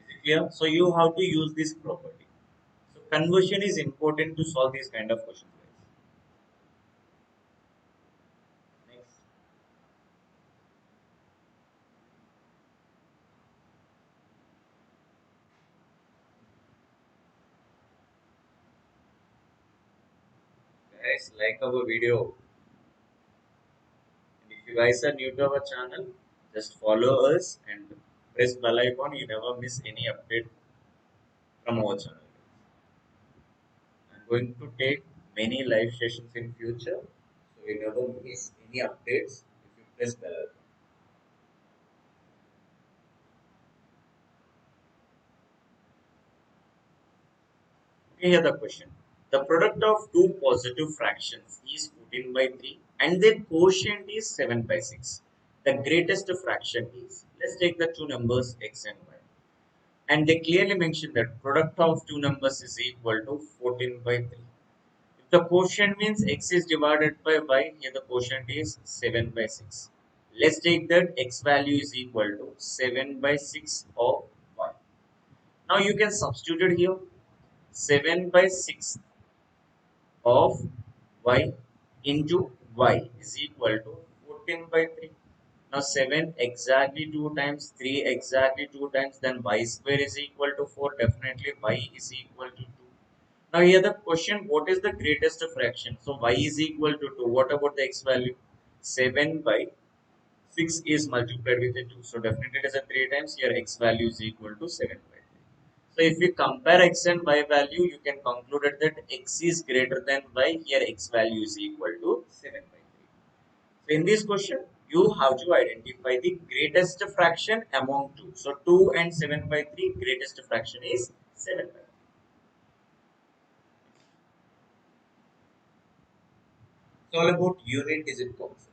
Speaker 1: it clear? So, you have to use this property. So, conversion is important to solve these kind of questions. Next. Guys, like our video. And if you guys are new to our channel, just follow us and press bell icon. You never miss any update from our channel. I'm going to take many live sessions in future, so you never miss any updates if you press bell icon. Okay, here the question. The product of two positive fractions is 14 by 3 and their quotient is 7 by 6. The greatest fraction is, let's take the two numbers x and y. And they clearly mention that product of two numbers is equal to 14 by 3. If the quotient means x is divided by y, here the quotient is 7 by 6. Let's take that x value is equal to 7 by 6 of y. Now you can substitute it here. 7 by 6 of y into y is equal to 14 by 3. Now 7 exactly 2 times, 3 exactly 2 times, then y square is equal to 4. Definitely y is equal to 2. Now here the question, what is the greatest fraction? So y is equal to 2. What about the x value? 7 by 6 is multiplied with a 2. So definitely it is a 3 times. Here x value is equal to 7 by 3. So if you compare x and y value, you can conclude that x is greater than y. Here x value is equal to 7 by 3. So in this question, you have to identify the greatest fraction among two. So 2 and 7 by 3, greatest fraction is 7 by 3. It's all about unit digit concept.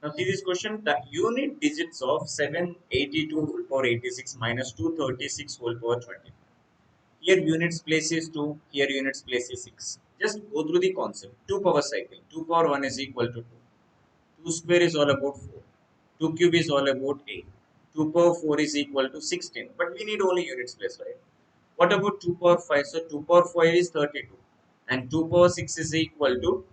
Speaker 1: Now see this question, the unit digits of 782 whole power 86 minus 236 whole power 20. Here units place is 2, here units place is 6. Just go through the concept. 2 power cycle. 2 power 1 is equal to 2. 2 square is all about 4. 2 cube is all about 8. 2 power 4 is equal to 16. But we need only units place, right? What about 2 power 5? So 2 power 5 is 32. And 2 power 6 is equal to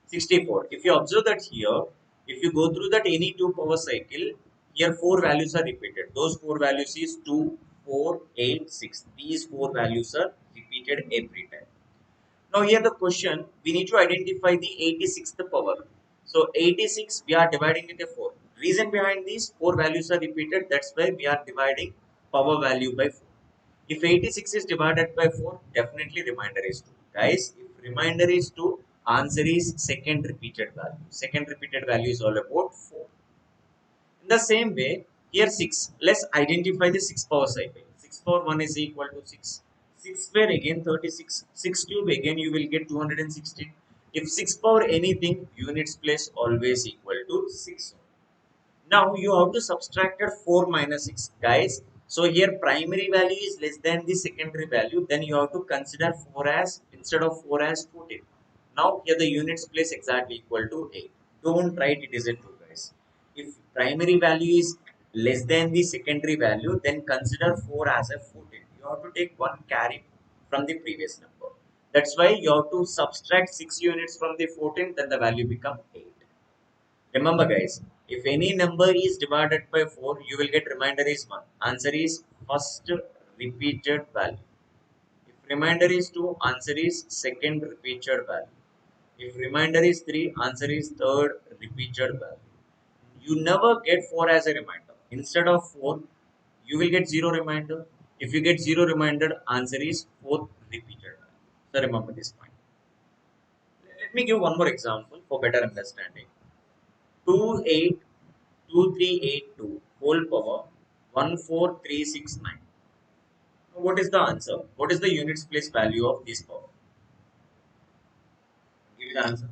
Speaker 1: 64. If you observe that here, if you go through that any two power cycle, here four values are repeated. Those four values is 2, 4, 8, 6. These four values are repeated every time. Now here the question, we need to identify the 86th power. So 86 we are dividing with a 4. Reason behind these four values are repeated, that's why we are dividing power value by 4. If 86 is divided by 4, definitely remainder is 2. Guys, if remainder is 2, answer is second repeated value. Second repeated value is all about 4. In the same way, here 6. Let's identify the 6 power cycle. 6 power 1 is equal to 6. 6 square again 36. 6 cube again you will get 216. If 6 power anything, units place always equal to 6. Now you have to subtract 4 minus 6, guys. So here primary value is less than the secondary value. Then you have to consider 4 as instead of 4 as 14. Now here the units place exactly equal to 8. Don't write it is a 2, guys. If primary value is less than the secondary value, then consider 4 as a 14. You have to take one carry from the previous number. That's why you have to subtract 6 units from the 14, then the value become 8. Remember guys, if any number is divided by 4, you will get remainder is 1. Answer is first repeated value. If remainder is 2, answer is second repeated value. If remainder is 3, answer is third repeated value. You never get 4 as a reminder. Instead of 4, you will get 0 reminder. If you get 0 reminder, answer is fourth repeated value. So remember this point. Let me give one more example for better understanding. 282382 whole power 14369. What is the answer? What is the units place value of this power? Give me the answer.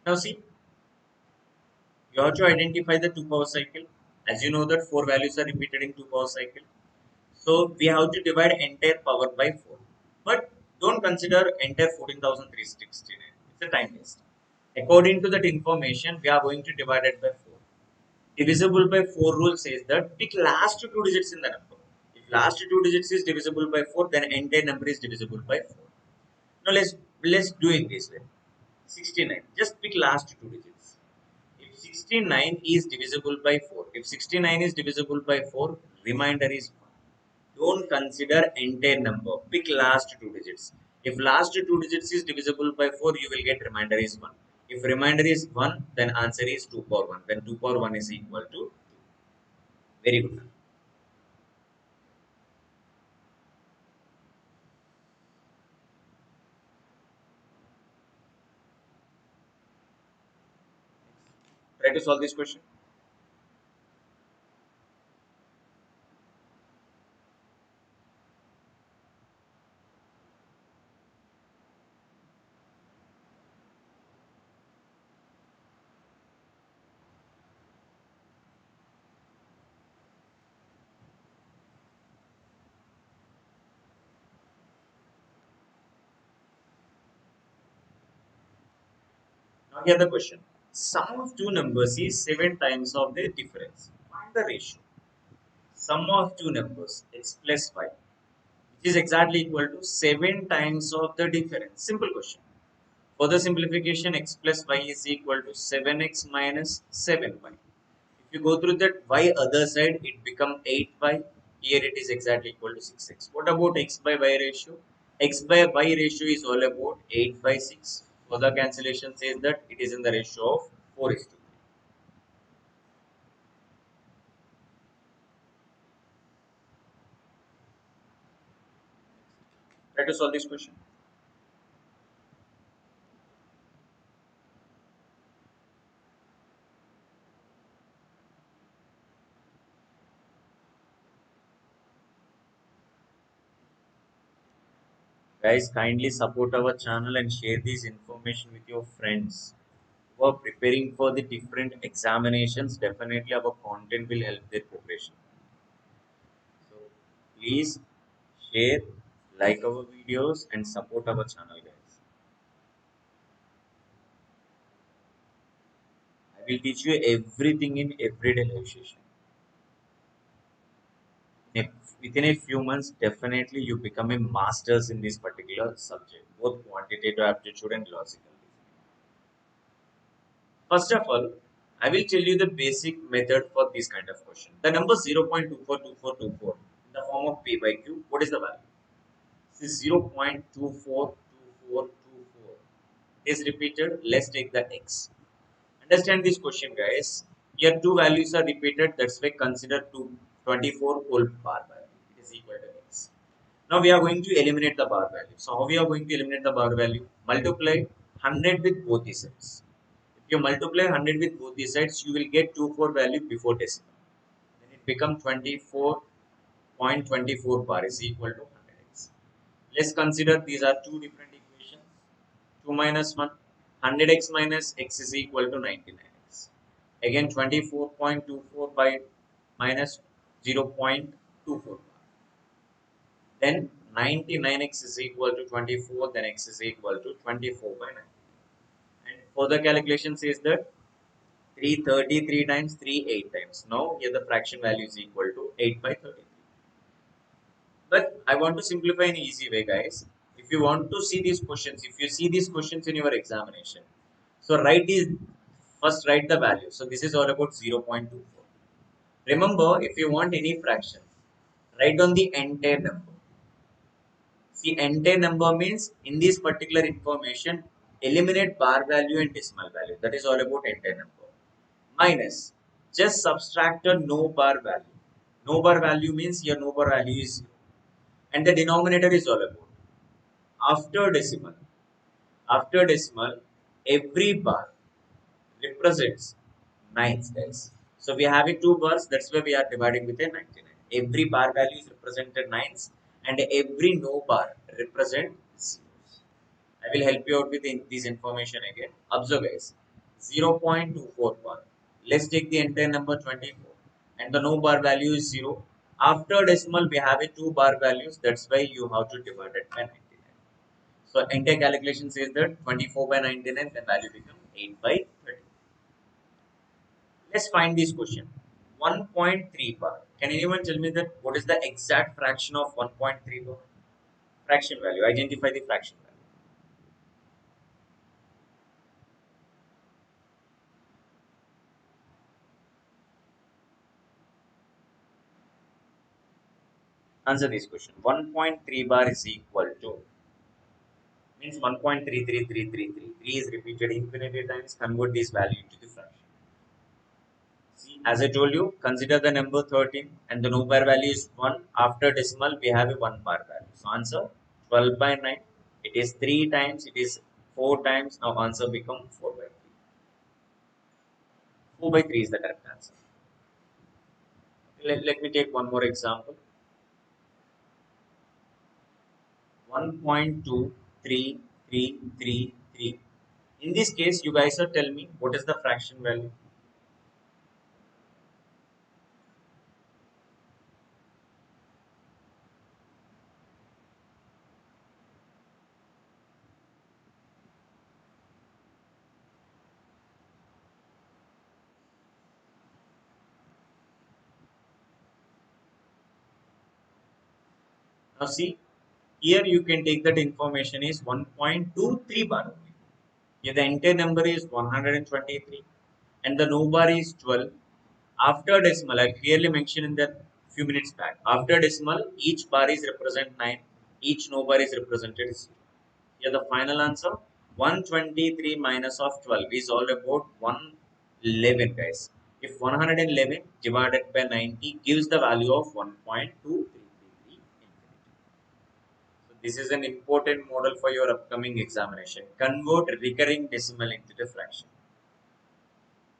Speaker 1: Now see, you have to identify the two power cycle. As you know that four values are repeated in two power cycle. So we have to divide entire power by 4. But don't consider entire 14,369. It's a time waste. According to that information, we are going to divide it by 4. Divisible by 4 rule says that pick last two digits in the number. If last two digits is divisible by 4, then entire number is divisible by 4. Now let's do it this way. 69. Just pick last two digits. If 69 is divisible by 4, if 69 is divisible by 4, remainder is 1. Don't consider entire number. Pick last two digits. If last two digits is divisible by 4, you will get remainder is 1. If remainder is 1, then answer is 2 power 1. Then 2 power 1 is equal to 2. Very good. Try to solve this question. Now here the question. Sum of two numbers is 7 times of their difference. Find the ratio. Sum of two numbers x plus 5, which is exactly equal to 7 times of the difference. Simple question. For the simplification, x plus y is equal to 7x minus 7y. If you go through that y other side, it become 8y. Here it is exactly equal to 6x. What about x by y ratio? X by y ratio is all about 8 by 6. For the cancellation says that it is in the ratio of 4 is to 3. Try to solve this question. Guys, kindly support our channel and share this information with your friends who are preparing for the different examinations. Definitely our content will help their preparation. So please share, like our videos and support our channel, guys. I will teach you everything in everyday life session. If, within a few months, definitely you become a masters in this particular subject, both quantitative aptitude and logical. First of all, I will tell you the basic method for this kind of question. The number 0.242424 in the form of P by Q, what is the value? This is 0.242424 is repeated. Let's take the x. Understand this question, guys. Here two values are repeated. That's why consider 24 whole bar value. It is equal to x. Now we are going to eliminate the bar value. So how we are going to eliminate the bar value? Multiply 100 with both the sides. If you multiply 100 with both the sides, you will get 24 value before decimal. Then it becomes 24.24 bar is equal to 100x. Let's consider these are two different equations. 2 minus 1, 100x minus x is equal to 99x. Again 24.24 by minus 0.24. Then 99x is equal to 24, then x is equal to 24 by 9. And further calculation says that 333 times 3 8 times. Now here the fraction value is equal to 8 by 33. But I want to simplify in an easy way, guys. If you want to see these questions, if you see these questions in your examination, so write these first write the value. So this is all about 0.24. Remember, if you want any fraction, write down the entire number. See, entire number means in this particular information, Eliminate bar value and decimal value. That is all about entire number. Minus. Just subtract a no bar value. No bar value means your no bar value is 0. And the denominator is all about. After decimal. After decimal, every bar represents nines, guys. So we are having two bars. That's why we are dividing with a 99. Every bar value is represented nines, and every no bar represents zeros. I will help you out with this information again. Observe, guys. 0.24 bar. Let's take the entire number 24, and the no bar value is 0. After decimal, we have a two bar values. That's why you have to divide it by 99. So entire calculation says that 24 by 99, the value becomes 8 by 30. Let's find this question. 1.3 bar. Can anyone tell me that what is the exact fraction of 1.3 bar? Fraction value. Identify the fraction value. Answer this question. 1.3 bar is equal to means 1.33333. 3 is repeated infinity times. Convert this value into the fraction. See, as I told you, consider the number 13 and the no bar value is 1. After decimal, we have a 1 bar value. So answer 12 by 9. It is 3 times, it is 4 times. Now answer becomes 4 by 3. 4 by 3 is the correct answer. Let me take one more example. 1.2333. In this case, you guys are tell me what is the fraction value. Now see, here you can take that information is 1.23 bar only. Here the entire number is 123 and the no bar is 12. After decimal, I clearly mentioned in the few minutes back. After decimal, each bar is represent 9, each no bar is represented 0. Here the final answer 123 minus of 12 is all about 111, guys. If 111 divided by 90 gives the value of 1.2333. So this is an important model for your upcoming examination. Convert recurring decimal into the fraction.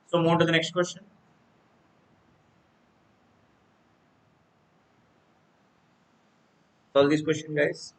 Speaker 1: So move to the next question. Solve this question, guys.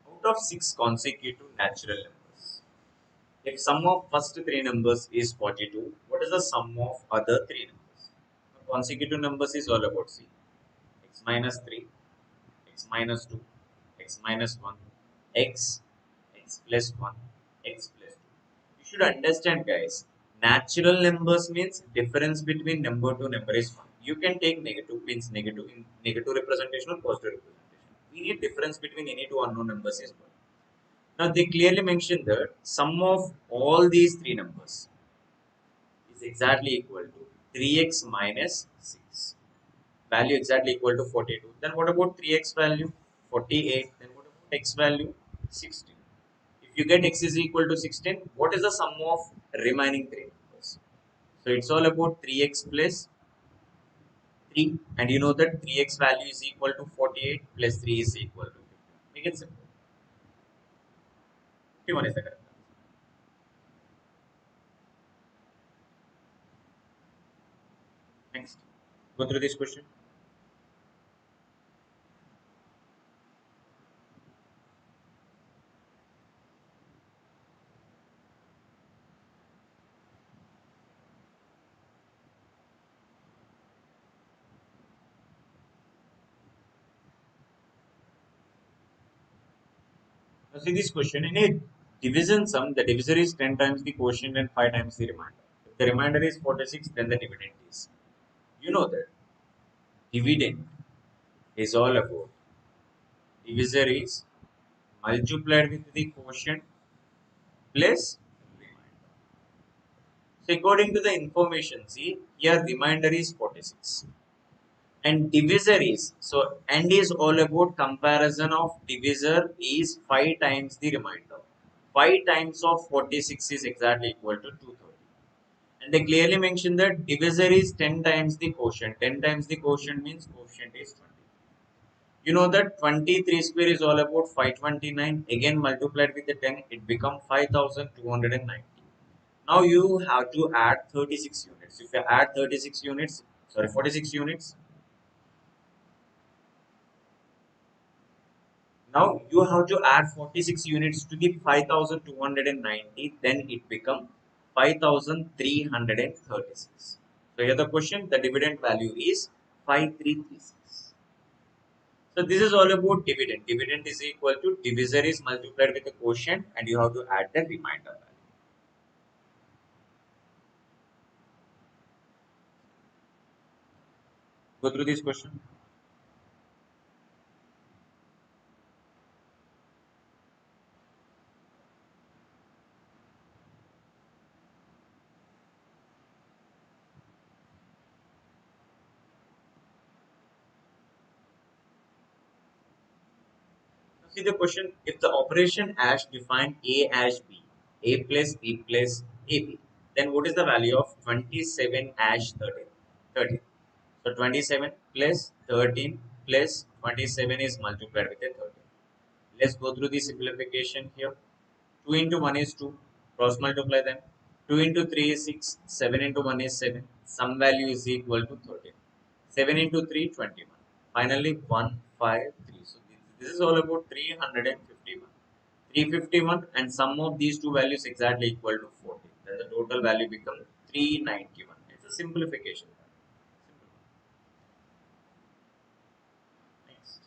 Speaker 1: Out of six consecutive natural numbers, if sum of first three numbers is 42, what is the sum of other three numbers? Consecutive numbers is all about C. X minus 3, x minus 2, x minus 1, x, x plus 1, x plus 2. You should understand, guys, natural numbers means difference between number to number is 1. You can take negative means negative in negative representation or positive representation. We need difference between any two unknown numbers is 1. Now they clearly mention that sum of all these three numbers is exactly equal to 3x minus 6. Value exactly equal to 42. Then what about 3x value? 48. Then what about x value? 16. If you get x is equal to 16, what is the sum of remaining three numbers? So it's all about 3x plus 3. And you know that 3x value is equal to 48 plus 3 is equal to 50. Make it simple. 51 is the correct answer. Next. Go through this question. Now see this question, in a division sum, the divisor is 10 times the quotient and 5 times the remainder. If the remainder is 46, then the dividend is. You know that dividend is all about divisor is multiplied with the quotient plus remainder. So according to the information, see here remainder is 46 and divisor is, so and is all about comparison of divisor is 5 times the remainder. 5 times of 46 is exactly equal to 230. And they clearly mention that divisor is 10 times the quotient. 10 times the quotient means quotient is 20. You know that 23 square is all about 529. Again multiplied with the 10, it becomes 5290. Now you have to add 36 units. If you add 36 units, sorry, 46 units, now you have to add 46 units to the 5290, then it becomes 5336. So here the question, the dividend value is 5336. So this is all about dividend. Dividend is equal to divisor is multiplied with the quotient and you have to add the remainder value. Go through this question. See the question, if the operation as defined A as B, A plus B plus AB, then what is the value of 27 as 13? 13. So 27 plus 13 plus 27 is multiplied with a 13. Let's go through the simplification here. 2 into 1 is 2. Cross multiply them. 2 into 3 is 6. 7 into 1 is 7. Some value is equal to 13. 7 into 3, 21. Finally, 1, 5, 3. So this is all about 351. 351 and sum of these two values exactly equal to 14. Then the total value becomes 391. It's a simplification. Simple. Next.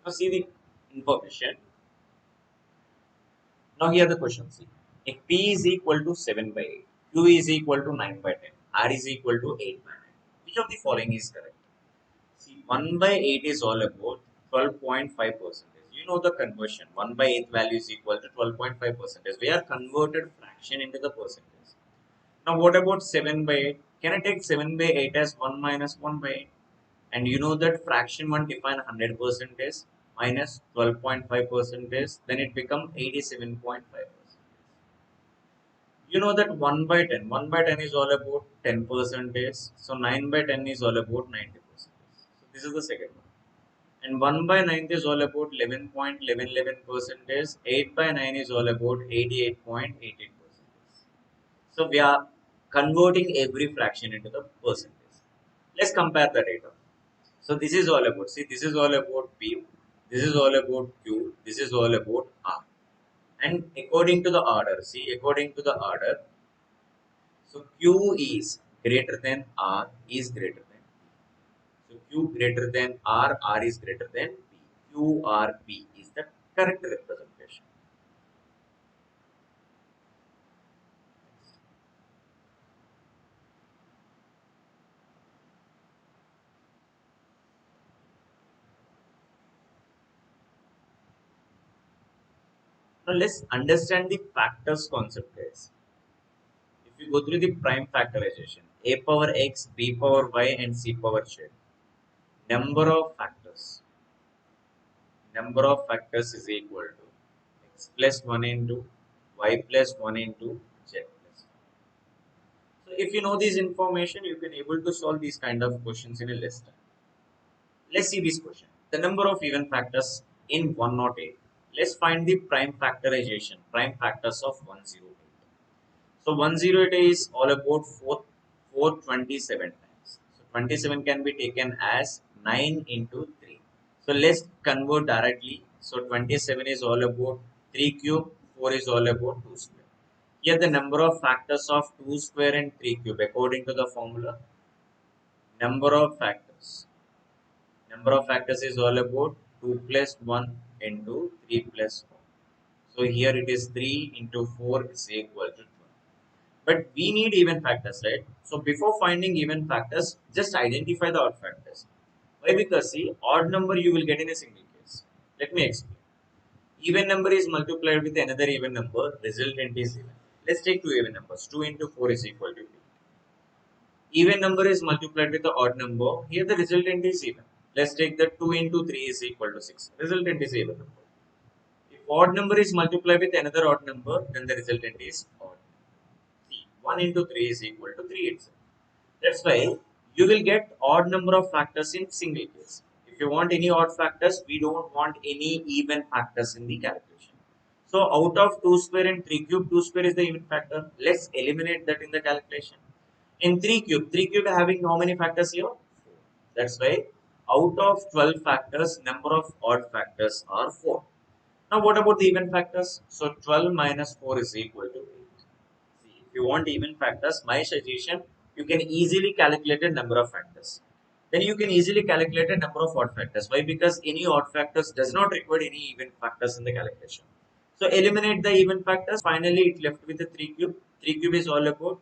Speaker 1: Now see the information. Now here the question, see. If P is equal to 7 by 8, Q is equal to 9 by 10, R is equal to 8 by 9. Which of the following is correct? See, 1 by 8 is all about 12.5 percentage. You know the conversion. 1 by 8 value is equal to 12.5 percentage. We are converted fraction into the percentage. Now what about 7 by 8? Can I take 7 by 8 as 1 minus 1 by 8? And you know that fraction 1 define 100 percentage minus 12.5 percentage, then it become 87.5 percent. You know that 1 by 10, 1 by 10 is all about 10 percentage. So 9 by 10 is all about 90 percentage. So this is the second one. And 1 by 9 is all about 11.11 percentage. 8 by 9 is all about 88.88 percentage. So we are converting every fraction into the percentage. Let's compare the data. So this is all about, see, this is all about P, this is all about Q, this is all about R. And according to the order, see, according to the order, so Q is greater than R is greater than P. So Q greater than R is greater than P. Q R P is the correct representation. Now let's understand the factors concept, guys. If you go through the prime factorization, A power X, B power Y and C power Z, number of factors. Number of factors is equal to X plus 1 into Y plus 1 into Z plus 1. So if you know this information, you can able to solve these kind of questions in a less time. Let's see this question. The number of even factors in 108. Let's find the prime factorization, prime factors of 108. So 108 is all about 427 times. So 27 can be taken as 9 into 3. So let's convert directly. So 27 is all about 3 cube, 4 is all about 2 square. Here the number of factors of 2 square and 3 cube according to the formula. Number of factors. Number of factors is all about 2 plus 1 into 3 plus 4. So here it is 3 into 4 is equal to 12. But we need even factors, right? So before finding even factors, just identify the odd factors. Why? Because see, odd number you will get in a single case. Let me explain. Even number is multiplied with another even number, resultant is even. Let's take two even numbers. 2 into 4 is equal to 8. Even number is multiplied with the odd number. Here the resultant is even. Let's take the 2 into 3 is equal to 6. Resultant is even number. If odd number is multiplied with another odd number, then the resultant is odd. See, 1 into 3 is equal to 3 itself. That's why you will get odd number of factors in single case. If you want any odd factors, we don't want any even factors in the calculation. So out of 2 square and 3 cube, 2 square is the even factor. Let's eliminate that in the calculation. In 3 cube having how many factors here? 4. That's why out of 12 factors, number of odd factors are 4. Now what about the even factors? So 12 minus 4 is equal to 8. See, if you want even factors, my suggestion, you can easily calculate a number of factors. Then you can easily calculate a number of odd factors. Why? Because any odd factors does not require any even factors in the calculation. So eliminate the even factors. Finally, it left with the 3 cube. 3 cube is all about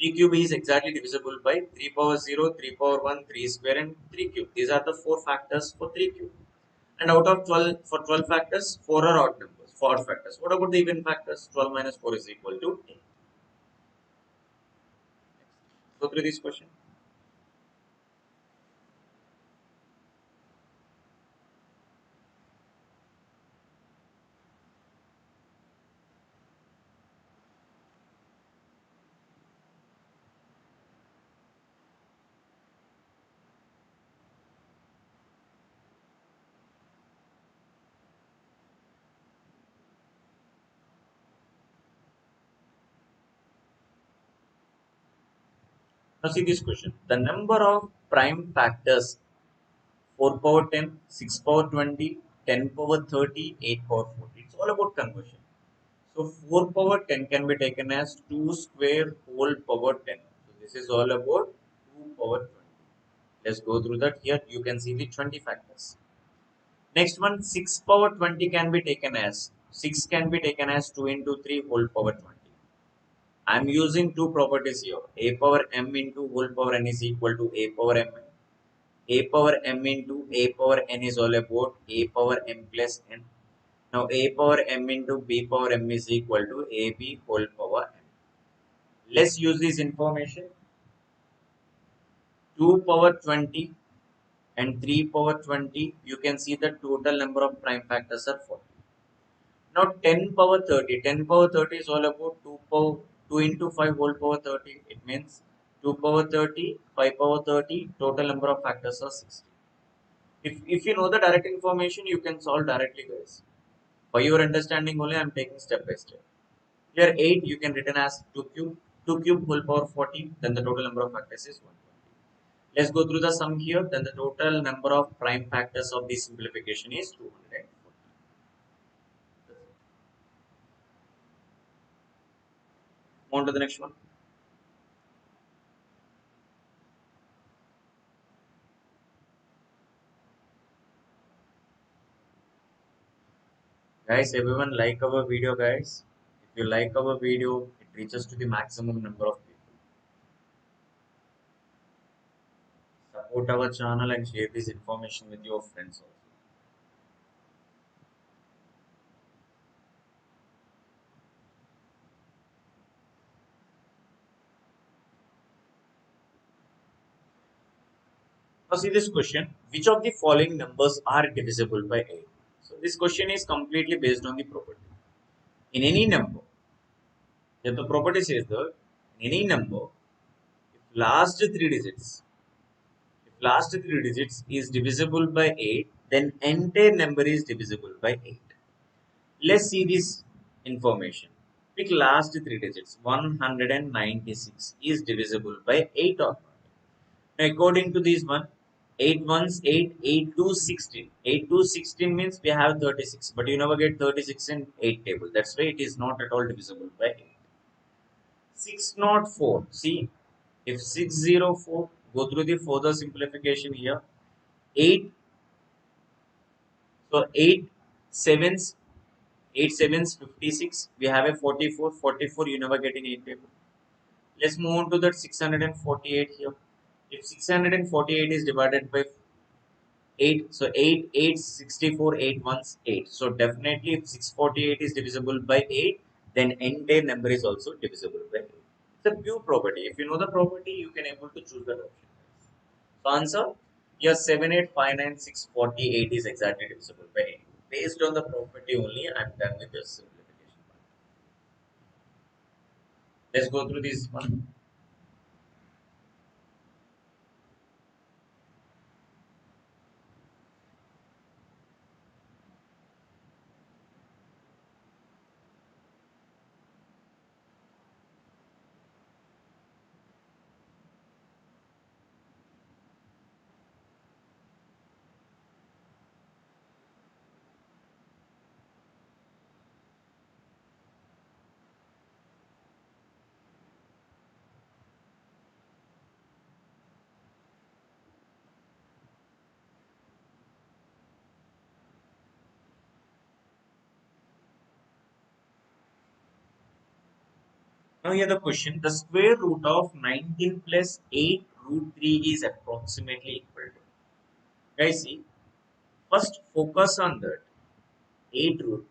Speaker 1: 3 cube is exactly divisible by 3 power 0, 3 power 1, 3 square and 3 cube. These are the 4 factors for 3 cube. And out of 12, for 12 factors, 4 are odd numbers, 4 odd factors. What about the even factors? 12 minus 4 is equal to 8. Go through this question. Now see this question. The number of prime factors 4 power 10, 6 power 20, 10 power 30, 8 power 40. It's all about conversion. So 4 power 10 can be taken as 2 square whole power 10. So this is all about 2 power 20. Let's go through that. Here you can see the 20 factors. Next one, 6 power 20 can be taken as 6 can be taken as 2 into 3 whole power 20. I am using two properties here. A power m into whole power n is equal to a power m. A power m into a power n is all about a power m plus n. Now a power m into b power m is equal to ab whole power m. Let's use this information. 2 power 20 and 3 power 20. You can see the total number of prime factors are 40. Now 10 power 30. 10 power 30 is all about 2 into 5 whole power 30. It means 2 power 30, 5 power 30. Total number of factors are 60. If you know the direct information, you can solve directly, guys. For your understanding only, I am taking step by step. Here 8 you can written as 2 cube. 2 cube whole power 40. Then the total number of factors is 120. Let's go through the sum here. Then the total number of prime factors of this simplification is 240. On to the next one. Guys, everyone like our video, guys. If you like our video, it reaches to the maximum number of people. Support our channel and share this information with your friends also. Now see this question. Which of the following numbers are divisible by 8? So this question is completely based on the property. In any number, if the property says that in any number, if last three digits, last three digits is divisible by 8, then entire number is divisible by 8. Let's see this information. Pick last three digits. 196 is divisible by 8 or not. Now, according to this one, 8 ones 8, 8 to 16. 8 to 16 means we have 36, but you never get 36 in 8 table. That's why it is not at all divisible by 8. 604. See, if 604, go through the further simplification here. 8, so 8 sevens, 8 sevens 56. We have a 44. 44 you never get in 8 table. Let's move on to that 648 here. If 648 is divided by 8, so 8, 8, 64, 8 ones 8. So definitely if 648 is divisible by 8, then entire number is also divisible by 8. It's a pure property. If you know the property, you can able to choose that option. So answer, yes, 7859648 is exactly divisible by 8. Based on the property only, I am done with this simplification part. Let's go through this one. Now here the question, the square root of 19 plus 8 root 3 is approximately equal to. Guys, see, first focus on that 8 root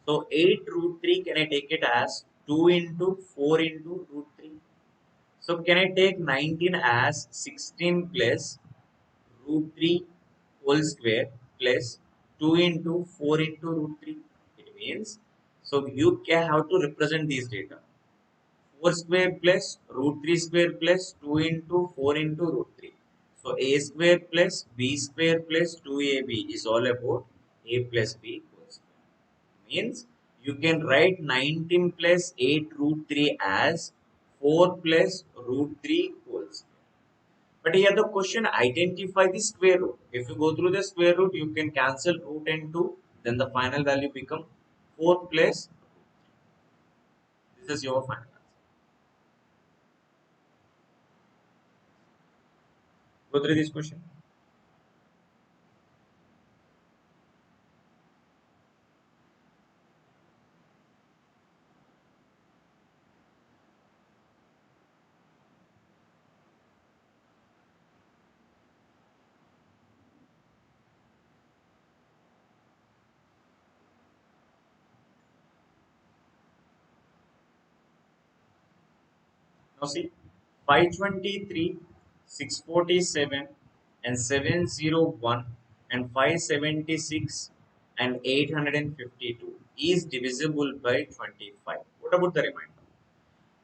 Speaker 1: 3. So 8 root 3, can I take it as 2 into 4 into root 3? So can I take 19 as 16 plus root 3 whole square plus 2 into 4 into root 3? It means, so you can have to represent these data. 4 square plus root 3 square plus 2 into 4 into root 3. So a square plus b square plus 2ab is all about a plus b whole square. Means you can write 19 plus 8 root 3 as 4 plus root 3 whole square. But here the question, identify the square root. If you go through the square root, you can cancel root and 2. Then the final value become 4 plus. This is your final answer. Go through this question. Now see, 523, 647 and 701 and 576 and 852 is divisible by 25. What about the remainder?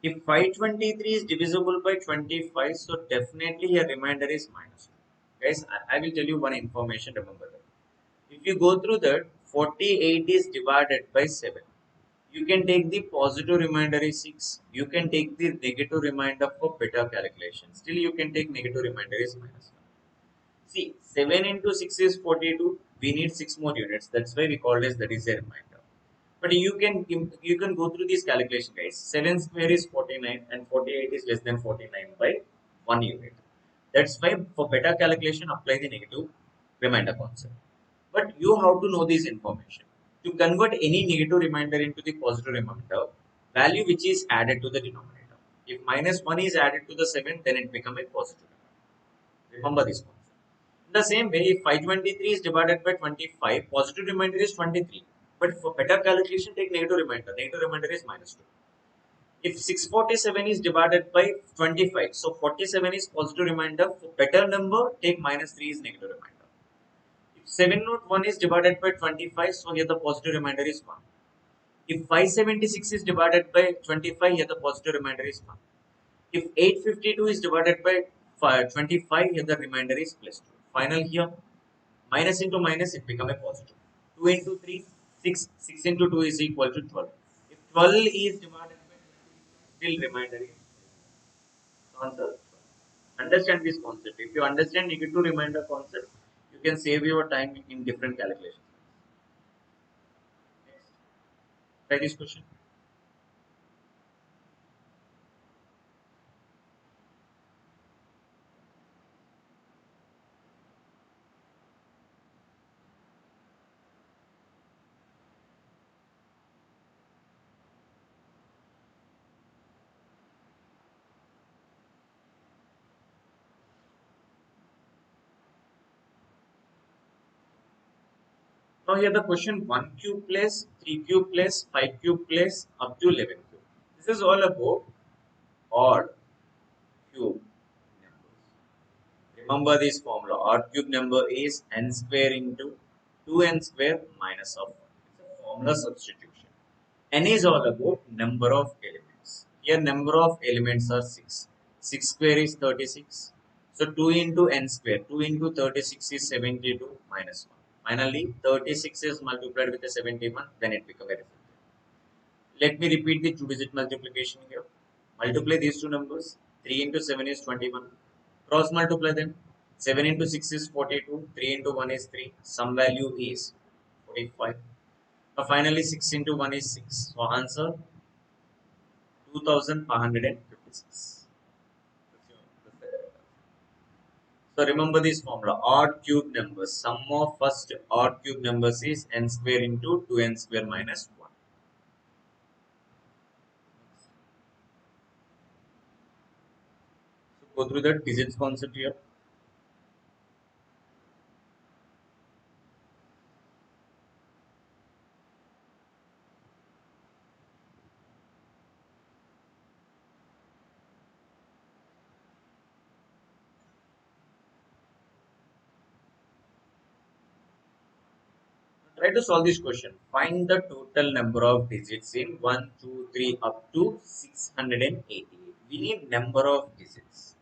Speaker 1: If 523 is divisible by 25, so definitely your remainder is minus 2. Guys, I will tell you one information, remember that. If you go through that, 48 is divided by 7. You can take the positive remainder is 6. You can take the negative remainder for better calculation. Still, you can take negative remainder is minus 1. See, 7 into 6 is 42. We need 6 more units. That's why we call it that is a reminder. But you can go through this calculation, guys. 7 square is 49 and 48 is less than 49 by 1 unit. That's why for better calculation, apply the negative remainder concept. But you have to know this information. To convert any negative remainder into the positive remainder, value which is added to the denominator. If minus 1 is added to the 7, then it becomes a positive remainder. Remember this concept. In the same way, if 523 is divided by 25, positive remainder is 23. But for better calculation, take negative remainder. Negative remainder is minus 2. If 647 is divided by 25, so 47 is positive remainder. For better number, take minus 3 is negative remainder. If 701 is divided by 25, so here the positive remainder is 1. If 576 is divided by 25, here the positive remainder is 1. If 852 is divided by 25, here the remainder is plus 2. Final here, minus into minus, it become a positive. 2 into 3, 6. 6 into 2 is equal to 12. If 12 is divided by 20, still remainder is answer. Understand this concept. If you understand negative remainder concept, you can save your time in different calculations. Next, try this question. Now here the question 1 cube plus 3 cube plus 5 cube plus up to 11 cube. This is all about odd cube numbers. Remember this formula. Odd cube number is n square into 2n square minus of 1. It's a formula substitution. N is all about number of elements. Here number of elements are 6. 6 square is 36. So 2 into n square. 2 into 36 is 72 minus 1. Finally, 36 is multiplied with a 71. Then it becomes a result. Let me repeat the two-digit multiplication here. Multiply these two numbers. 3 into 7 is 21. Cross multiply them. 7 into 6 is 42. 3 into 1 is 3. Some value is 45. Finally, 6 into 1 is 6. So answer 2556. So remember this formula. Odd cube numbers. Sum of first odd cube numbers is n square into 2n square minus 1. So go through the digits concept here. Try to solve this question. Find the total number of digits in 1, 2, 3 up to 688. We need number of digits.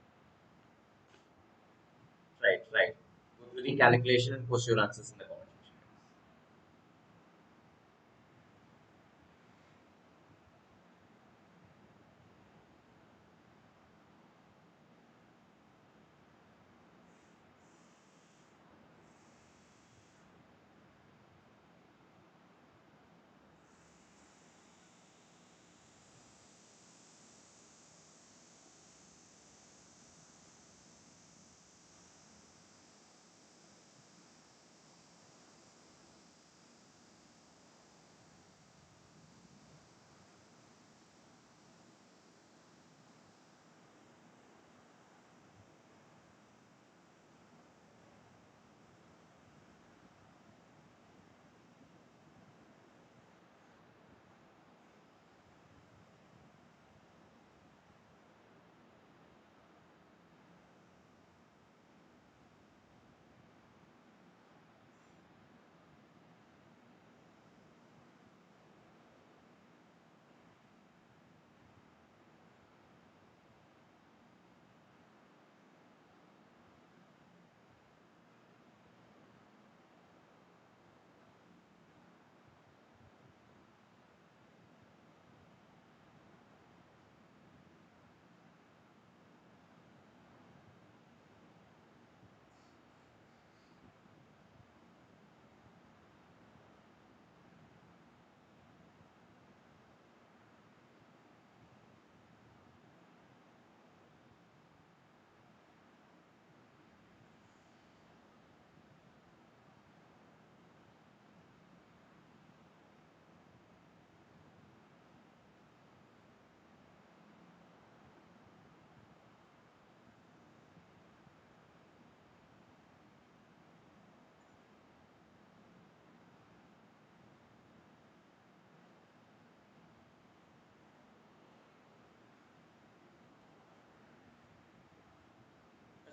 Speaker 1: Right, right. Go through the calculation and post your answers in the comment section.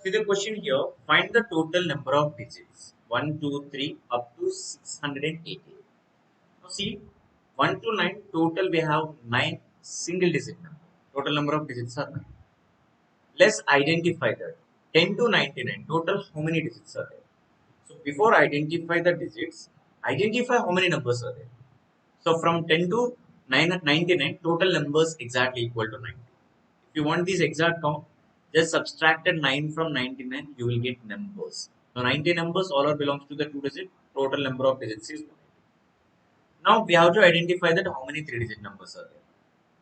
Speaker 1: See the question here. Find the total number of digits. 1, 2, 3 up to 680. Now see, 1 to 9 total we have 9 single digit number. Total number of digits are 9. Let's identify that. 10 to 99 total, how many digits are there? So before identify the digits, identify how many numbers are there. So from 10 to 99 total numbers exactly equal to 90. If you want this exact count, just subtracted 9 from 99, you will get numbers. So 90 numbers all are belongs to the two digit, total number of digits is 90. Now we have to identify that how many 3-digit numbers are there.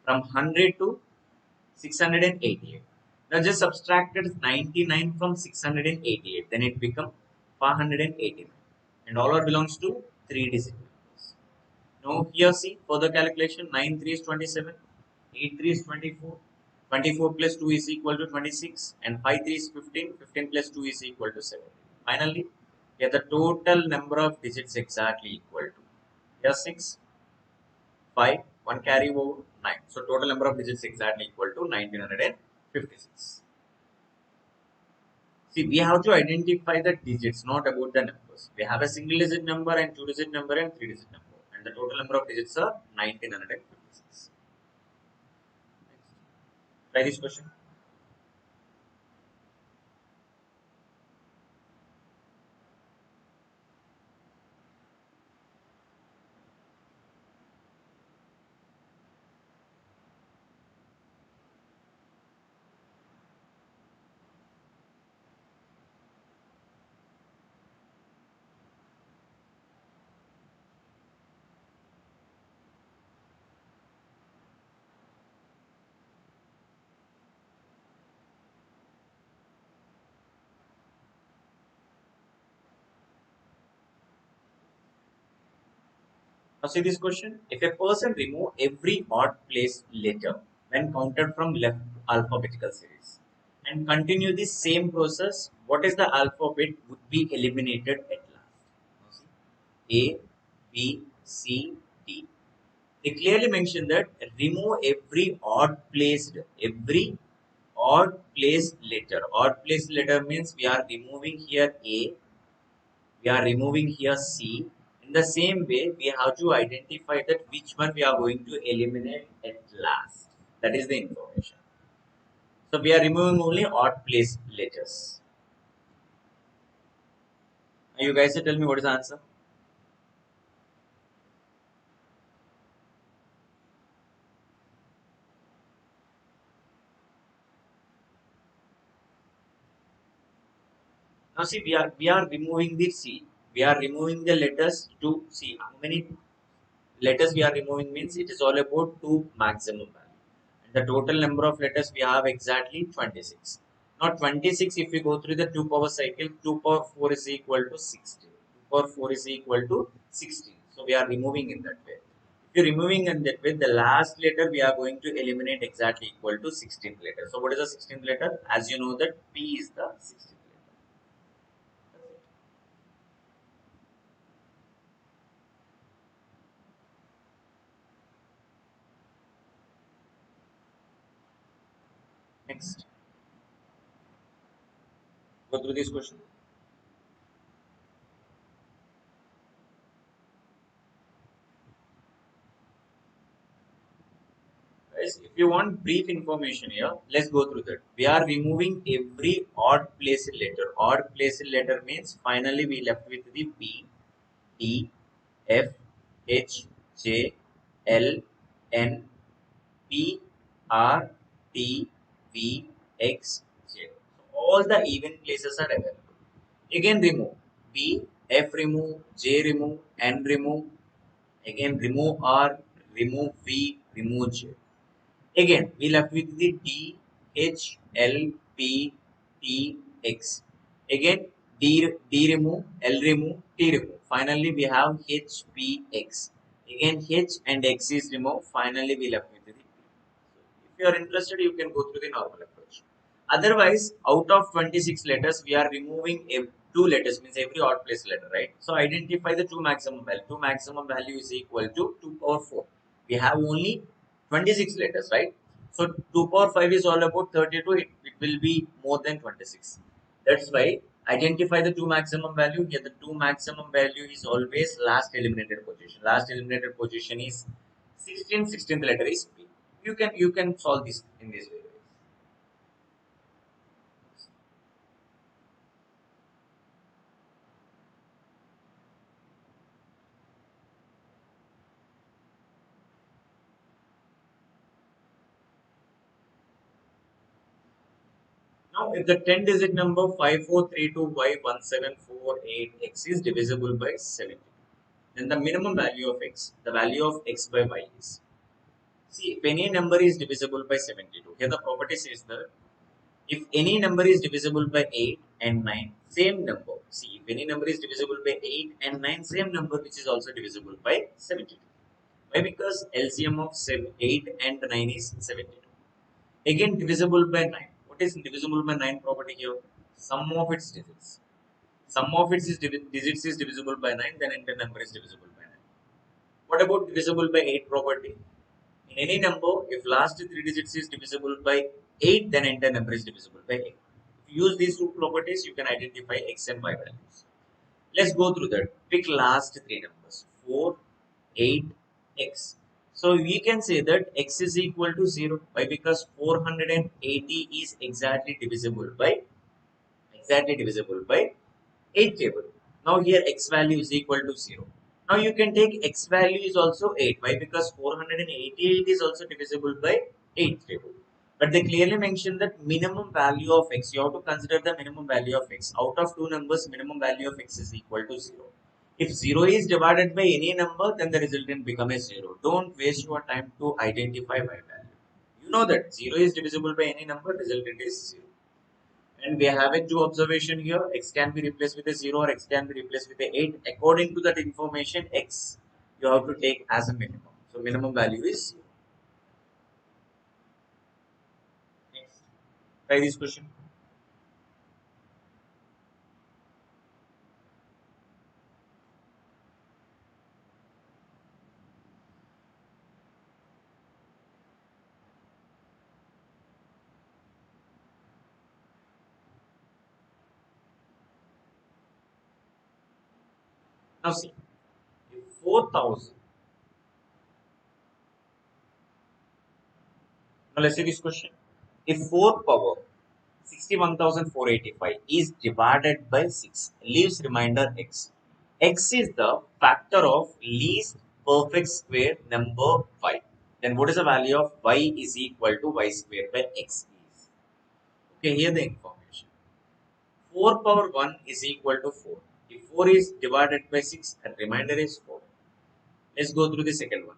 Speaker 1: From 100 to 688. Now just subtracted 99 from 688, then it becomes 589. And all are belongs to 3-digit numbers. Now here see for the calculation 9 3 is 27, 8 3 is 24, 24 plus 2 is equal to 26, and 5 3 is 15, 15 plus 2 is equal to 17. Finally, get the total number of digits exactly equal to. Here 6, 5, 1 carry over 9. So total number of digits exactly equal to 1956. See, we have to identify the digits, not about the numbers. We have a single digit number and 2-digit number and 3-digit number. And the total number of digits are 1956. Try this question. Now see this question. If a person remove every odd place letter when counted from left alphabetical series and continue the same process, what is the alphabet would be eliminated at last? A, B, C, D. They clearly mention that remove every odd placed letter. Odd placed letter means we are removing here A, we are removing here C. In the same way, we have to identify that which one we are going to eliminate at last. That is the information. So we are removing only odd placed letters. Now you guys tell me what is the answer. Now see, we are removing the C. We are removing the letters to C. How many letters we are removing means it is all about two maximum value. And the total number of letters we have exactly 26. Now 26, if we go through the 2 power cycle, 2 power 4 is equal to 16. 2 power 4 is equal to 16. So we are removing in that way. If you're removing in that way, the last letter we are going to eliminate exactly equal to 16th letter. So what is the 16th letter? As you know that P is the 16th letter. Next, go through this question. Guys, if you want brief information here, let's go through that. We are removing every odd placed letter. Odd placed letter means finally we left with the P, D, F, H, J, L, N, P, R, T, V, X, J. All the even places are available. Again remove B, F remove, J remove, N remove. Again remove R, remove V, remove J. Again, we left with the D, H, L, P, T, X. Again, D remove, L remove, T remove. Finally, we have H, P, X. Again, H and X is removed. Finally, we left with the P. If you are interested, you can go through the normal approach. Otherwise, out of 26 letters, we are removing two letters, means every odd place letter, right? So, identify the two maximum value. Two maximum value is equal to 2 power 4. We have only 26 letters, right? So, 2 power 5 is all about 32. It will be more than 26. That's why identify the two maximum value. Here, the two maximum value is always last eliminated position. Last eliminated position is 16. 16th letter is P. You can solve this in this way. Now, if the 10 digit number 5432y1748x is divisible by 70, then the minimum value of x, the value of x by y is. See, if any number is divisible by 72, here the property says that if any number is divisible by 8 and 9, same number. See, if any number is divisible by 8 and 9, same number which is also divisible by 72. Why? Because LCM of 8 and 9 is 72. Again, divisible by 9. What is divisible by 9 property here? Sum of its digits. Sum of its digits is divisible by 9, then entire number is divisible by 9. What about divisible by 8 property? In any number, if last three digits is divisible by 8, then entire number is divisible by 8. If you use these two properties, you can identify x and y values. Let's go through that. Pick last three numbers 4, 8, x. So we can say that x is equal to 0. Why? Because 480 is exactly divisible by 8 table. Now here x value is equal to 0. Now you can take x value is also 8. Why? Because 488 is also divisible by 8 table. But they clearly mention that minimum value of x, you have to consider the minimum value of x. Out of two numbers, minimum value of x is equal to 0. If 0 is divided by any number, then the resultant becomes 0. Don't waste your time to identify y value. You know that 0 is divisible by any number, resultant is 0. And we have a two observation here. X can be replaced with a 0 or x can be replaced with a 8. According to that information, x you have to take as a minimum. So minimum value is 0. Next. Try this question. Now see, if 4,000. Now let's see this question. If 4 power 61,485 is divided by 6, leaves remainder x. X is the factor of least perfect square number y. Then what is the value of y is equal to y square by x is? Okay, here the information. 4 power 1 is equal to 4. If 4 is divided by 6, and remainder is 4. Let's go through the second one.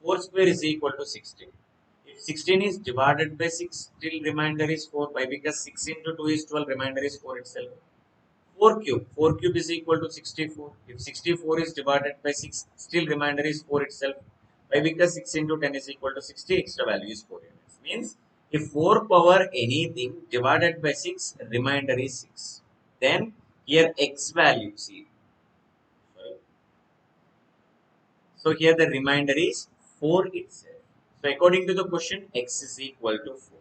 Speaker 1: 4 square is equal to 16. If 16 is divided by 6, still remainder is 4. Why? Because 6 into 2 is 12, remainder is 4 itself. 4 cube. 4 cube is equal to 64. If 64 is divided by 6, still remainder is 4 itself. Why? Because 6 into 10 is equal to 60, extra value is 4 units. Means if 4 power anything divided by 6, remainder is 6. Then here x value, see. Sorry. So here the remainder is 4 itself. So according to the question, x is equal to 4.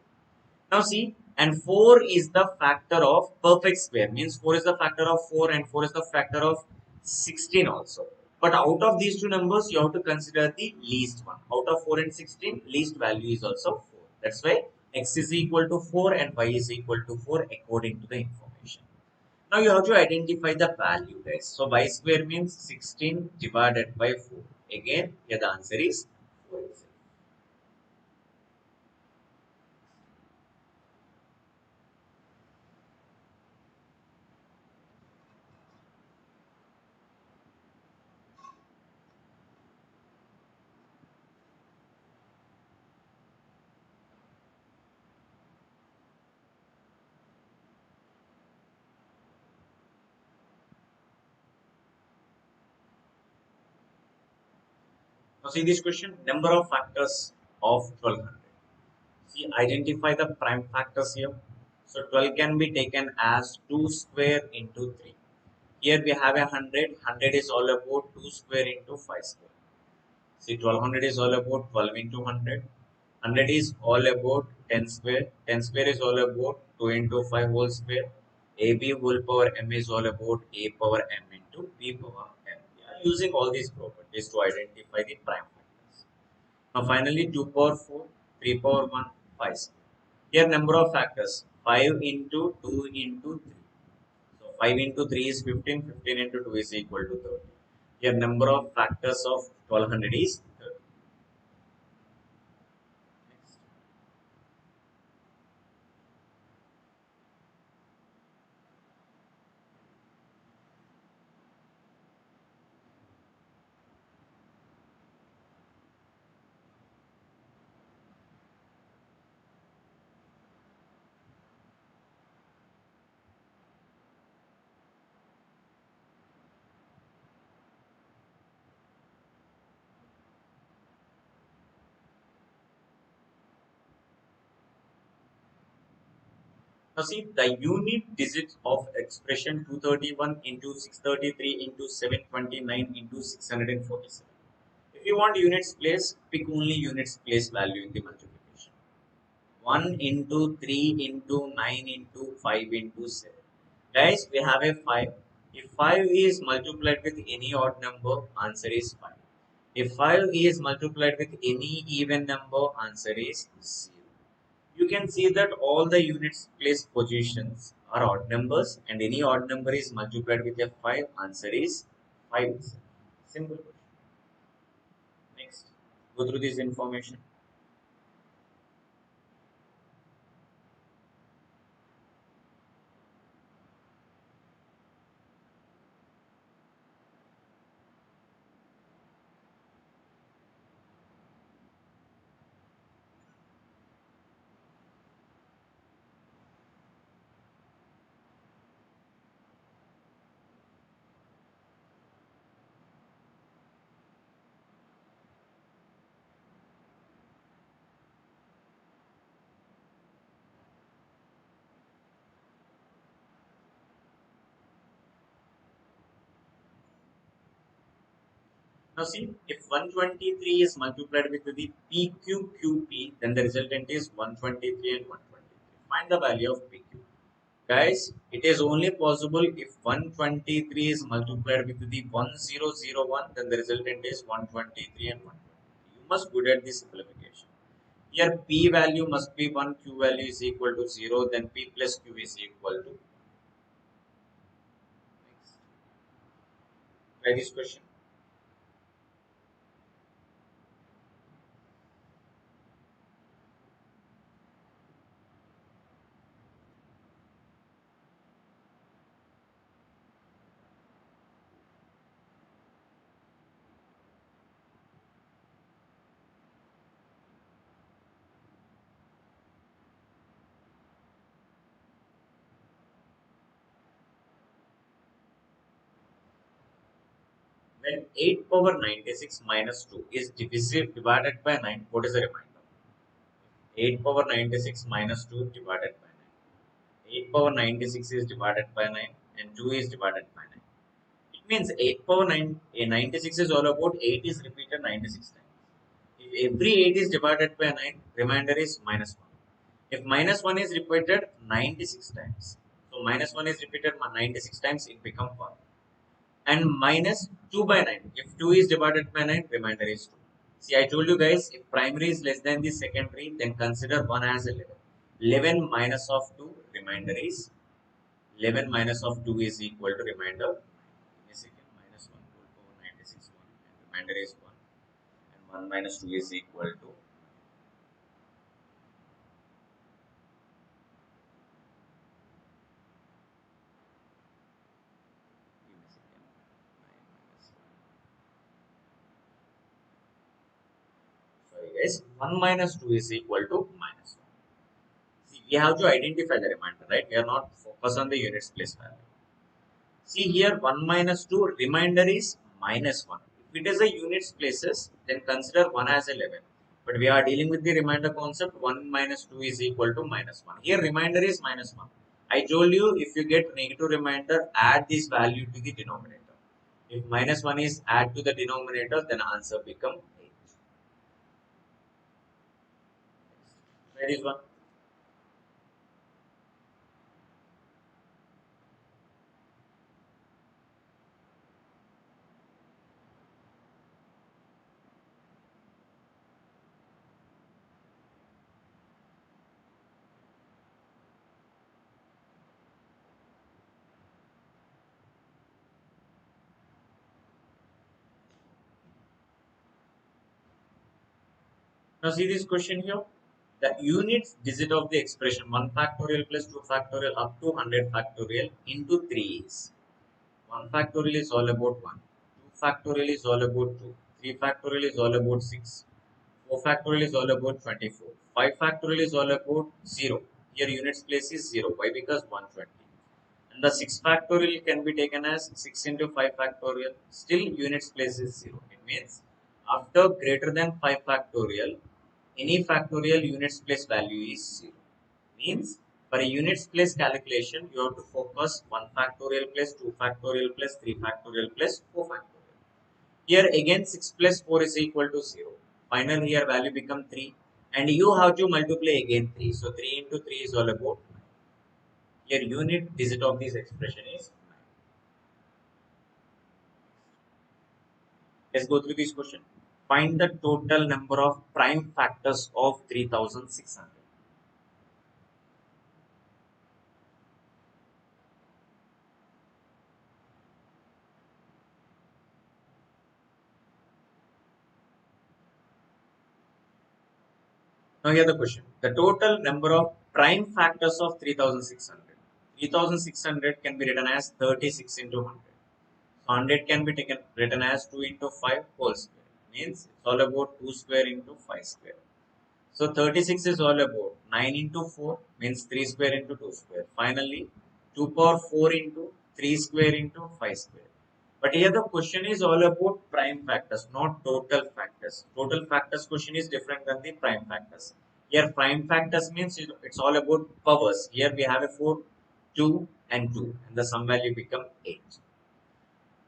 Speaker 1: Now see, and 4 is the factor of perfect square. Means 4 is the factor of 4 and 4 is the factor of 16 also. But out of these two numbers, you have to consider the least one. Out of 4 and 16, least value is also 4. That's why x is equal to 4 and y is equal to 4 according to the information. Now you have to identify the value, guys. So y square means 16 divided by 4. Again, here the answer is 4 itself. Now see this question, number of factors of 1200. See, identify the prime factors here. So 12 can be taken as 2 square into 3. Here we have a 100. 100 is all about 2 square into 5 square. See, 1200 is all about 12 into 100. 100 is all about 10 square. 10 square is all about 2 into 5 whole square. AB whole power m is all about a power m into b power m. We are using all these properties to identify the prime factors. Now finally 2 power 4, 3 power 1, 5 square. Here number of factors 5 into 2 into 3. So 5 into 3 is 15, 15 into 2 is equal to 30. Here number of factors of 1200 is 30. Next. Now see the unit digits of expression 231 into 633 into 729 into 647. If you want units place, pick only units place value in the multiplication. 1 into 3 into 9 into 5 into 7. Guys, we have a 5. If 5 is multiplied with any odd number, answer is 5. If 5 is multiplied with any even number, answer is 0. You can see that all the units place positions are odd numbers and any odd number is multiplied with a 5, answer is 5. Simple question. Next, go through this information. Now see, if 123 is multiplied with the PQQP, then the resultant is 123 and 123. Find the value of PQ. Guys, it is only possible if 123 is multiplied with the 1001, then the resultant is 123 and 123. You must good at this simplification. Here P value must be 1, Q value is equal to 0, then P plus Q is equal to. Next, try this question. When 8 power 96 minus 2 is divided by 9, what is the remainder? 8 power 96 minus 2 divided by 9. 8 power 96 is divided by 9 and 2 is divided by 9. It means 8 power 9, 96 is all about 8 is repeated 96 times. If every 8 is divided by 9, remainder is minus 1. If minus 1 is repeated 96 times, so minus 1 is repeated 96 times, it becomes 1. And minus 2 by 9. If 2 is divided by 9, remainder is 2. See, I told you guys, if primary is less than the secondary, then consider 1 as 11. 11 minus of 2, remainder is 11 minus of 2 is equal to remainder. Give me a second, minus 1 whole power 96 1 and remainder is 1. And 1 minus 2 is equal to, give me a second, 9 minus 1. Sorry guys, 1 minus 2 is equal to minus 1. See, we have to identify the remainder, right? We are not focused on the units place value. See here 1 minus 2, remainder is minus 1. If it is a units places, then consider 1 as 11. But we are dealing with the remainder concept, 1 minus 2 is equal to minus 1. Here remainder is minus 1. I told you if you get negative remainder, add this value to the denominator. If minus 1 is add to the denominator, then answer become 8. That is one. Now see this question here. The units digit of the expression 1 factorial plus 2 factorial up to 100 factorial into 3 is. 1 factorial is all about 1. 2 factorial is all about 2. 3 factorial is all about 6. 4 factorial is all about 24. 5 factorial is all about 0. Here units place is 0. Why? Because 120. And the 6 factorial can be taken as 6 into 5 factorial. Still units place is 0. It means after greater than 5 factorial, any factorial units place value is 0. Means For a units place calculation, you have to focus 1 factorial plus 2 factorial plus 3 factorial plus 4 factorial. Here again 6 plus 4 is equal to 0. Final here value become 3 and you have to multiply again 3. So 3 into 3 is all about 9. Here unit digit of this expression is 9. Let's go through this question. Find the total number of prime factors of 3600. Now here the question. The total number of prime factors of 3600. 3600 can be written as 36 into 100. So 100 can be taken written as 2 into 5 whole square. Means it's all about 2 square into 5 square. So 36 is all about 9 into 4 means 3 square into 2 square. Finally 2 power 4 into 3 square into 5 square. But here the question is all about prime factors, not total factors. Total factors question is different than the prime factors. Here prime factors means it's all about powers. Here we have a 4, 2 and 2 and the sum value become 8.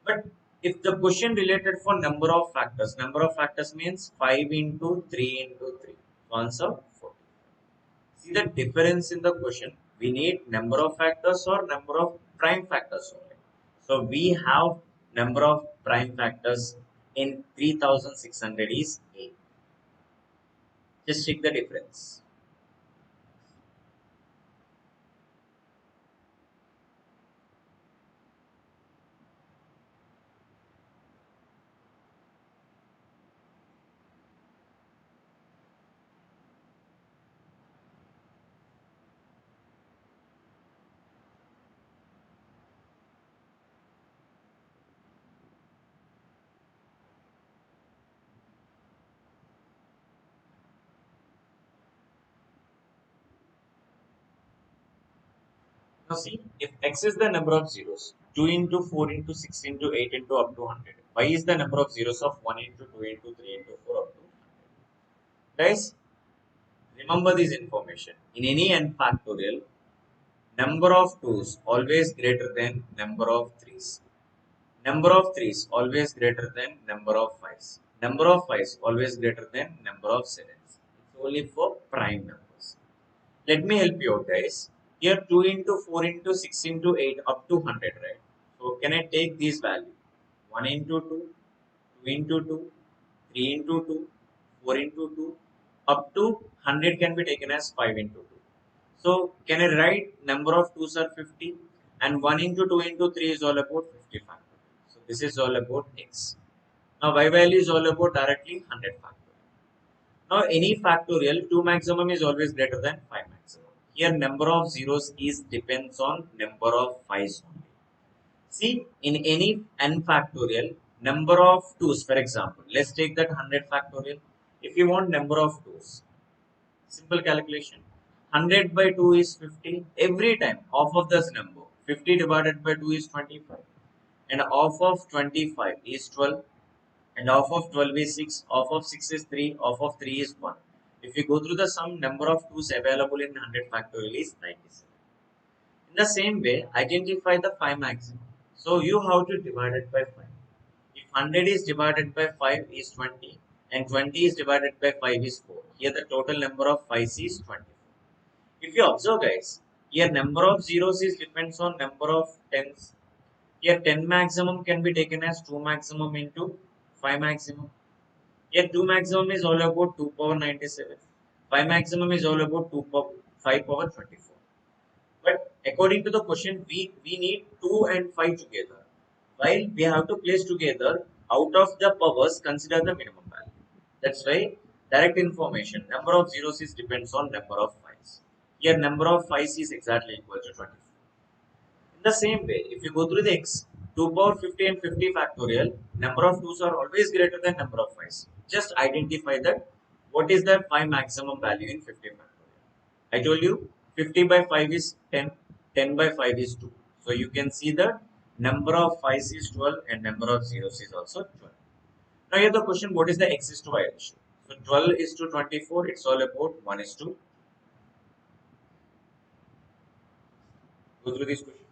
Speaker 1: But if the question related for number of factors means 5 into 3 into 3. So answer 40. See the difference in the question. We need number of factors or number of prime factors only. So we have number of prime factors in 3600 is 8. Just check the difference. Now see, if x is the number of zeros, 2 into 4 into 6 into 8 into up to 100. Y is the number of zeros of 1 into 2 into 3 into 4 up to 100. Guys, remember this information. In any n factorial, number of 2's always greater than number of 3's. Number of 3's always greater than number of 5's. Number of 5's always greater than number of 7's. It's only for prime numbers. Let me help you out, guys. Here 2 into 4 into 6 into 8 up to 100, right? So can I take this value? 1 into 2, 2 into 2, 3 into 2, 4 into 2, up to 100 can be taken as 5 into 2. So can I write number of 2's are 50 and 1 into 2 into 3 is all about 55. So this is all about x. Now y value is all about directly 100 factorial. Now any factorial 2 maximum is always greater than 5 maximum. Here number of zeros is depends on number of 5's only. See, in any n factorial, number of 2's, for example, let's take that 100 factorial. If you want number of 2's, simple calculation. 100 by 2 is 50. Every time, half of this number. 50 divided by 2 is 25. And half of 25 is 12. And half of 12 is 6. Half of 6 is 3. Half of 3 is 1. If you go through the sum, number of 2's available in 100 factorial is 97. In the same way, identify the 5 maximum. So you have to divide it by 5. If 100 is divided by 5 is 20 and 20 is divided by 5 is 4. Here the total number of 5's is 24. If you observe, guys, here number of zeros is depends on number of tens. Here 10 maximum can be taken as 2 maximum into 5 maximum. Here 2 maximum is all about 2 power 97. 5 maximum is all about 2 power 5 power 24. But according to the question, we need 2 and 5 together. While we have to place together, out of the powers, consider the minimum value. That's why direct information, number of zeros is depends on number of 5's. Here number of 5's is exactly equal to 24. In the same way, if you go through the x, 2 power 50 and 50 factorial, number of 2's are always greater than number of 5's. Just identify that what is the 5 maximum value in 50 factorial. I told you 50 by 5 is 10, 10 by 5 is 2. So you can see that number of 5's is 12 and number of zeros is also 12. Now here the question, what is the x is to y ratio? So 12 is to 24, it's all about 1 is to Go through this question.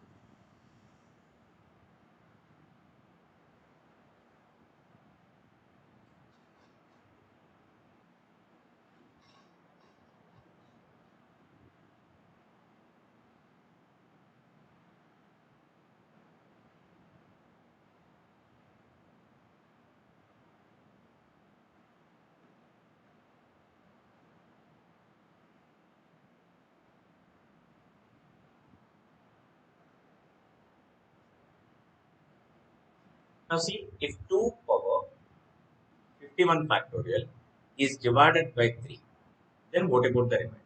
Speaker 1: Now see, if 2 power 51 factorial is divided by 3, then what about the remainder?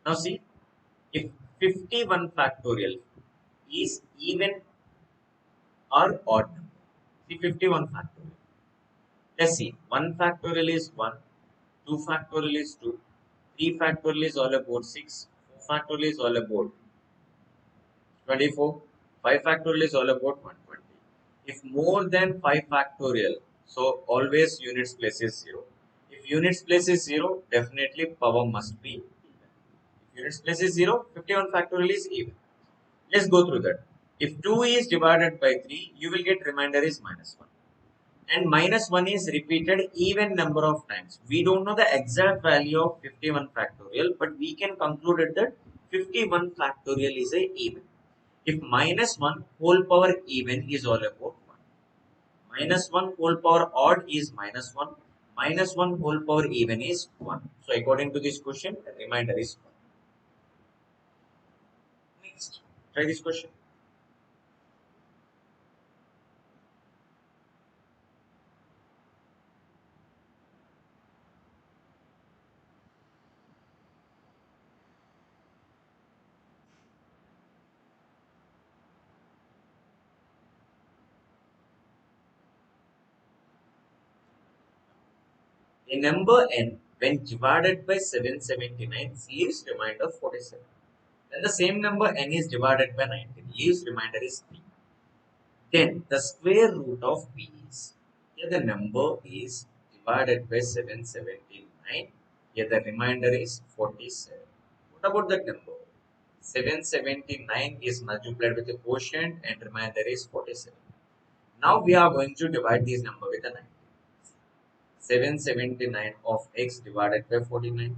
Speaker 1: Now see, if 51 factorial is even or odd number, see 51 factorial. Let's see, 1 factorial is 1, 2 factorial is 2, 3 factorial is all about 6, 4 factorial is all about 24, 5 factorial is all about 120. If more than 5 factorial, so always units place is 0. If units place is 0, definitely power must be even. If units place is 0, 51 factorial is even. Let's go through that. If 2 is divided by 3, you will get remainder is minus 1. And minus 1 is repeated even number of times. We don't know the exact value of 51 factorial, but we can conclude that 51 factorial is a even. If minus 1 whole power even is all about 1. Minus 1 whole power odd is minus 1. Minus 1 whole power even is 1. So according to this question, the remainder is 1. Next, try this question. A number n when divided by 779 leaves remainder 47. Then the same number n is divided by 19 leaves remainder is 3. Then the square root of b is, here the number is divided by 779, here the remainder is 47. What about that number? 779 is multiplied with a quotient and remainder is 47. Now we are going to divide this number with a 19. 779 of x divided by 49.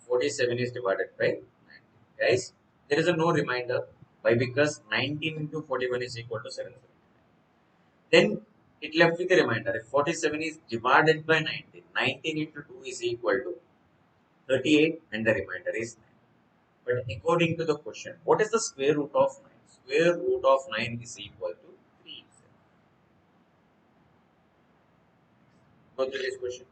Speaker 1: 47 is divided by 19. Guys, there is a no remainder. Why? Because 19 into 41 is equal to 779. Then it left with a remainder. If 47 is divided by 19, 19 into 2 is equal to 38 and the remainder is 9. But according to the question, what is the square root of 9? Square root of 9 is equal to 3. Go to this question.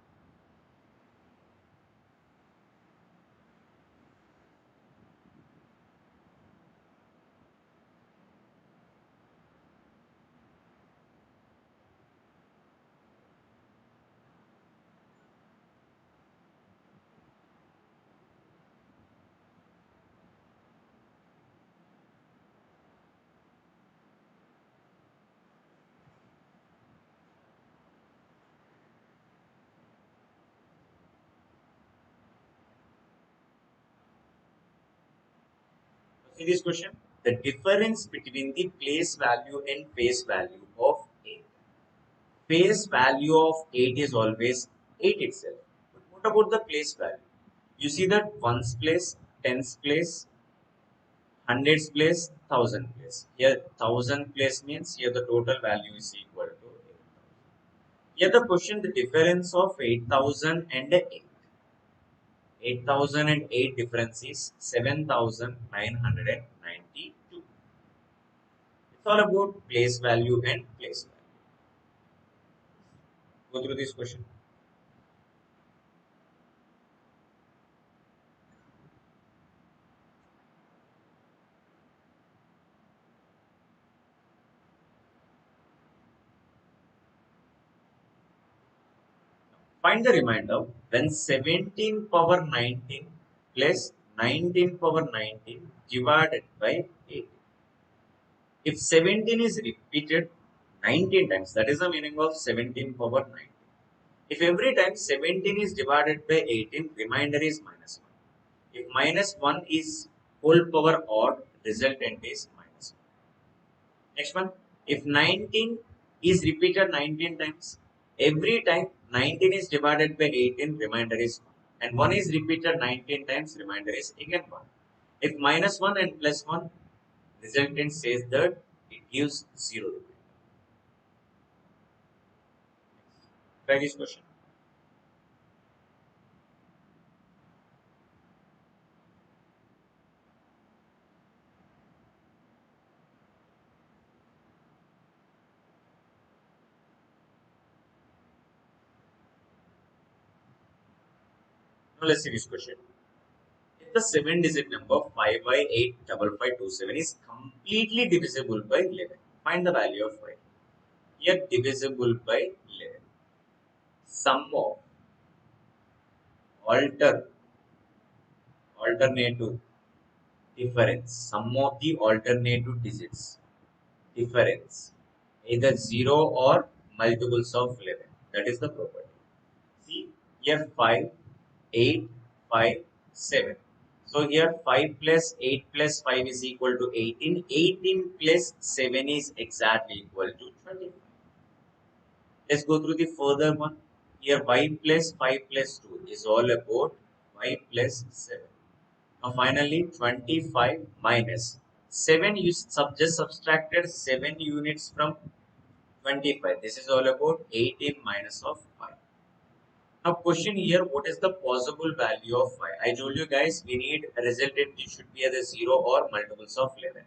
Speaker 1: See this question. The difference between the place value and face value of 8. Face value of 8 is always 8 itself. But what about the place value? You see that ones place, tens place, hundreds place, thousand place. Here thousand place means here the total value is equal to 8,000. Here the question, the difference of 8,000 and 8. 8,008 difference is 7,992. It's all about place value and place value. Go through this question. Find the remainder when 17 power 19 plus 19 power 19 divided by 8. If 17 is repeated 19 times, that is the meaning of 17 power 19. If every time 17 is divided by 18, remainder is minus 1. If minus 1 is whole power odd, Resultant is minus 1. Next one, if 19 is repeated 19 times, every time 19 is divided by 18, remainder is 1. And 1 is repeated 19 times, remainder is again 1. If minus 1 and plus 1, resultant says that it gives 0. Try this question. Now let's see this question. If the 7-digit number 5 by 8 5527 is completely divisible by 11, find the value of y. Here divisible by 11. Sum of alter alternative difference. Sum of the alternative digits difference. Either 0 or multiples of 11. That is the property. See here 5, 8, 5, 7. So here 5 plus 8 plus 5 is equal to 18. 18 plus 7 is exactly equal to 25. Let's go through the further one. Here y plus 5 plus 2 is all about y plus 7. Now finally 25 minus 7, you just subtracted 7 units from 25. This is all about 18 minus of 5. Now question here, what is the possible value of 5? I told you guys we need a resultant, it should be either 0 or multiples of 11.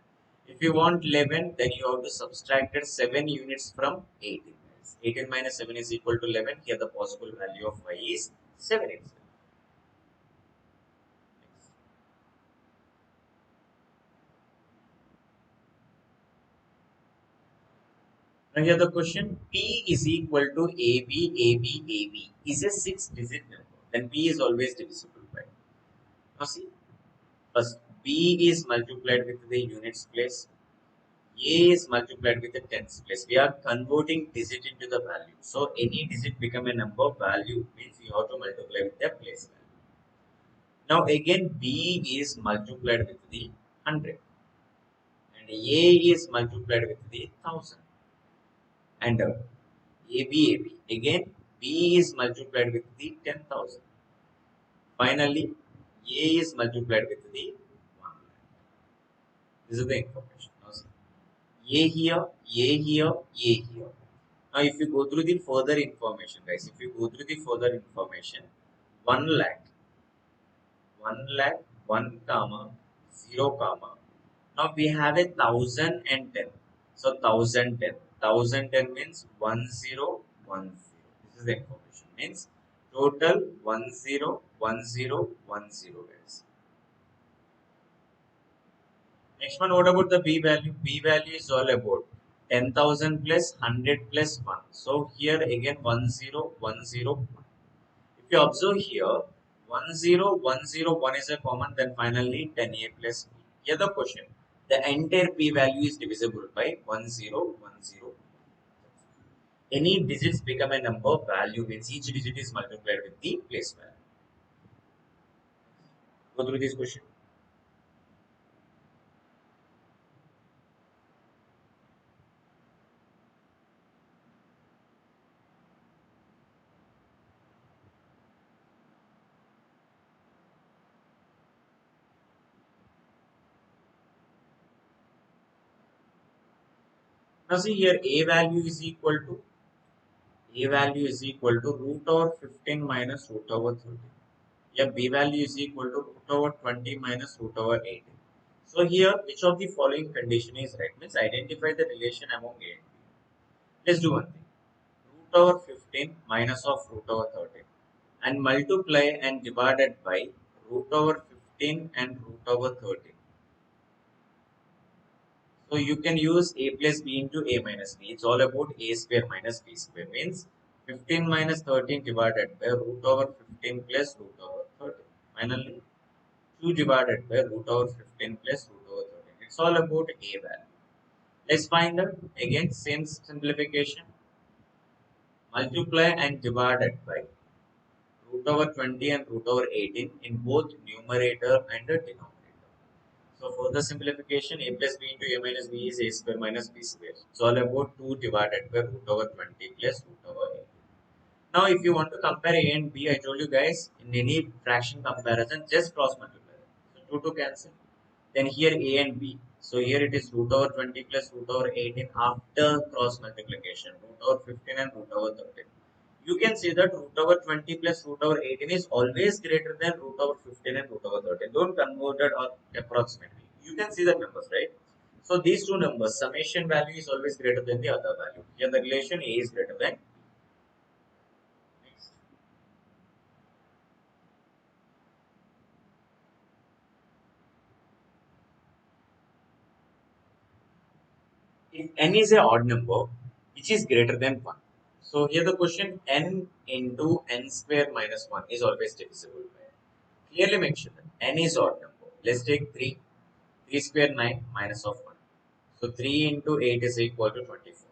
Speaker 1: If you want 11, then you have to subtract 7 units from 18. 18 minus 7 is equal to 11. Here the possible value of y is 7 itself. Now here the question, P is equal to AB, AB, AB is a 6-digit number. Then P is always divisible by. Now see, first B is multiplied with the units place. A is multiplied with the tens place. We are converting digit into the value. So any digit become a number, value means you have to multiply with the place value. Now again B is multiplied with the 100 and A is multiplied with the 1000 and AB again B is multiplied with the 10,000. Finally A is multiplied with the 1 lakh. This is the information. Now, A here, A here, A here. Now, if you go through the further information, guys, if you go through the further information, 1 lakh, 1 lakh, 1 comma, 0 comma. Now we have a 1010. So 1010. 1010 means 1010. This is the information. Means total 101010, guys. Next one, what about the B value? B value is all about 10,000 plus 100 plus 1. So here again 1010. If you observe here, 10101 is a common, then finally 10A plus B. Here the question, the entire P value is divisible by 1010. Any digits become a number, value means each digit is multiplied with the place value. Go through this question. Now see here, A value is equal to root over 15 minus root over 30. Here B value is equal to root over 20 minus root over 18. So here, which of the following condition is right? Means identify the relation among A and B. Let's do one thing. Root over 15 minus of root over 13 and multiply and divided by root over 15 and root over 13. So you can use A plus B into A minus B. It's all about A square minus B square. Means 15 minus 13 divided by root over 15 plus root over 13. Finally, 2 divided by root over 15 plus root over 13. It's all about A value. Let's find out. Again, same simplification. Multiply and divided by root over 20 and root over 18 in both numerator and the denominator. So for the simplification, a plus b into a minus b is a square minus b square. It's all about 2 divided by root over 20 plus root over a. Now if you want to compare a and b, I told you guys, in any fraction comparison, just cross multiply. So 2 to cancel. Then here a and b. So here it is root over 20 plus root over 18 after cross multiplication. Root over 15 and root over 13. You can see that root over 20 plus root over 18 is always greater than root over 15 and root over 13. Don't convert it or approximately. You can see the numbers, right? So these two numbers, summation value is always greater than the other value. Here the relation A is greater than. Next. If n is a odd number, which is greater than 1. So here the question n into n square minus 1 is always divisible by. Clearly mention that n is odd number. Let's take 3. 3 square 9 minus of 1. So 3 into 8 is equal to 24.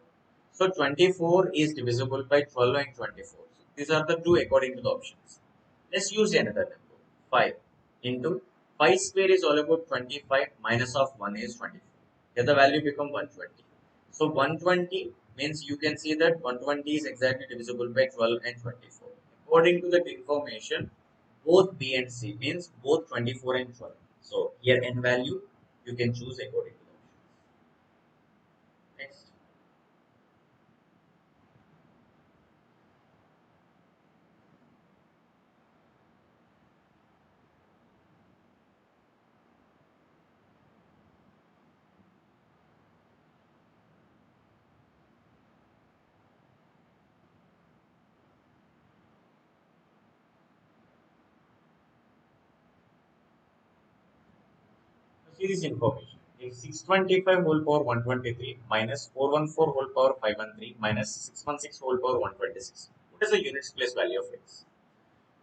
Speaker 1: So 24 is divisible by 12 and 24. So these are the two according to the options. Let's use another number. 5 into 5 square is all about 25 minus of 1 is 24. Here the value become 120. So 120 means you can see that 120 is exactly divisible by 12 and 24. According to that information, both B and C means both 24 and 12. So here n value you can choose according to the option. Next. See this information. If 625 whole power 123 minus 414 whole power 513 minus 616 whole power 126. What is the units place value of x?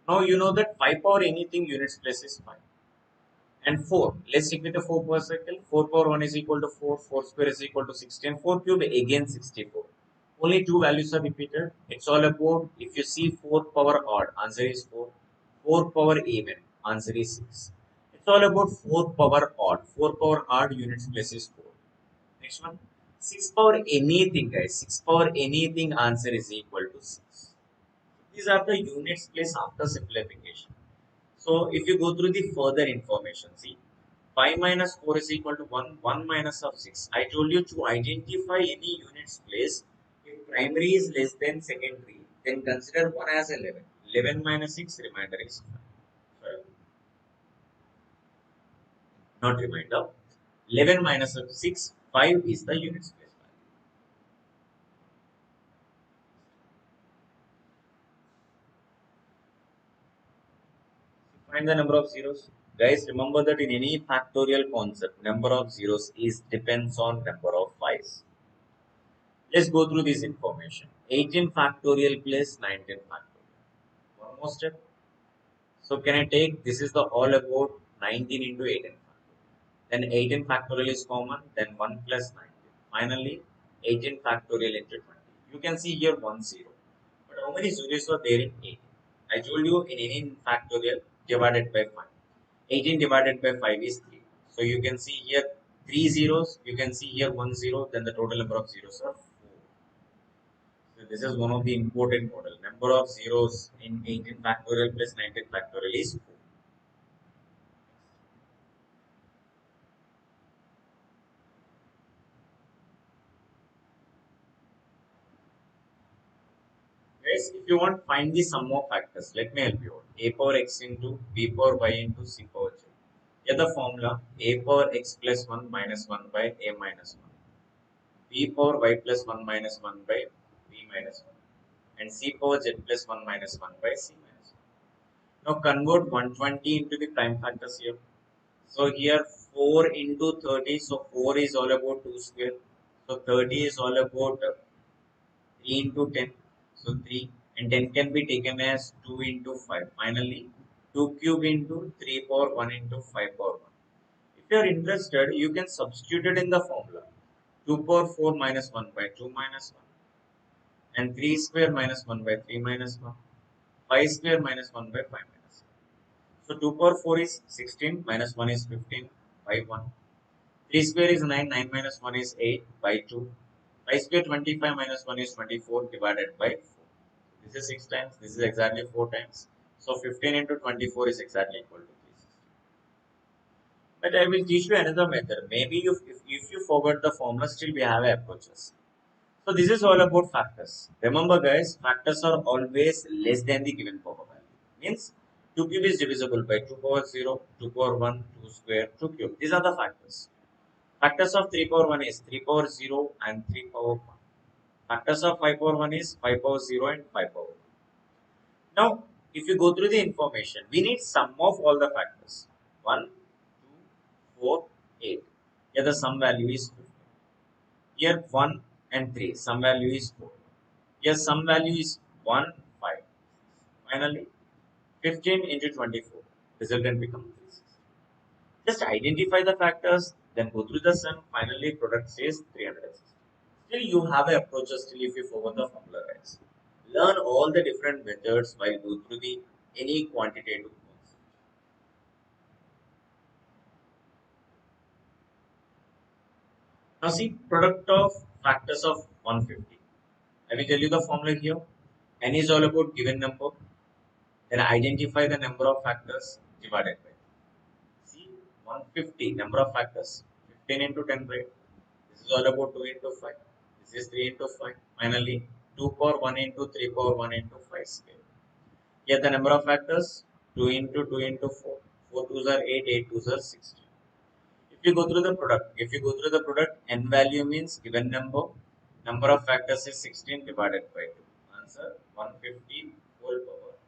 Speaker 1: Now you know that 5 power anything units place is 5. And 4. Let's stick with the 4 per circle. 4 power 1 is equal to 4. 4 square is equal to 16. 4 cube again 64. Only two values are repeated. It's all about if you see 4 power odd, answer is 4. 4 power even, answer is 6. It's all about 4 power odd. 4 power odd units place is 4. Next one. 6 power anything, guys. 6 power anything, answer is equal to 6. These are the units place after simplification. So if you go through the further information, see 5 minus 4 is equal to 1, 1 minus of 6. I told you to identify any units place. If primary is less than secondary, then consider 1 as 11. 11 minus 6, remainder is 5. Sorry, not remainder. 11 minus of 6, 5 is the units place value. Find the number of zeros. Guys, remember that in any factorial concept, number of zeros is depends on number of 5s. Let's go through this information. 18 factorial plus 19 factorial. One more step. So can I take this is the all about 19 into 18 factorial. Then 18 factorial is common. Then 1 plus 19. Finally, 18 factorial into 20. You can see here 1 0. But how many zeros are there in 18? I told you in any factorial divided by 5. 18 divided by 5 is 3. So you can see here 3 zeros. You can see here 1 0. Then the total number of zeros are 4. So this is one of the important model. Number of zeros in 18 factorial plus 19 factorial is 4. Guys, if you want find the sum of factors, let me help you out. A power x into b power y into c power j. Here the formula a power x plus 1 minus 1 by a minus 1. B power y plus 1 minus 1 by b minus 1. And c power z plus 1 minus 1 by c minus 1. Now convert 120 into the prime factors here. So here 4 into 30, so 4 is all about 2 square. So 30 is all about 3 into 10, so 3. And 10 can be taken as 2 into 5. Finally, 2 cube into 3 power 1 into 5 power 1. If you are interested, you can substitute it in the formula. 2 power 4 minus 1 by 2 minus 1. And 3 square minus 1 by 3 minus 1. 5 square minus 1 by 5 minus 1. So 2 power 4 is 16, minus 1 is 15, by 1. 3 square is 9, 9 minus 1 is 8 by 2. 5 square 25 minus 1 is 24 divided by 4. This is 6 times, this is exactly 4 times. So 15 into 24 is exactly equal to 360. But I will teach you another method. Maybe if you forgot the formula, still we have approaches. So this is all about factors. Remember guys, factors are always less than the given power value. Means 2 cube is divisible by 2 power 0, 2 power 1, 2 square, 2 cube. These are the factors. Factors of 3 power 1 is 3 power 0 and 3 power 1. Factors of 5 power 1 is 5 power 0 and 5 power 1. Now, if you go through the information, we need sum of all the factors. 1, 2, 4, 8. Here the sum value is 15. Here 1 and 3, sum value is 4. Here sum value is 1, 5. Finally, 15 into 24. Resultant becomes 360. Just identify the factors, then go through the sum. Finally, product says 360. Still, you have a approach still if you forgot the formula, guys. Learn all the different methods while go through the any quantitative concept. Now see product of factors of 150. I will tell you the formula here. N is all about given number. Then identify the number of factors divided by. See 150 number of factors. 15 into 10 right. This is all about 2 into 5. This is 3 into 5. Finally 2 power 1 into 3 power 1 into 5 square. Here the number of factors 2 into 2 into 4. 4 twos are 8, 8 twos are 16. If you go through the product, n value means given number. Number of factors is 16 divided by 2. Answer 150 whole power 8.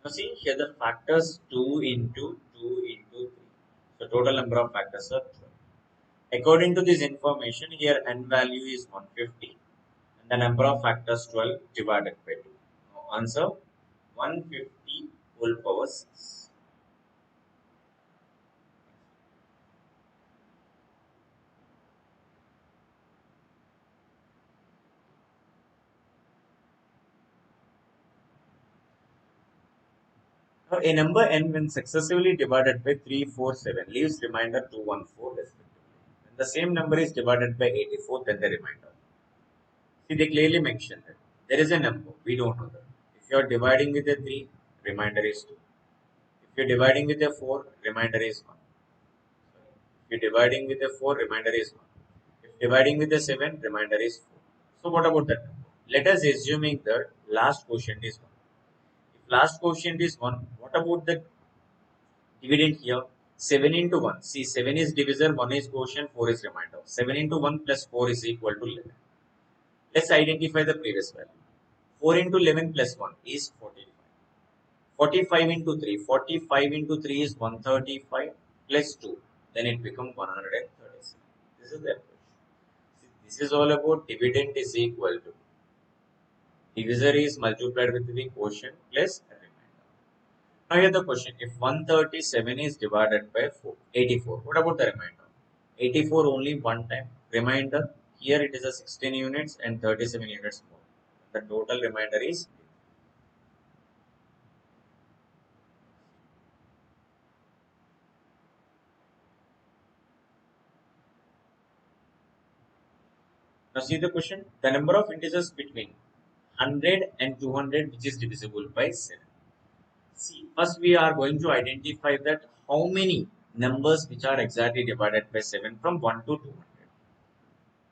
Speaker 1: Now see here the factors 2 into 2 into 3. So total number of factors are 12. According to this information, here n value is 150 and the number of factors 12 divided by 2. Now answer 150 whole power 6. Now, a number n when successively divided by 347 leaves remainder 214 respectively. When the same number is divided by 84, then the remainder. See, they clearly mentioned that there is a number, we don't know that. If you are dividing with a 3, remainder is 2. If you are dividing with a 4, remainder is 1. If you are dividing with a 4, remainder is 1. If dividing with a 7, remainder is 4. So, what about that number? Let us assuming that last quotient is 1. If last quotient is 1, what about the dividend here? 7 into 1. See, 7 is divisor, 1 is quotient, 4 is remainder. 7 into 1 plus 4 is equal to 11. Let's identify the previous value. 4 into 11 plus 1 is 45. 45 into 3. 45 into 3 is 135 plus 2. Then it becomes 137. This is the approach. This is all about dividend is equal to divisor is multiplied with the quotient plus a remainder. Now here the question, if 137 is divided by 84, what about the remainder? 84 only one time. Remainder, here it is a 16 units and 37 units more. The total remainder is. Now see the question, the number of integers between 100 and 200 which is divisible by 7. See, first we are going to identify that how many numbers which are exactly divided by 7 from 1 to 200.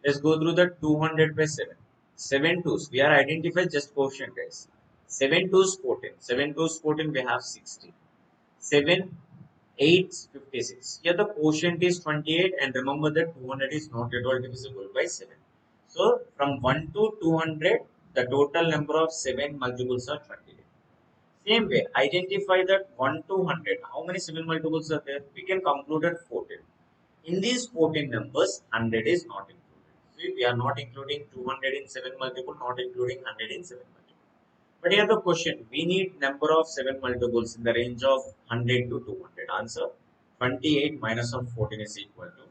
Speaker 1: Let's go through the 200 by 7. 7 twos. We are identified just quotient guys. 7 twos 14. 7 twos 14 we have 60. 7 8 56. Here the quotient is 28 and remember that 200 is not at all divisible by 7. So from 1 to 200 the total number of 7 multiples are 28. Same way, identify that 1 to 100. How many 7 multiples are there? We can conclude at 14. In these 14 numbers, 100 is not included. See, we are not including 200 in 7 multiple, not including 100 in 7 multiple. But here the question, we need number of 7 multiples in the range of 100 to 200. Answer, 28 minus of 14 is equal to 14.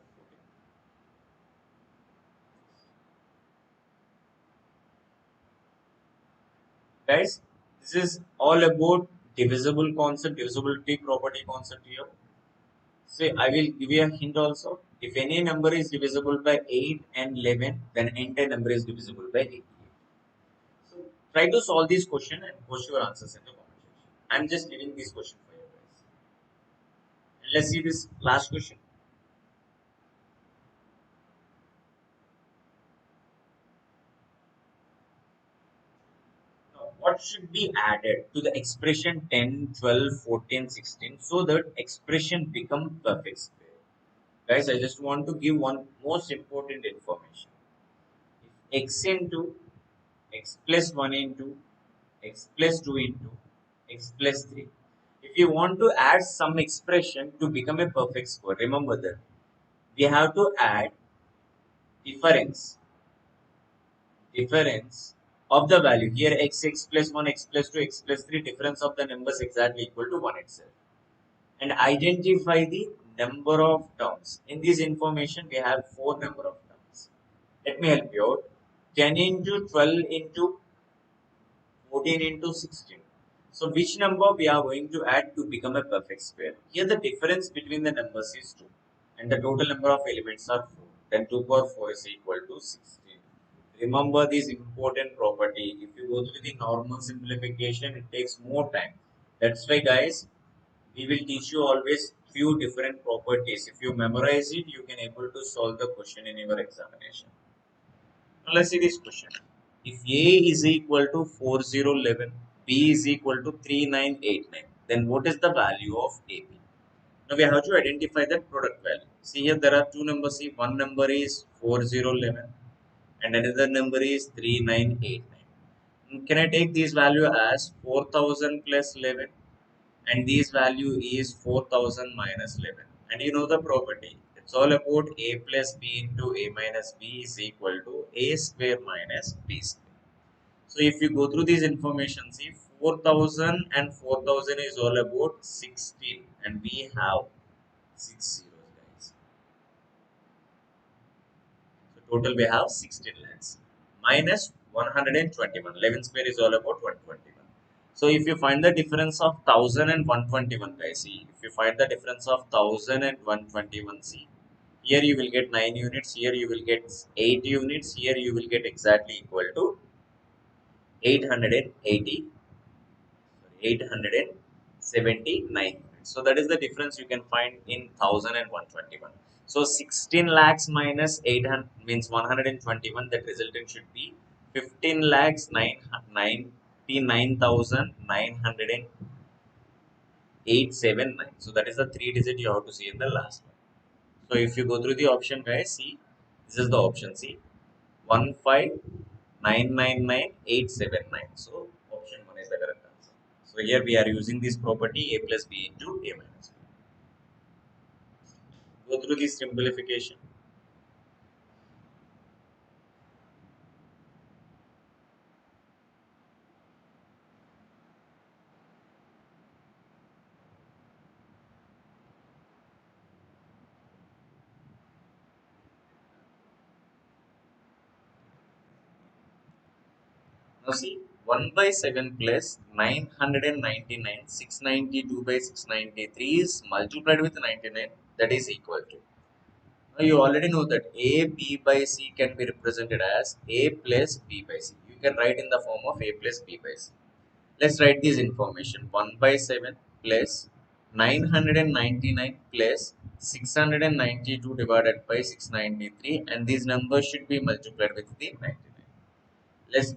Speaker 1: Guys, this is all about divisible concept, divisibility property concept here. So I will give you a hint also. If any number is divisible by 8 and 11, then entire number is divisible by 88. So try to solve this question and post your answers in the comment section. I'm just giving this question for you guys. And let's see this last question. Now, what should be added to the expression 10, 12, 14, 16 so that expression become perfect square? Guys, I just want to give one most important information. If x into x plus 1 into x plus 2 into x plus 3. If you want to add some expression to become a perfect square, remember that we have to add difference of the value. Here x plus 1, x plus 2, x plus 3, difference of the numbers exactly equal to 1 itself. And identify the number of terms. In this information, we have 4 number of terms. Let me help you out. 10 into 12 into 14 into 16. So which number we are going to add to become a perfect square? Here the difference between the numbers is 2 and the total number of elements are 4. Then 2 power 4 is equal to 16. Remember this important property. If you go through the normal simplification, it takes more time. That's why guys, we will teach you always few different properties. If you memorize it, you can able to solve the question in your examination. Now let's see this question. If A is equal to 4011, B is equal to 3989, then what is the value of AB? Now we have to identify the product value. See here there are two numbers. See, one number is 4011 and another number is 3989. Can I take this value as 4000 plus 11 and this value is 4000 minus 11? And you know the property. It's all about A plus B into A minus B is equal to A square minus B square. So if you go through these information, see 4000 and 4000 is all about 16 and we have 6 zeros guys. So total we have 16 lakhs minus 121. 11 square is all about 121. So if you find the difference of 1000 and 121 guys, see if you find the difference of 1000 and 121, see here you will get 9 units, here you will get 8 units, here you will get exactly equal to 880 879 units. So that is the difference you can find in 1000 and 121. So 16 lakhs minus 800 means 121. That resultant should be 15 lakhs 99,979. So that is the 3 digit you have to see in the last one. So if you go through the option guys, see this is the option. See 15999,879. So option 1 is the correct answer. So here we are using this property A plus B into A minus B. Go through this simplification. Now see 1 by 7 plus 999 692 by 693 is multiplied with 99, that is equal to. Now you already know that A B by C can be represented as A plus B by C. You can write in the form of A plus B by C. Let's write this information. 1 by 7 plus 999 plus 692 divided by 693 and these numbers should be multiplied with the 99. Let's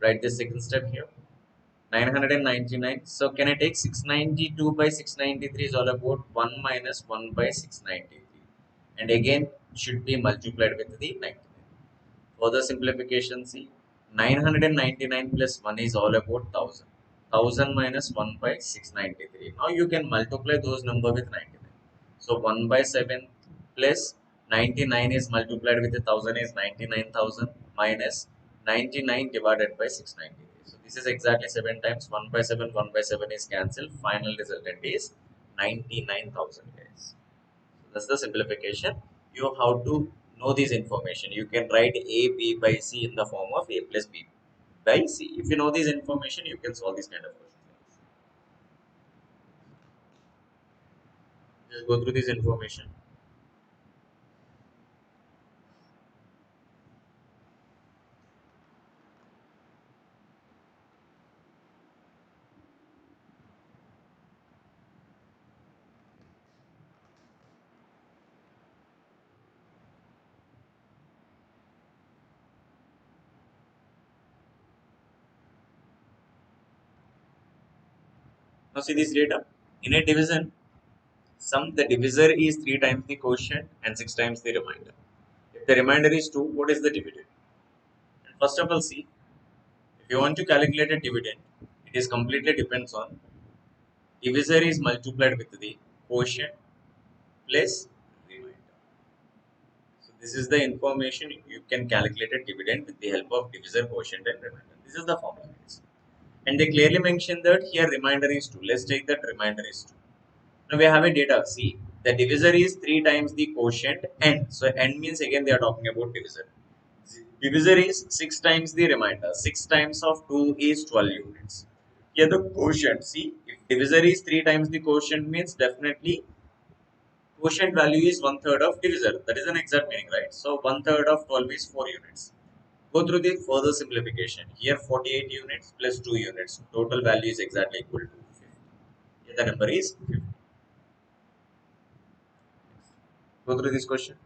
Speaker 1: write the second step here. 999. So can I take 692 by 693 is all about 1 minus 1 by 693 and again should be multiplied with the 99. Further simplification, see 999 plus 1 is all about 1000. 1000 minus 1 by 693. Now you can multiply those number with 99. So 1 by 7 plus 99 is multiplied with 1000 is 99,000 minus 99 divided by 693. So this is exactly 7 times 1 by 7. 1 by 7 is cancelled. Final resultant is 99,000 guys. So that's the simplification. You have to know this information. You can write A B by C in the form of A plus B by C. If you know this information, you can solve this kind of questions. Just go through this information. Now see this data. In a division, the divisor is 3 times the quotient and 6 times the remainder. If the remainder is 2, what is the dividend? And first of all, see, if you want to calculate a dividend, it is completely depends on divisor is multiplied with the quotient plus remainder. So this is the information you can calculate a dividend with the help of divisor, quotient and remainder. This is the formula. And they clearly mention that here remainder is 2. Let's take that remainder is 2. Now we have a data. See, the divisor is 3 times the quotient n. So n means again they are talking about divisor. Divisor is 6 times the remainder. 6 times of 2 is 12 units. Here the quotient. See, if divisor is 3 times the quotient means definitely quotient value is one third of divisor. That is an exact meaning, right? So one third of 12 is 4 units. Go through the further simplification. Here 48 units plus 2 units. Total value is exactly equal to 50. Here the number is 50. Go through this question.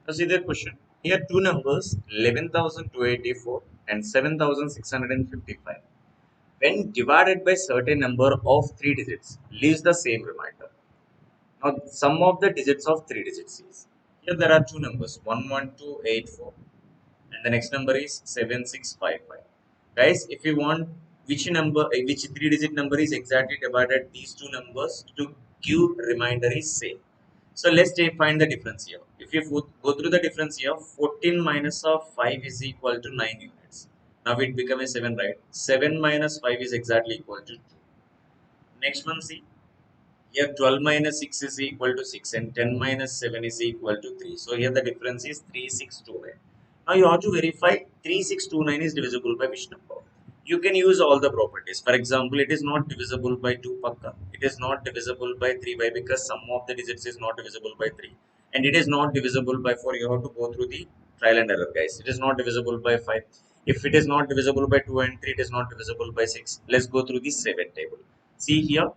Speaker 1: Now see the question. Here two numbers 11,284 and 7,655. When divided by certain number of 3 digits leaves the same remainder. Now sum of the digits of 3 digits is. Here there are two numbers 11284 and the next number is 7655. Guys, if you want which 3 digit number is exactly divided these two numbers to give remainder is same. So let's find the difference here. If you go through the difference here, 14 minus of 5 is equal to 9 units. Now it becomes a 7, right? 7 minus 5 is exactly equal to 2. Next one, see. Here 12 minus 6 is equal to 6 and 10 minus 7 is equal to 3. So here the difference is 3629. Now you have to verify 3629 is divisible by which number. You can use all the properties. For example, it is not divisible by 2 pakka. It is not divisible by 3 by because sum of the digits is not divisible by 3. And it is not divisible by 4. You have to go through the trial and error, guys. It is not divisible by 5. If it is not divisible by 2 and 3, it is not divisible by 6. Let's go through the 7 table. See here,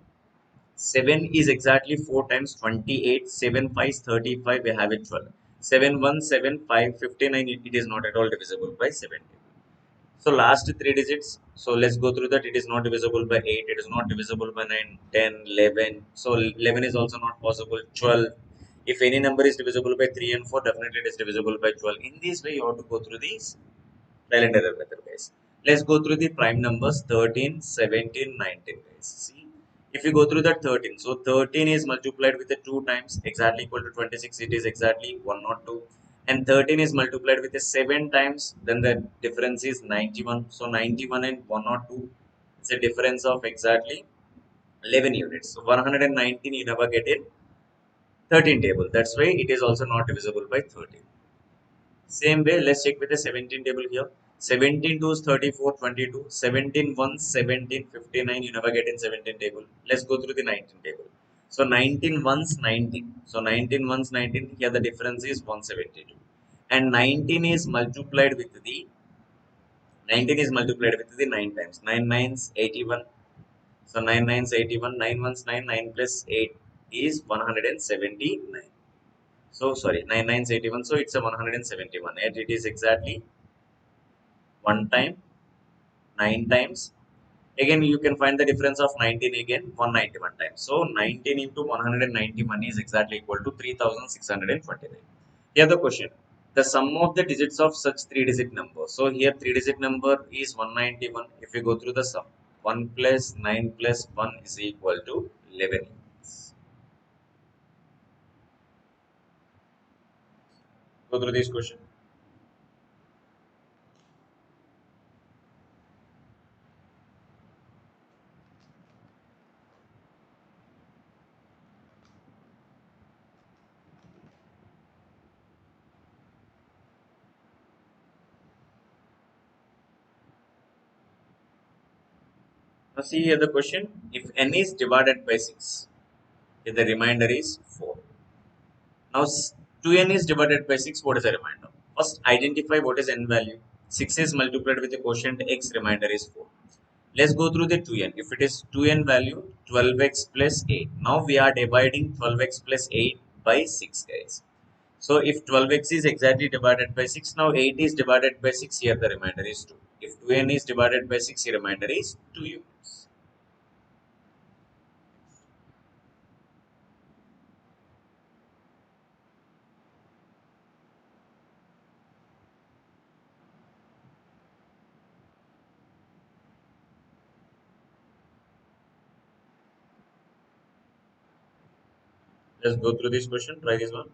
Speaker 1: 7 is exactly 4 times 28. 7 5 is 35. We have it 12. 7 1 7 5 59. It is not at all divisible by 7. So last 3 digits. So let's go through that. It is not divisible by 8. It is not divisible by 9, 10, 11. So 11 is also not possible. 12. If any number is divisible by 3 and 4, definitely it is divisible by 12. In this way, you have to go through these trial and error method, guys. Let's go through the prime numbers 13, 17, 19, guys. See, if you go through that 13, so 13 is multiplied with the 2 times exactly equal to 26, it is exactly 102. And 13 is multiplied with the 7 times, then the difference is 91. So 91 and 102, it's a difference of exactly 11 units. So 119 you never get in 13 table. That's why it is also not divisible by 13. Same way, let's check with the 17 table here. 17 2 is 34, 22. 17 1, 17, 59. You never get in 17 table. Let's go through the 19 table. So 19 1's 19. So 19 1's 19. Here the difference is 172. and 19 is multiplied with the 9 times. 9 nines 81. So 9 nines 81, 9 ones 9, 9 plus 8 is 179. So sorry, 9 nines 81, so it's a 171. And it is exactly 1 time, 9 times. Again, you can find the difference of 19 again, 191 times. So 19 into 191 is exactly equal to 3629. Here the question. The sum of the digits of such three-digit number. So here three-digit number is 191. If you go through the sum, 1 plus 9 plus 1 is equal to 11. Go through this question. Now see here the question. If n is divided by 6, if the remainder is 4. Now 2n is divided by 6, what is the remainder? First identify what is n value. 6 is multiplied with the quotient x, remainder is 4. Let's go through the 2n. If it is 2n value, 12x plus 8. Now we are dividing 12x plus 8 by 6, guys. So if 12x is exactly divided by 6, now 8 is divided by 6, here the remainder is 2. If 2n is divided by 6, the remainder is 2 units. Let's go through this question. Try this one.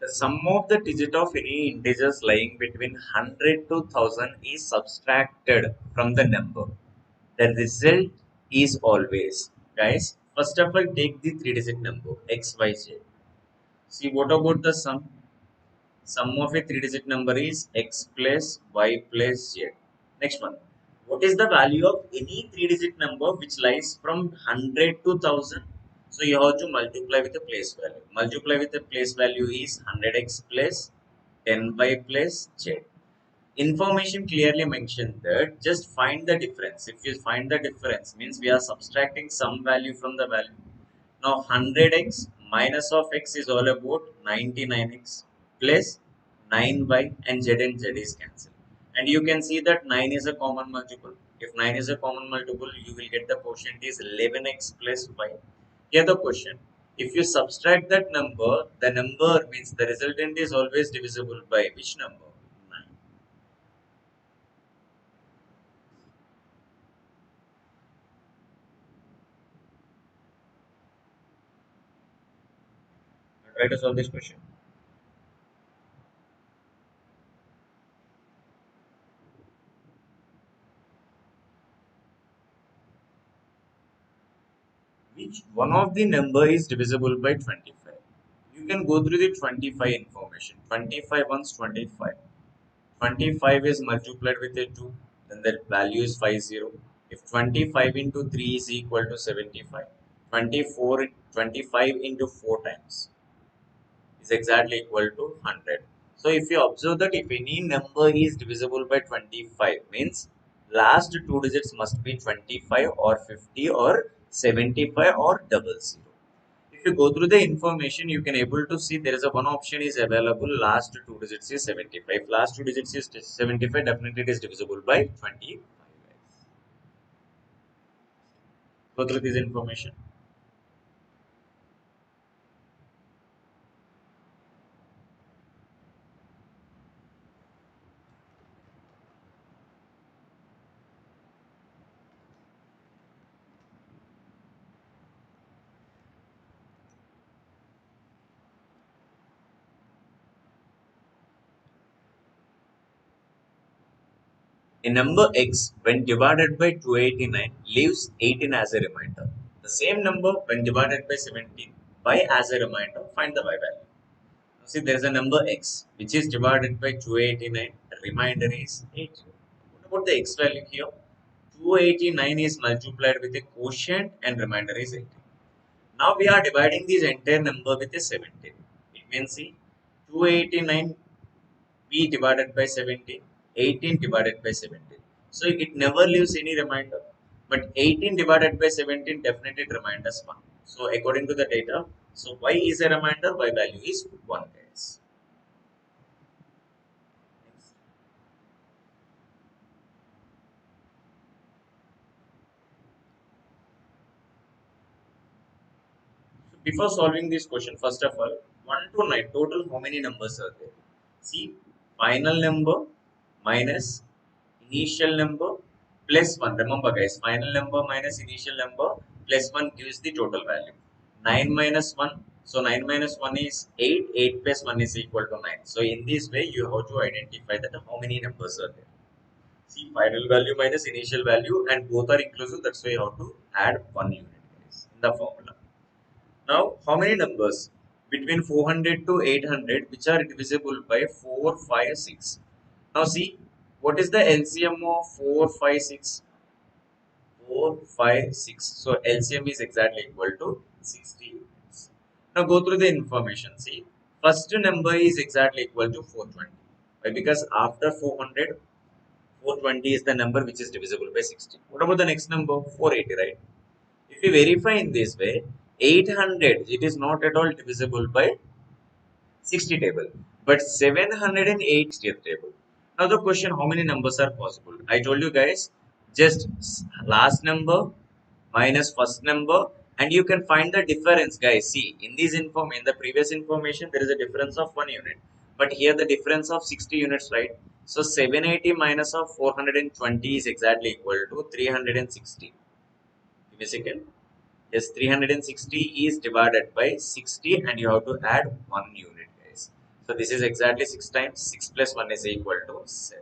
Speaker 1: The sum of the digit of any integers lying between 100 to 1000 is subtracted from the number. The result is always, guys, first of all, take the three-digit number x, y, z. See, what about the sum? Sum of a three-digit number is x plus y plus z. Next one. What is the value of any three-digit number which lies from 100 to 1000? So you have to multiply with the place value. Multiply with the place value is 100x plus 10y plus z. Information clearly mentioned that just find the difference. If you find the difference, means we are subtracting some value from the value. Now 100x minus of x is all about 99x plus 9y, and z is cancelled. And you can see that 9 is a common multiple. If 9 is a common multiple, you will get the quotient is 11x plus y. Here the question. If you subtract that number, the number means the resultant is always divisible by which number? 9. Try to solve this question. Which one of the number is divisible by 25? You can go through the 25 information. 25 once 25. 25 is multiplied with a 2, then the value is 50. If 25 into 3 is equal to 75, 24, 25 into 4 times is exactly equal to 100. So if you observe that if any number is divisible by 25, means last two digits must be 25 or 50 or 75 or double zero. If you go through the information, you can able to see there is a one option is available. Last two digits is 75. Last two digits is 75. Definitely it is divisible by 25. Go through this information. A number x when divided by 289 leaves 18 as a remainder. The same number when divided by 17, y as a reminder, find the y value. Now see, there is a number x which is divided by 289. The remainder is 8. What about the x value here? 289 is multiplied with a quotient and remainder is 18. Now we are dividing this entire number with a 17. It means see 289 b divided by 17, 18 divided by 17. So it never leaves any remainder. But 18 divided by 17 definitely reminds us 1. So according to the data, so y is a remainder, y value is 1 guys. Before solving this question, first of all, 1 to 9 total how many numbers are there? See, final number minus initial number plus 1. Remember guys, final number minus initial number plus 1 gives the total value. 9 minus 1. So 9 minus 1 is 8. 8 plus 1 is equal to 9. So in this way, you have to identify that how many numbers are there. See, final value minus initial value and both are inclusive. That's why you have to add 1 unit guys, in the formula. Now, how many numbers between 400 to 800 which are divisible by 4, 5, 6? Now, see what is the LCM of 4, 5, 6? 4, 5, 6. So, LCM is exactly equal to 60 units. Now, go through the information. See, first number is exactly equal to 420. Why? Because after 400, 420 is the number which is divisible by 60. What about the next number? 480, right? If we verify in this way, 800 it is not at all divisible by 60 table, but 708 60th table. Now the question, how many numbers are possible? I told you guys, just last number minus first number, and you can find the difference, guys. See, in this in the previous information, there is a difference of 1 unit, but here the difference of 60 units, right? So 780 minus of 420 is exactly equal to 360. Give me a second. Yes, 360 is divided by 60 and you have to add 1 unit guys. So this is exactly 6 times 6 plus 1 is equal to 7.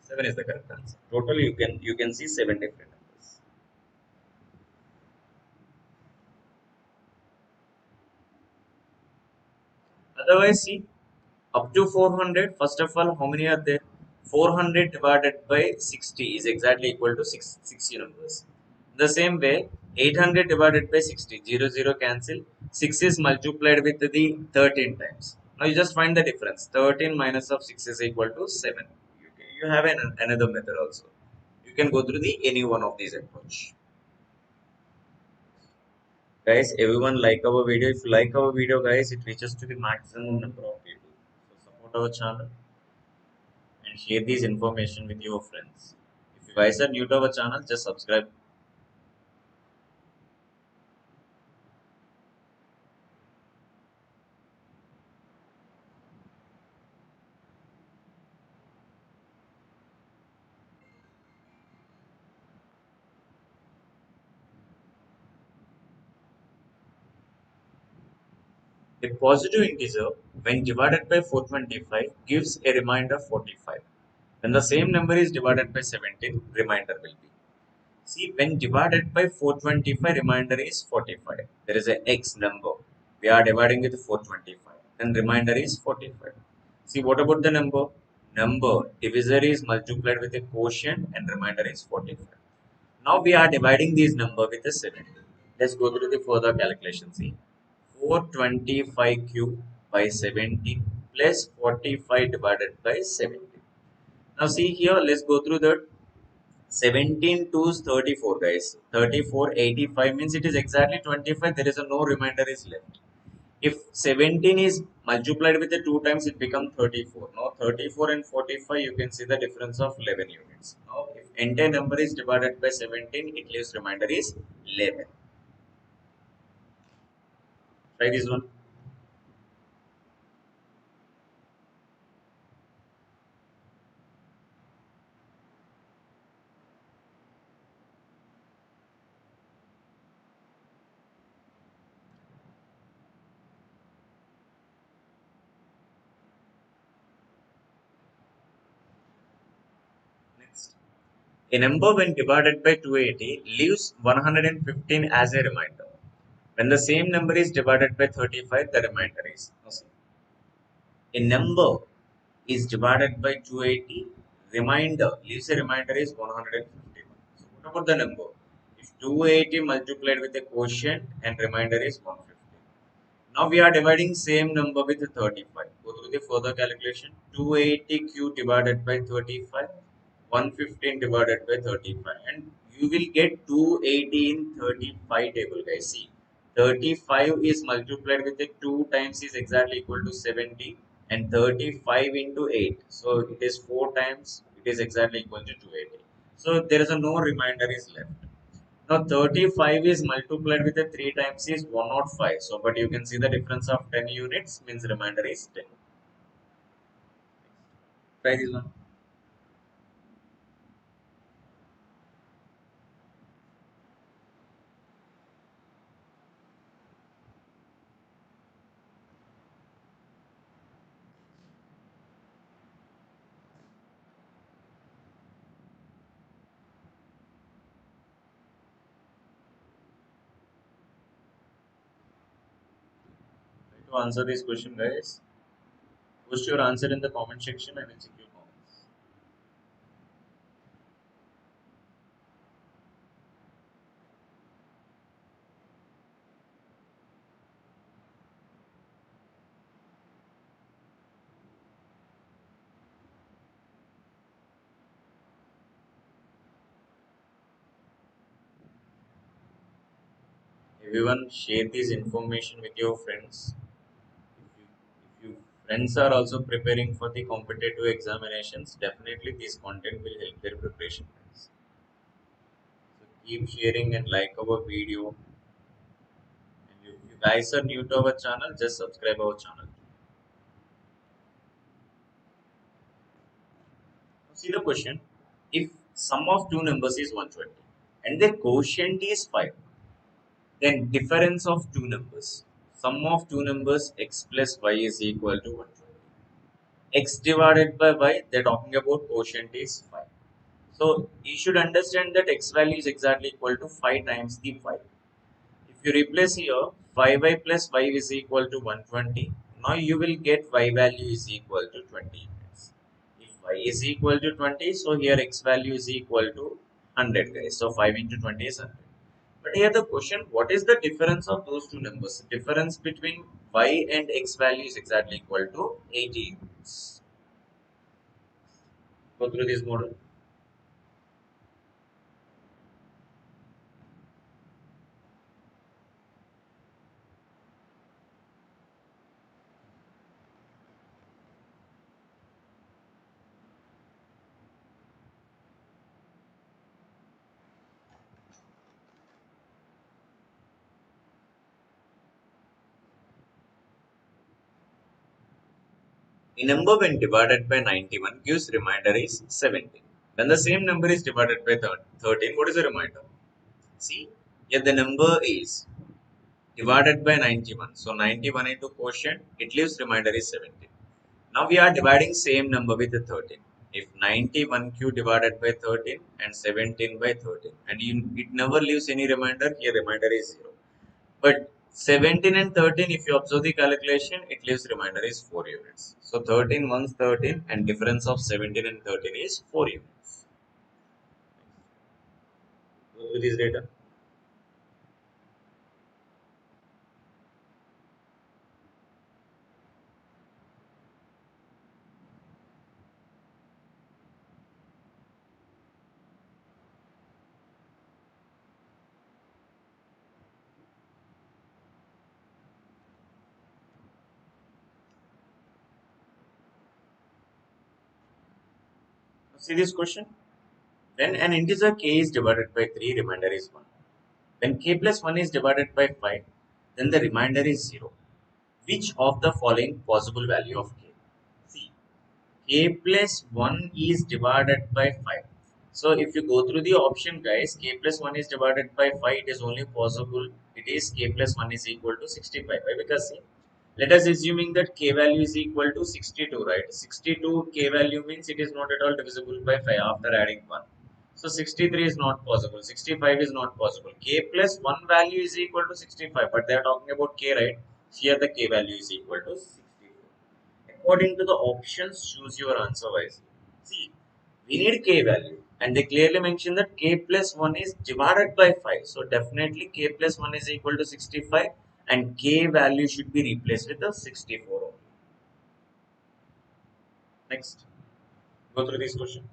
Speaker 1: 7 is the correct answer. Total you can see 7 different numbers. Otherwise see up to 400, first of all how many are there? 400 divided by 60 is exactly equal to 60 numbers. The same way 800 divided by 60, 0 0 cancel, 6 is multiplied with the 13 times. Now you just find the difference. 13 minus of 6 is equal to 7. You have another method also. You can go through the any one of these approach. Guys, everyone like our video. If you like our video guys, it reaches to the maximum number of people. So support our channel and share this information with your friends. If you guys are new to our channel, just subscribe. A positive integer when divided by 425 gives a remainder 45. When the same number is divided by 17, remainder will be. See, when divided by 425, remainder is 45. There is a x number. We are dividing with 425. Then remainder is 45. See, what about the number? Number divisor is multiplied with a quotient and remainder is 45. Now we are dividing these number with a 70. Let's go through the further calculation. See, 425 cube by 70 plus 45 divided by 70. Now see here, let's go through the 17 to 34 guys. 34, 85 means it is exactly 25. There is a no remainder is left. If 17 is multiplied with the 2 times, it becomes 34. Now 34 and 45, you can see the difference of 11 units. Now if entire number is divided by 17, it leaves remainder is 11. Try this one. Next. A number when divided by 280 leaves 115 as a remainder. When the same number is divided by 35, the remainder is. A number is divided by 280, remainder leaves a remainder is 151. So what about the number? If 280 multiplied with a quotient and remainder is 150. Now we are dividing same number with 35. Go through the further calculation. 280 q divided by 35, 115 divided by 35, and you will get 280 in 35 table, guys. See, 35 is multiplied with the 2 times is exactly equal to 70, and 35 into 8. So it is 4 times, it is exactly equal to 280. So there is a no remainder is left. Now 35 is multiplied with the 3 times is 105. So but you can see the difference of 10 units means remainder is 10. Try this one. To answer this question, guys, post your answer in the comment section. I will check your comments. Everyone share this information with your friends. If you friends are also preparing for the competitive examinations, definitely this content will help their preparation. So keep sharing and like our video. And if you guys are new to our channel, just subscribe our channel. See the question. If sum of two numbers is 120 and their quotient is 5, then difference of two numbers. Sum of two numbers x plus y is equal to 120. X divided by y, they're talking about quotient is 5. So you should understand that x value is exactly equal to 5 times the 5. If you replace here 5y plus 5 is equal to 120, now you will get y value is equal to 20 units. If y is equal to 20, so here x value is equal to 100, guys. So 5 into 20 is 100. But here the question, what is the difference of those two numbers? Difference between y and x value is exactly equal to 80 units. Go through this model. A number when divided by 91 gives remainder is 17. When the same number is divided by 13, what is the remainder? See, here the number is divided by 91. So 91 into quotient, it leaves remainder is 17. Now we are dividing same number with the 13. If 91q divided by 13 and 17 by 13, and it never leaves any remainder, here remainder is 0. But 17 and 13, if you observe the calculation, it leaves remainder is 4 units. So 13 ones 13 and difference of 17 and 13 is 4 units. With this data. See this question. When an integer k is divided by 3, remainder is 1. When k plus 1 is divided by 5, then the remainder is 0. Which of the following possible value of k? See, k plus 1 is divided by 5. So if you go through the option, guys, k plus 1 is divided by 5, it is only possible, it is k plus 1 is equal to 65. Why? Because see, let us assuming that k value is equal to 62, right? 62 k value means it is not at all divisible by 5 after adding 1. So 63 is not possible. 65 is not possible. K plus 1 value is equal to 65. But they are talking about K, right? Here the K value is equal to 64. According to the options, choose your answer wisely. See, we need K value. And they clearly mention that K plus 1 is divided by 5. So definitely K plus 1 is equal to 65. And K value should be replaced with the 64 only. Next, go through this question.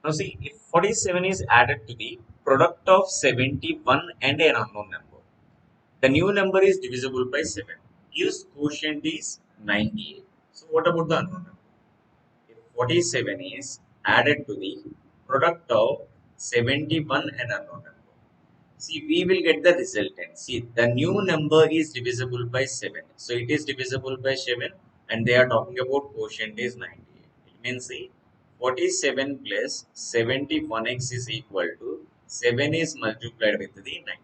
Speaker 1: Now see, if 47 is added to the product of 71 and an unknown number, the new number is divisible by 7. Use quotient is 98. So what about the unknown number? If 47 is added to the product of 71 and unknown number, see, we will get the resultant. See, the new number is divisible by 7. So it is divisible by 7 and they are talking about quotient is 98. It means, see, 47 plus 71x is equal to 7 is multiplied with the 98.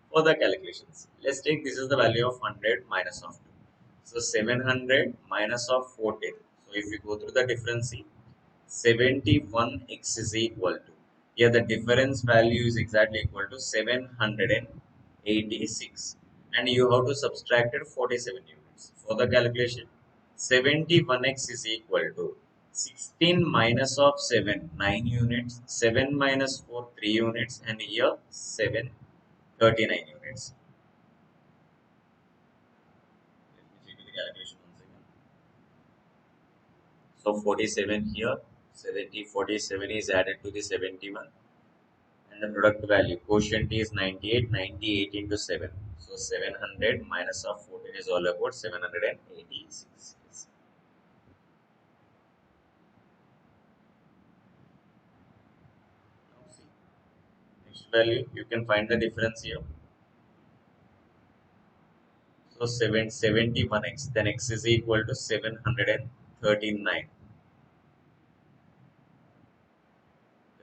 Speaker 1: For the calculations, let's take this is the value of 100 minus of 2. So 700 minus of 14. So if you go through the difference, see, 71x is equal to, here the difference value is exactly equal to 786 and you have to subtract it 47 units. For the calculation, 71x is equal to 16 minus of 7 9 units, 7 minus 4 3 units, and here 7 39 units. Let me check the calculation once again. So 47 here, 47 is added to the 71 and the product value quotient is 98. 98 into 7, so 700 minus of 14 is all about 786. Now see, next value you can find the difference here. So 771x, then x is equal to 739.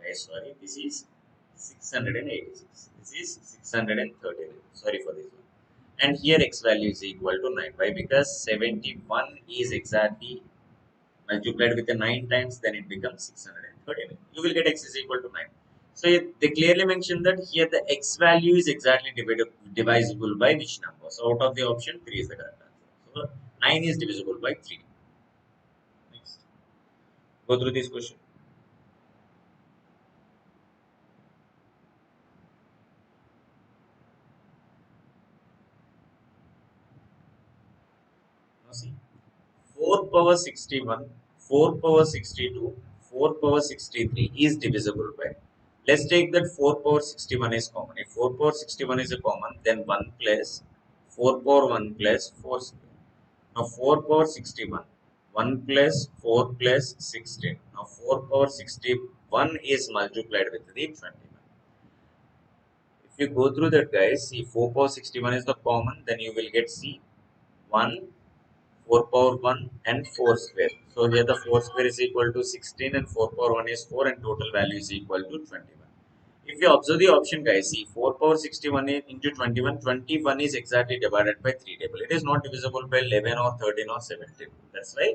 Speaker 1: Guys, sorry, this is 686, this is 639. Sorry for this one. And here x value is equal to 9. Why? Because 71 is exactly multiplied with the 9 times, then it becomes 639. You will get x is equal to 9. So they clearly mentioned that here the x value is exactly divisible by which number. So out of the option, 3 is the correct answer. So 9 is divisible by 3. Next, go through this question. Now see, 4 power 61, 4 power 62, 4 power 63 is divisible by. Let's take that 4 power 61 is common. If 4 power 61 is a common, then 1 plus 4 power 1 plus 4 square. Now 4 power 61, 1 plus 4 plus 16. Now 4 power 61 is multiplied with the 21. If you go through that, guys, see, 4 power 61 is the common, then you will get C 1, 4 power 1 and 4 square. So here the 4 square is equal to 16 and 4 power 1 is 4 and total value is equal to 21. If you observe the option, guys, see, 4 power 61 into 21, 21 is exactly divided by 3 table. It is not divisible by 11 or 13 or 17. That's why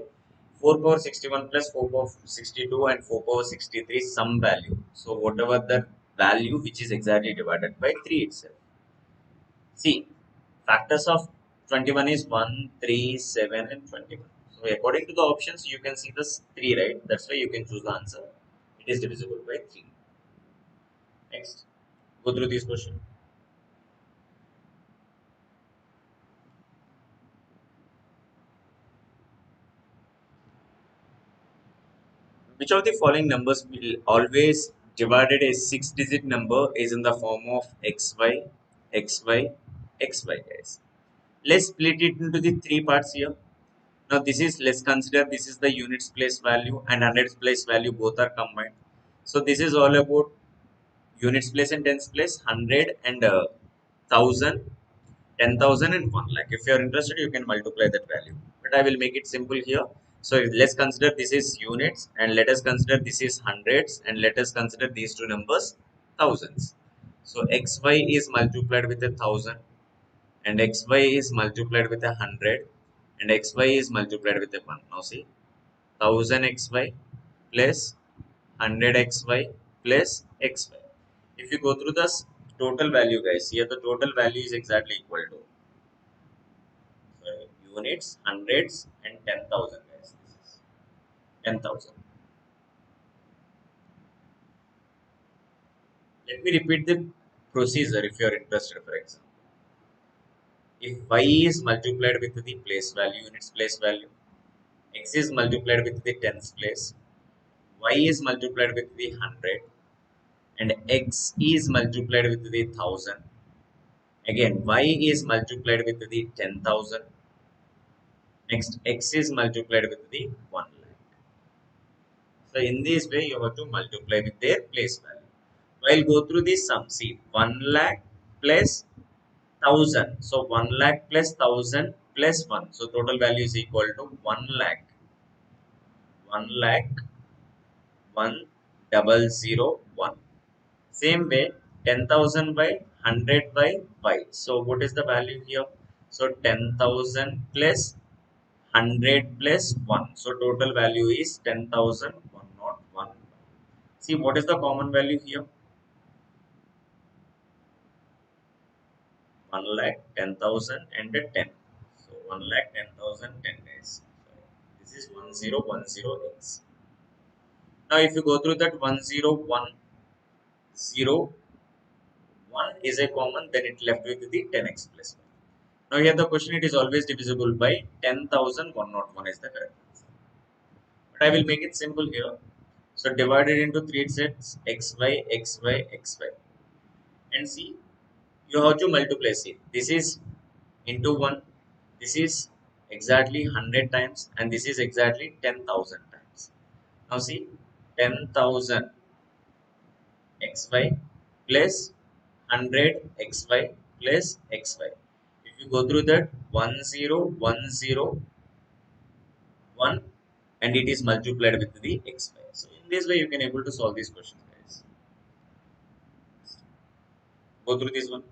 Speaker 1: 4 power 61 plus 4 power 62 and 4 power 63 is some value. So whatever the value which is exactly divided by 3 itself. See, factors of 21 is 1, 3, 7 and 21. So according to the options, you can see this 3, right? That's why you can choose the answer. It is divisible by 3. Next, go through this question. Which of the following numbers will always divided a 6-digit number is in the form of xy, xy, xy, guys. Let's split it into the 3 parts here. Now this is, let's consider this is the units place value and hundreds place value, both are combined. So this is all about units place and tens place, 100 and 1000 10,000 and 1 lakh. If you are interested, you can multiply that value. But I will make it simple here. So let's consider this is units, and let us consider this is hundreds, and let us consider these two numbers thousands. So xy is multiplied with 1,000, and xy is multiplied with 100, and xy is multiplied with 1. Now see, 1,000 xy plus 100 xy plus xy. If you go through this total value, guys, here the total value is exactly equal to units, hundreds, and 10,000, guys. This is 10,000. Let me repeat the procedure if you are interested. For example, if y is multiplied with the place value, units place value, x is multiplied with the tens place, y is multiplied with the 100, and x is multiplied with the 1,000. Again, y is multiplied with the 10,000. Next, x is multiplied with the 1 lakh. So in this way, you have to multiply with their place value. While go through this sum, see 1 lakh plus 1,000. So 1 lakh plus 1,000 plus 1. So total value is equal to 1 lakh. 1 lakh 1,001. Same way, 10,000 by 100 by y. So what is the value here? So 10,000 plus 100 plus 1. So total value is 10,101. See what is the common value here? 1 lakh 10,000 and 10. So 1 lakh 10,000 10 days. This is 1010x. Now if you go through that 1010 1 is a common, then it left with the 10x plus 1. Now here the question, it is always divisible by 10,101 is the correct answer. But I will make it simple here. So divided into 3 sets xy, xy, xy. And see, you have to multiply. See, this is into 1, this is exactly 100 times, and this is exactly 10,000 times. Now see, 10,000 xy plus 100 xy plus xy. If you go through that, 10101, and it is multiplied with the xy. So in this way you can able to solve these questions, guys. Go through this one.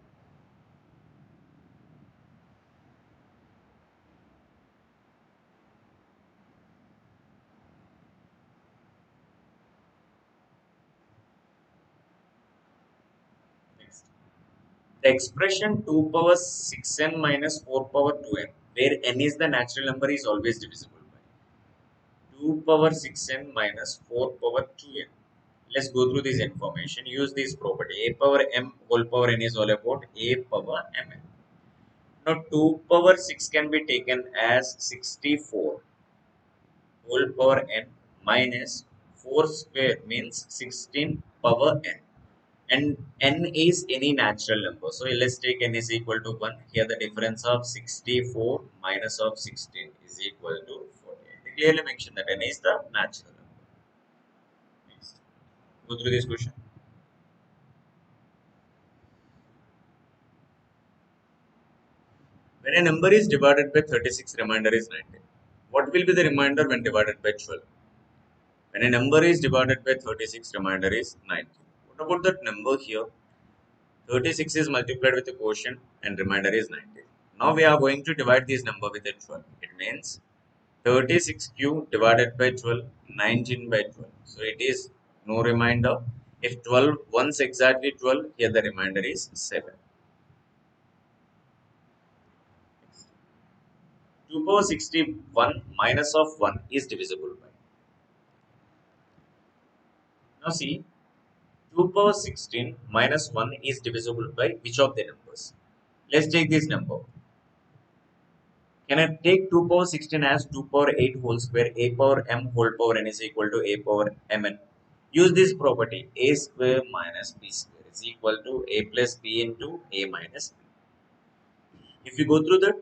Speaker 1: Next. The expression 2 power 6n minus 4 power 2n, where n is the natural number, is always divisible by 2 power 6n minus 4 power 2n. Let's go through this information. Use this property. A power m whole power n is all about a power mn. Now 2 power 6 can be taken as 64 whole power n minus 4 square means 16 power n. And n is any natural number. So let's take n is equal to 1. Here the difference of 64 minus of 16 is equal to 48. They clearly mention that n is the natural number. Next. Go through this question. When a number is divided by 36, remainder is 19. What will be the remainder when divided by 12? When a number is divided by 36, remainder is 19. What about that number here? 36 is multiplied with the quotient and remainder is 19. Now we are going to divide this number with a 12. It means 36 cube divided by 12, 19 by 12. So it is no remainder. If 12 once exactly 12, here the remainder is 7. 2 power 61 minus of 1 is divisible by. Now see, 2 power 16 minus 1 is divisible by which of the numbers? Let's take this number. Can I take 2 power 16 as 2 power 8 whole square? A power m whole power n is equal to a power mn. Use this property. A square minus b square is equal to a plus b into a minus b. If you go through that,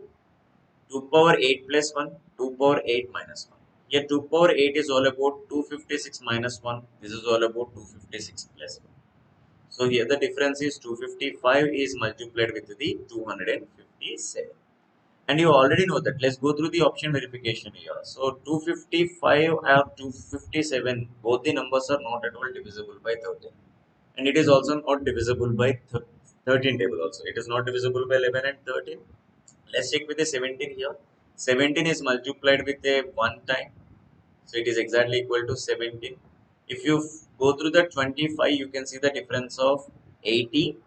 Speaker 1: 2 power 8 plus 1, 2 power 8 minus 1. Here 2 power 8 is all about 256 minus 1. This is all about 256 plus 1. So here the difference is 255 is multiplied with the 257. And you already know that. Let's go through the option verification here. So 255 or 257, both the numbers are not at all divisible by 13. And it is also not divisible by 13 table also. It is not divisible by 11 and 13. Let's check with the 17 here. 17 is multiplied with a 1 time. So it is exactly equal to 17. If you go through the 25, you can see the difference of 80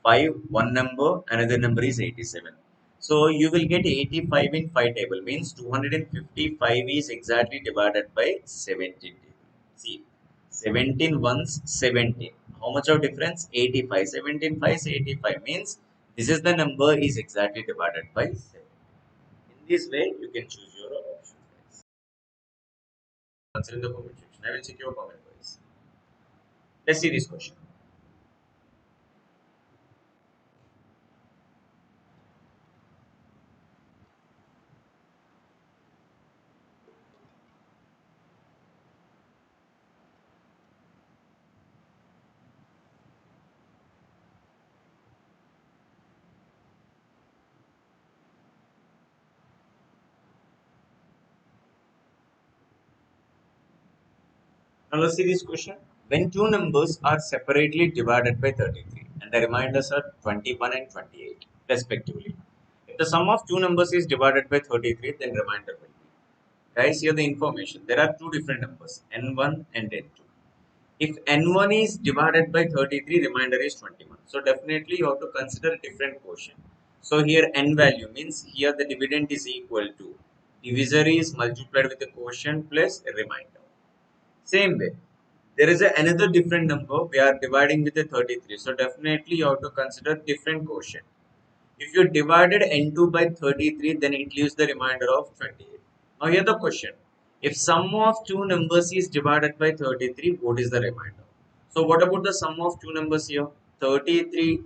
Speaker 1: 5, one number, another number is 87. So you will get 85 in 5 table, means 255 is exactly divided by 17 table. See, 17 ones 17. How much of difference? 85. 17 5 is 85, means this is the number is exactly divided by 7. In this way, you can choose your option. Answer in the comment section. I will check your comment guys. Let's see this question. Now let's see this question. When two numbers are separately divided by 33 and the reminders are 21 and 28 respectively. If the sum of two numbers is divided by 33, then remainder will be. Guys, here the information. There are two different numbers, n1 and n2. If n1 is divided by 33, remainder is 21. So definitely you have to consider a different quotient. So here n value means here the dividend is equal to divisor is multiplied with the quotient plus a remainder. Same way, there is another different number. We are dividing with a 33. So definitely you have to consider different quotient. If you divided n2 by 33, then it leaves the remainder of 28. Now here the question. If sum of two numbers is divided by 33, what is the remainder? So what about the sum of two numbers here? 33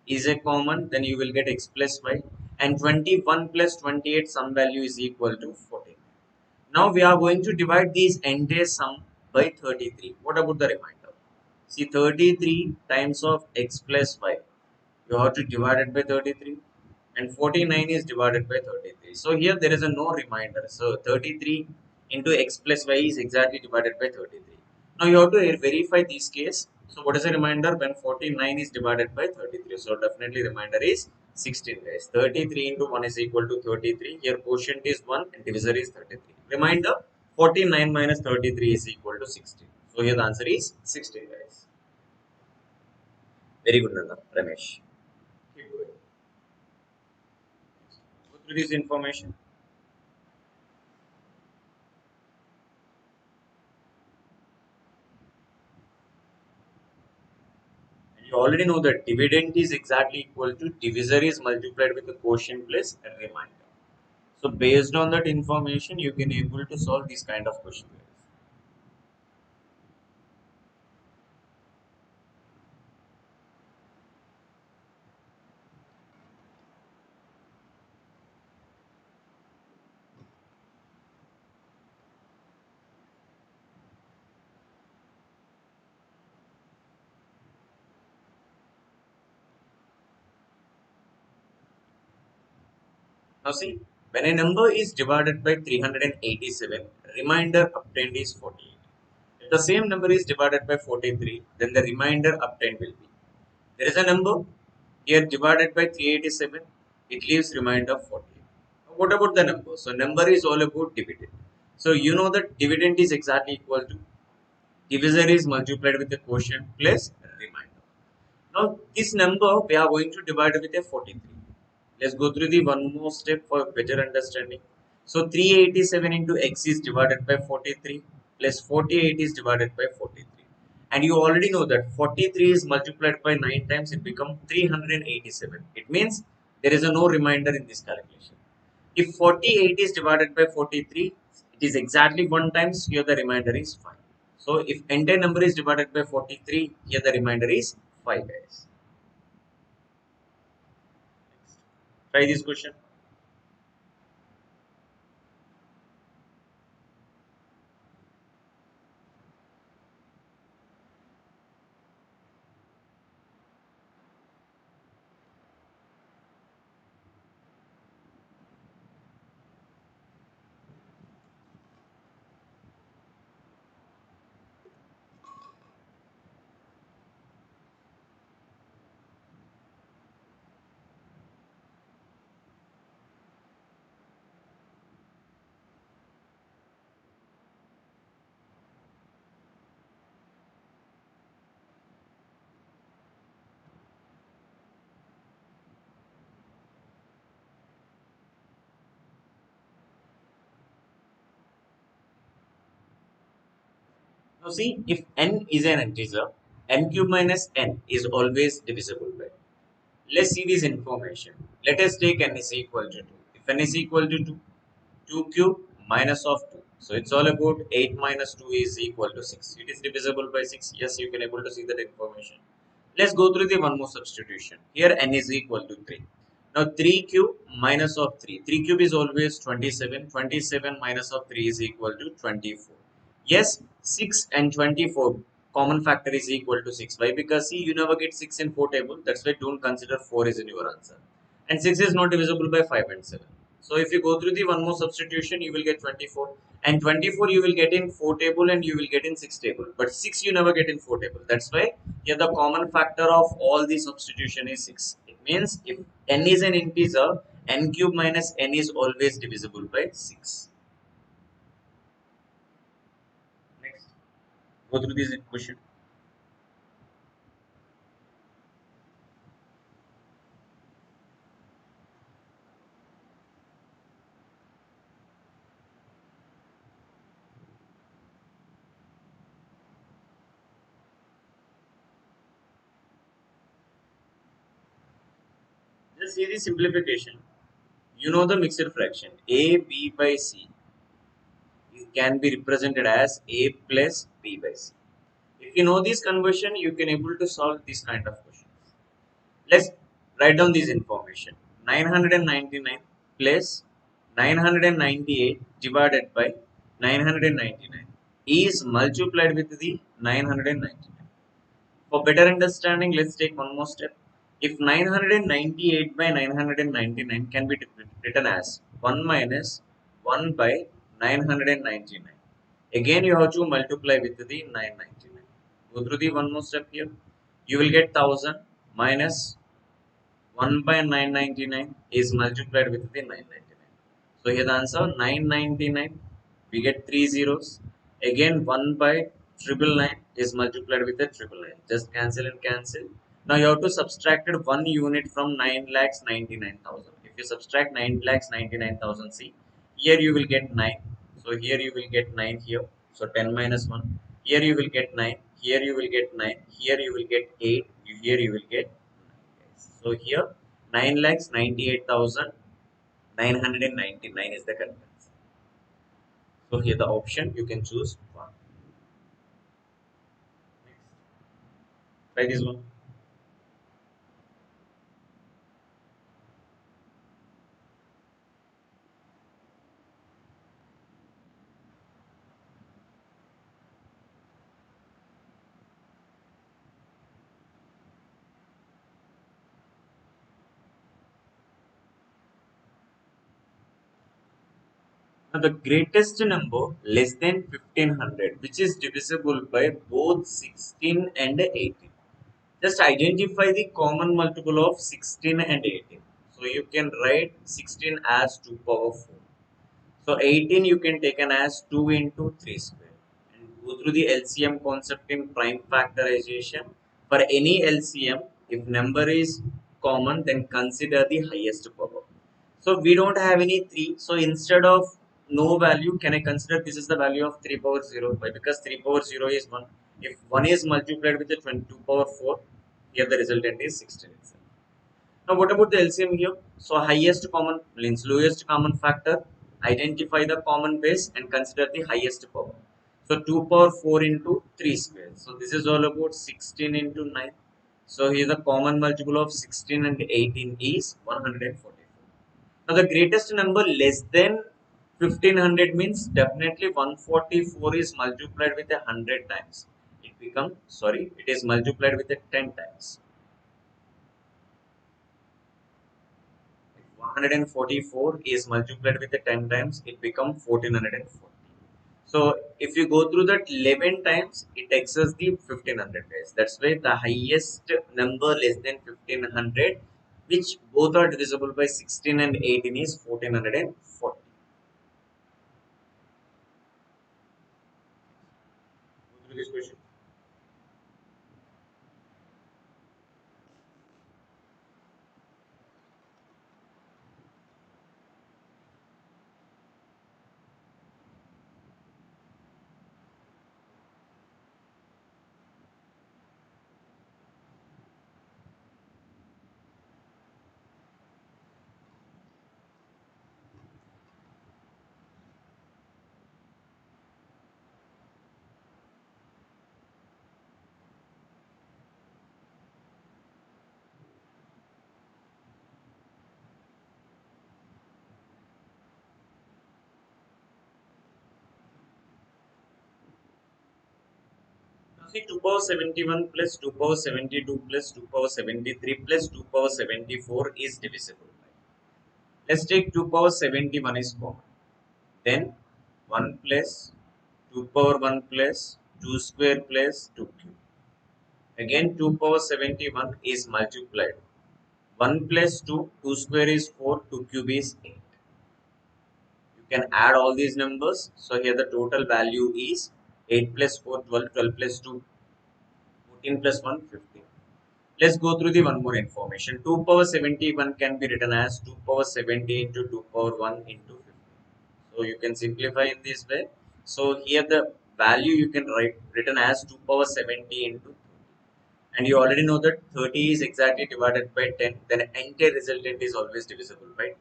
Speaker 1: is a common, then you will get x plus y. And 21 plus 28 some value is equal to 14. Now we are going to divide these entire sum by 33. What about the remainder? See, 33 times of x plus y. You have to divide it by 33. And 49 is divided by 33. So here there is a no remainder. So 33 into x plus y is exactly divided by 33. Now you have to verify this case. So what is the remainder when 49 is divided by 33? So definitely remainder is 16 guys. 33 into 1 is equal to 33. Here quotient is 1 and divisor is 33. Reminder, 49 minus 33 is equal to 16. So here the answer is 16 guys. Very good Nanda, Ramesh. Keep going. Go through this information. And you already know that dividend is exactly equal to divisor is multiplied with the quotient plus a remainder. So based on that information, you can able to solve this kind of question. Now see, when a number is divided by 387, remainder obtained is 48. If the same number is divided by 43, then the remainder obtained will be. There is a number here divided by 387, it leaves remainder 48. What about the number? So number is all about dividend. So you know that dividend is exactly equal to divisor is multiplied with the quotient plus remainder. Now this number we are going to divide with a 43. Let's go through the one more step for better understanding. So 387 into x is divided by 43 plus 48 is divided by 43. And you already know that 43 is multiplied by 9 times, it becomes 387. It means there is a no remainder in this calculation. If 48 is divided by 43, it is exactly 1 times, here the remainder is 5. So if entire number is divided by 43, here the remainder is 5 guys. Try this question. So see, if n is an integer, n cube minus n is always divisible by. Let's see this information. Let us take n is equal to 2. If n is equal to 2, 2 cube minus of 2. So it's all about 8 minus 2 is equal to 6. It is divisible by 6. Yes, you can able to see that information. Let's go through the one more substitution. Here n is equal to 3. Now 3 cube minus of 3. 3 cube is always 27. 27 minus of 3 is equal to 24. Yes, 6 and 24 common factor is equal to 6. Why? Because see, you never get 6 in 4 table. That's why don't consider 4 is in your answer. And 6 is not divisible by 5 and 7. So if you go through the one more substitution, you will get 24. And 24 you will get in 4 table and you will get in 6 table. But 6 you never get in 4 table. That's why here the common factor of all the substitution is 6. It means if n is an integer, n cube minus n is always divisible by 6. Next, go through this question. Just see the simplification. You know the mixed fraction a b by c can be represented as a plus b by c. If you know this conversion, you can able to solve this kind of questions. Let's write down this information. 999 plus 998 divided by 999 is multiplied with the 999. For better understanding, let's take one more step. If 998 by 999 can be written as 1 minus 1 by 999. Again, you have to multiply with the 999. Go through the one more step here. You will get 1000 minus 1 by 999 is multiplied with the 999. So here the answer 999. We get 3 zeros. Again 1 by 999 is multiplied with the 999. Just cancel and cancel. Now you have to subtract 1 unit from 9 lakhs 99,000. If you subtract 9 lakhs 99,000, see here you will get 9. So here you will get 9 here. So 10 minus 1. Here you will get 9. Here you will get 9. Here you will get 8. Here you will get 9. So here 9 lakhs 98,999 is the correct answer. So here the option you can choose one. Next, try this one. Now the greatest number less than 1500 which is divisible by both 16 and 18. Just identify the common multiple of 16 and 18. So you can write 16 as 2 power 4. So 18 you can take an as 2 into 3 square. And go through the LCM concept in prime factorization. For any LCM, if number is common, then consider the highest power. So we don't have any 3. So instead of no value, can I consider this is the value of 3 power 0? Why? Because 3 power 0 is 1. If 1 is multiplied with the 22 power 4, here the resultant is 16 itself. Now, what about the LCM here? So, highest common means lowest common factor. Identify the common base and consider the highest power. So, 2 power 4 into 3 square. So, this is all about 16 into 9. So, here the common multiple of 16 and 18 is 144. Now, the greatest number less than 1500 means definitely 144 is multiplied with 100 times. It becomes, sorry, it is multiplied with 10 times. 144 is multiplied with the 10 times, it becomes 1440. So if you go through that 11 times, it takes us the 1500 guys. That's why the highest number less than 1500, which both are divisible by 16 and 18 is 1440. Go through this question. See 2 power 71 plus 2 power 72 plus 2 power 73 plus 2 power 74 is divisible. Let's take 2 power 71 is common. Then 1 plus 2 power 1 plus 2 square plus 2 cube. Again 2 power 71 is multiplied. 1 plus 2, 2 square is 4, 2 cube is 8. You can add all these numbers. So here the total value is 8 plus 4, 12, 12 plus 2, 14 plus 1, 15. Let's go through the one more information. 2 power 71 can be written as 2 power 70 into 2 power 1 into 50. So you can simplify in this way. So here the value you can write written as 2 power 70 into 30. And you already know that 30 is exactly divided by 10. Then entire resultant is always divisible by 10.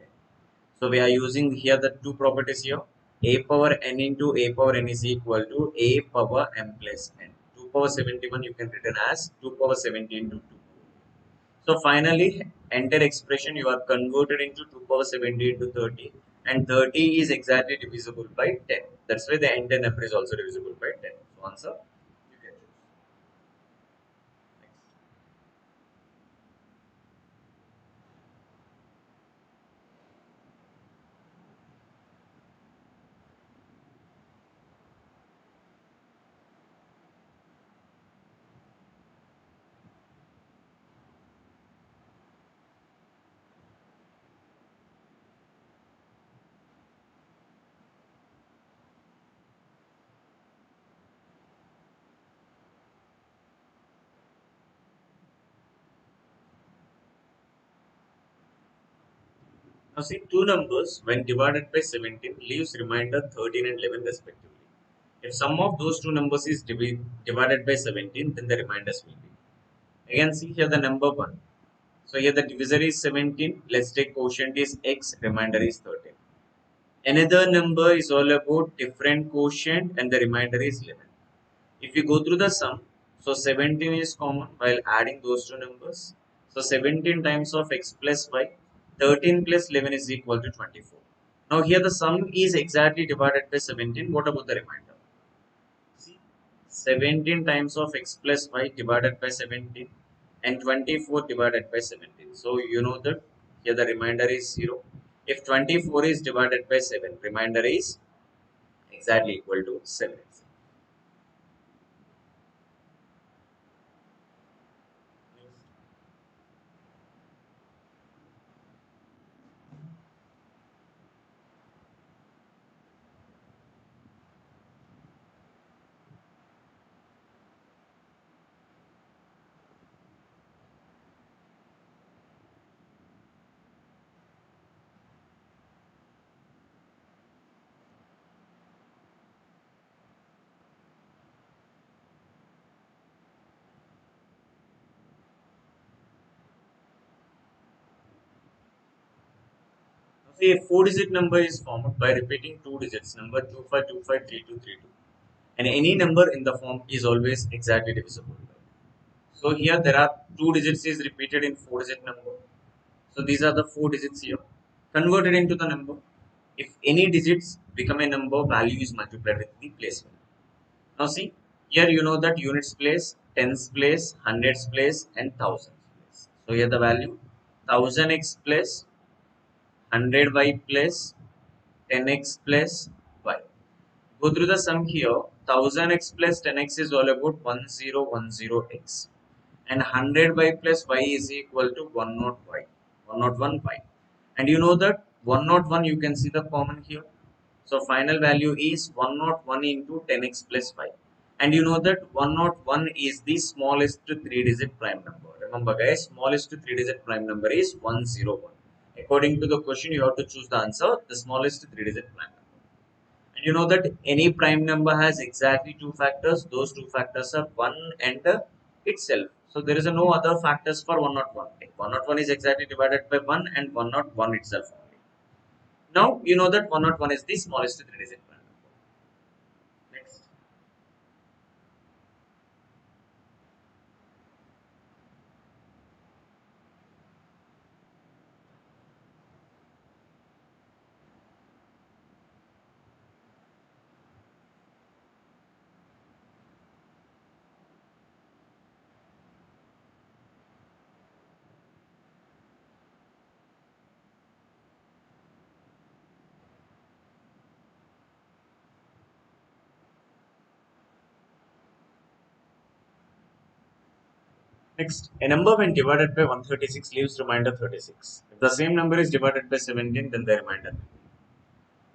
Speaker 1: So we are using here the two properties here. A power n into a power n is equal to a power m plus n. 2 power 71 you can written as 2 power 70 into 2. So finally, entire expression you are converted into 2 power 70 into 30, and 30 is exactly divisible by 10. That's why the entire number is also divisible by 10. So answer you can choose. Next. Now see two numbers when divided by 17 leaves remainder 13 and 11 respectively. If sum of those two numbers is divided by 17, then the reminders will be. Again see here the number 1. So here the divisor is 17. Let's take quotient is x, remainder is 13. Another number is all about different quotient and the remainder is 11. If you go through the sum, so 17 is common while adding those two numbers. So 17 times of x plus y, 13 plus 11 is equal to 24. Now here the sum is exactly divided by 17. What about the remainder? See, 17 times of x plus y divided by 17 and 24 divided by 17. So you know that here the remainder is 0. If 24 is divided by 7, remainder is exactly equal to 7. See, a four-digit number is formed by repeating two digits, number 25253232. And any number in the form is always exactly divisible. So here there are two digits is repeated in four-digit number. So these are the four digits here. Converted into the number. If any digits become a number, value is multiplied with the place value. Now see, here you know that units place, tens place, hundreds place, and thousands place. So here the value 1000x plus 100y plus 10x plus y. Go through the sum here. 1000x plus 10x is all about 1010x. And 100y plus y is equal to 101y. 101y. And you know that 101 you can see the common here. So final value is 101 into 10x plus 5. And you know that 101 is the smallest three digit prime number. Remember guys, smallest three digit prime number is 101. According to the question, you have to choose the answer, the smallest three digit prime number. And you know that any prime number has exactly two factors. Those two factors are 1 and itself. So there is no other factors for 101. 101 is exactly divided by 1 and 101 itself only. Now you know that 101 is the smallest three digit prime number. Next. Next, a number when divided by 136 leaves remainder 36. If the same number is divided by 17, then the remainder.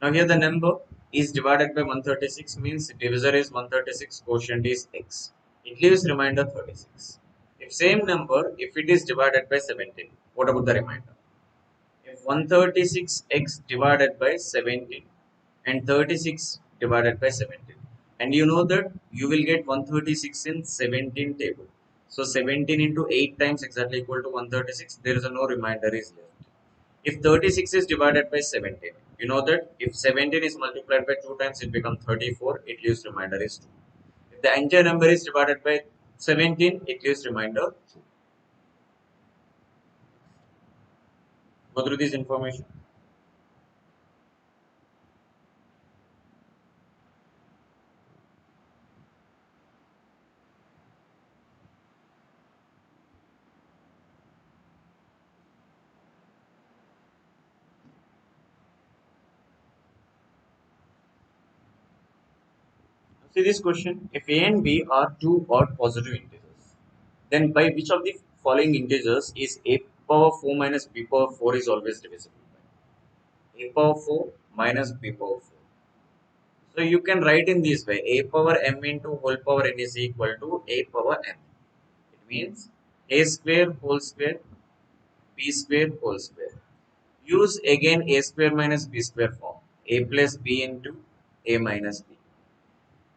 Speaker 1: Now here the number is divided by 136 means divisor is 136, quotient is x. It leaves remainder 36. If same number, if it is divided by 17, what about the remainder? If 136x divided by 17 and 36 divided by 17, and you know that you will get 136 in 17 table. So 17 into 8 times exactly equal to 136. There is a no remainder is left. If 36 is divided by 17, you know that if 17 is multiplied by 2 times, it becomes 34. It leaves remainder is 2. If the entire number is divided by 17, it leaves remainder 2. Go through this information. See this question. If A and B are two odd positive integers, then by which of the following integers is A power 4 minus B power 4 is always divisible by? A power 4 minus B power 4. So you can write in this way, A power m into whole power n is equal to A power m. It means A square whole square B square whole square. Use again A square minus B square form. A plus B into A minus B.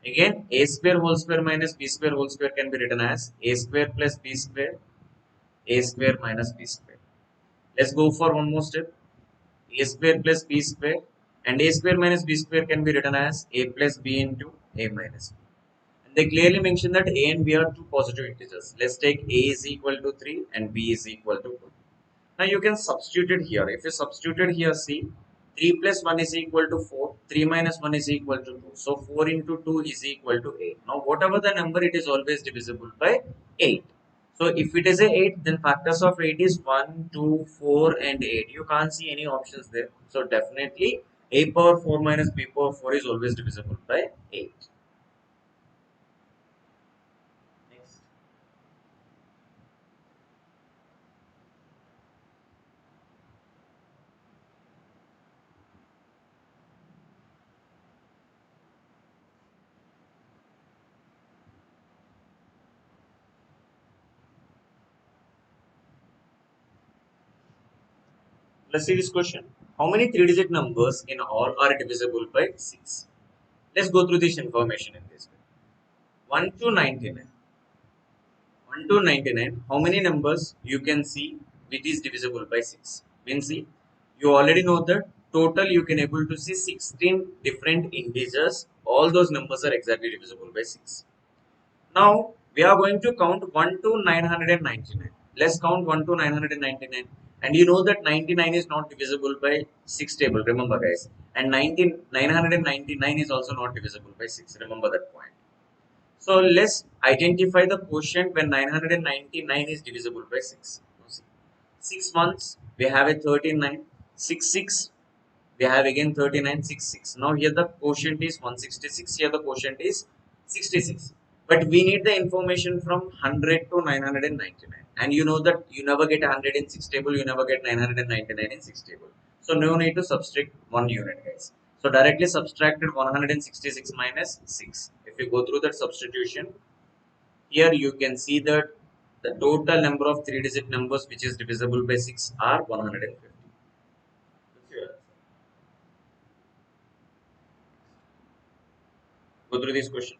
Speaker 1: Again, A square whole square minus B square whole square can be written as A square plus B square, A square minus B square. Let's go for one more step. A square plus B square and A square minus B square can be written as A plus B into A minus B. And they clearly mention that A and B are two positive integers. Let's take A is equal to 3 and B is equal to 2. Now you can substitute it here. If you substitute it here, see 3 plus 1 is equal to 4, 3 minus 1 is equal to 2. So 4 into 2 is equal to 8. Now whatever the number, it is always divisible by 8. So if it is a 8, then factors of 8 is 1, 2, 4 and 8. You can't see any options there. So definitely A power 4 minus B power 4 is always divisible by 8. Next. Let's see this question. How many three-digit numbers in all are divisible by 6? Let's go through this information in this way. 1 to 99. 1 to 99. How many numbers you can see which is divisible by 6? Means see, you already know that total you can able to see 16 different integers. All those numbers are exactly divisible by 6. Now we are going to count 1 to 999. Let's count 1 to 999. And you know that 99 is not divisible by 6 table. Remember guys. And 999 is also not divisible by 6. Remember that point. So let's identify the quotient when 999 is divisible by 6. 6 months, we have a 39. 6 6, we have again 39, 6 6. Now here the quotient is 166. Here the quotient is 66. But we need the information from 100 to 999. And you know that you never get 100 in 6 table, you never get 999 in 6 table. So no need to subtract 1 unit guys. So directly subtracted 166 minus 6. If you go through that substitution, here you can see that the total number of 3-digit numbers which is divisible by 6 are 150. That's your answer. Go through this question.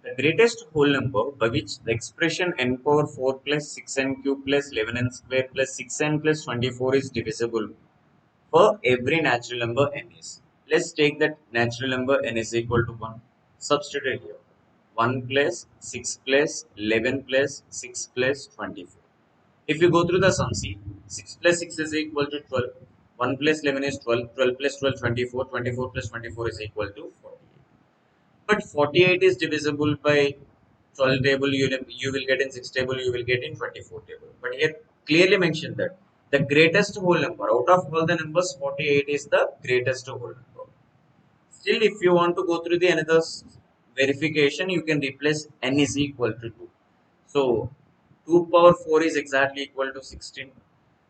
Speaker 1: The greatest whole number by which the expression n power 4 plus 6n cube plus 11n square plus 6n plus 24 is divisible. for every natural number n is. Let's take that natural number n is equal to 1. Substitute here. 1 plus 6 plus 11 plus 6 plus 24. If you go through the sum, see 6 plus 6 is equal to 12. 1 plus 11 is 12. 12 plus 12 24. 24 plus 24 is equal to 48. But 48 is divisible by 12 table, you will get in 6 table, you will get in 24 table. But here clearly mentioned that the greatest whole number out of all the numbers, 48 is the greatest whole number. Still, if you want to go through the another verification, you can replace n is equal to 2. So 2 power 4 is exactly equal to 16.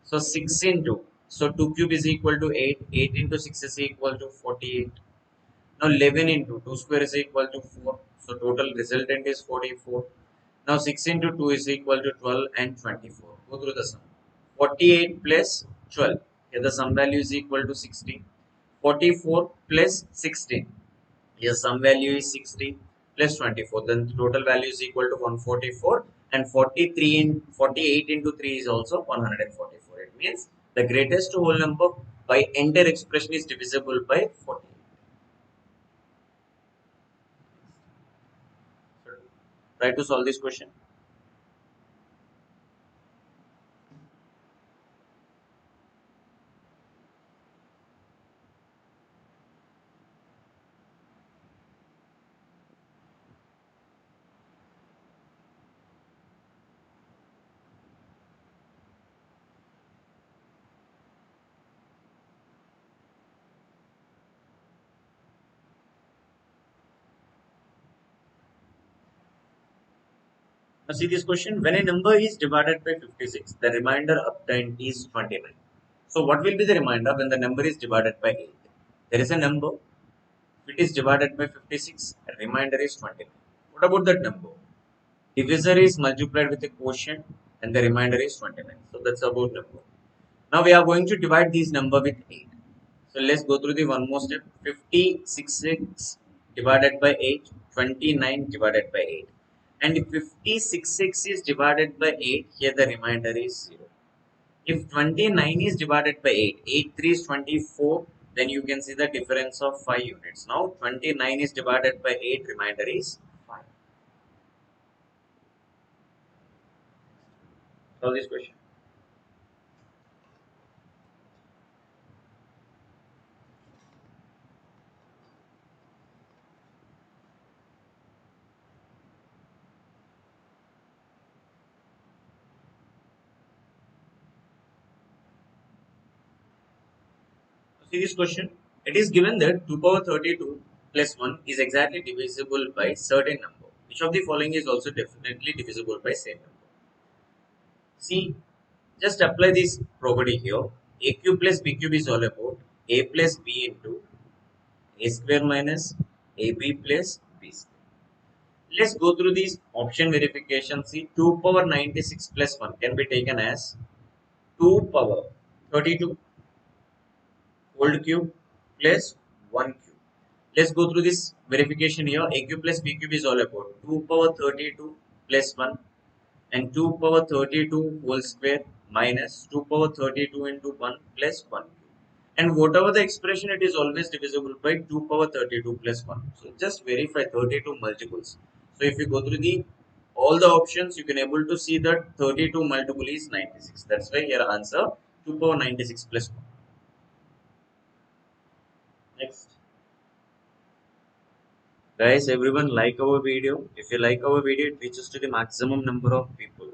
Speaker 1: So 6 into, so 2 cube is equal to 8. 8 into 6 is equal to 48. Now 11 into 2 square is equal to 4. So total resultant is 44. Now 6 into 2 is equal to 12 and 24. Go through the sum. 48 plus 12. Here the sum value is equal to 60. 44 plus 16. Here sum value is 60 plus 24. Then the total value is equal to 144. And 43 in 48 into 3 is also 144. It means the greatest whole number by entire expression is divisible by 48. Try to solve this question. Now see this question. When a number is divided by 56, the remainder obtained is 29. So what will be the remainder when the number is divided by 8? There is a number. If it is divided by 56, the remainder is 29. What about that number? Divisor is multiplied with a quotient and the remainder is 29. So that's about number. Now we are going to divide these number with 8. So let's go through the one more step. 56 divided by 8, 29 divided by 8. And if 56 is divided by 8, here the remainder is 0. If 29 is divided by 8, 8 3 is 24, then you can see the difference of 5 units. Now 29 is divided by 8, remainder is 5. Solve this question. See this question. It is given that 2 power 32 plus 1 is exactly divisible by certain number. Which of the following is also definitely divisible by same number? See, just apply this property here. A cube plus B cube is all about A plus B into A square minus AB plus B square. Let's go through these option verification. See, 2 power 96 plus 1 can be taken as 2 power 32 whole cube plus 1 cube. Let's go through this verification here. A cube plus B cube is all about 2 power 32 plus 1 and 2 power 32 whole square minus 2 power 32 into 1 plus 1 cube. And whatever the expression, it is always divisible by 2 power 32 plus 1. So just verify 32 multiples. So if you go through the all the options, you can able to see that 32 multiple is 96. That's why your answer 2 power 96 plus 1. Next. Guys, everyone like our video. If you like our video, it reaches to the maximum number of people.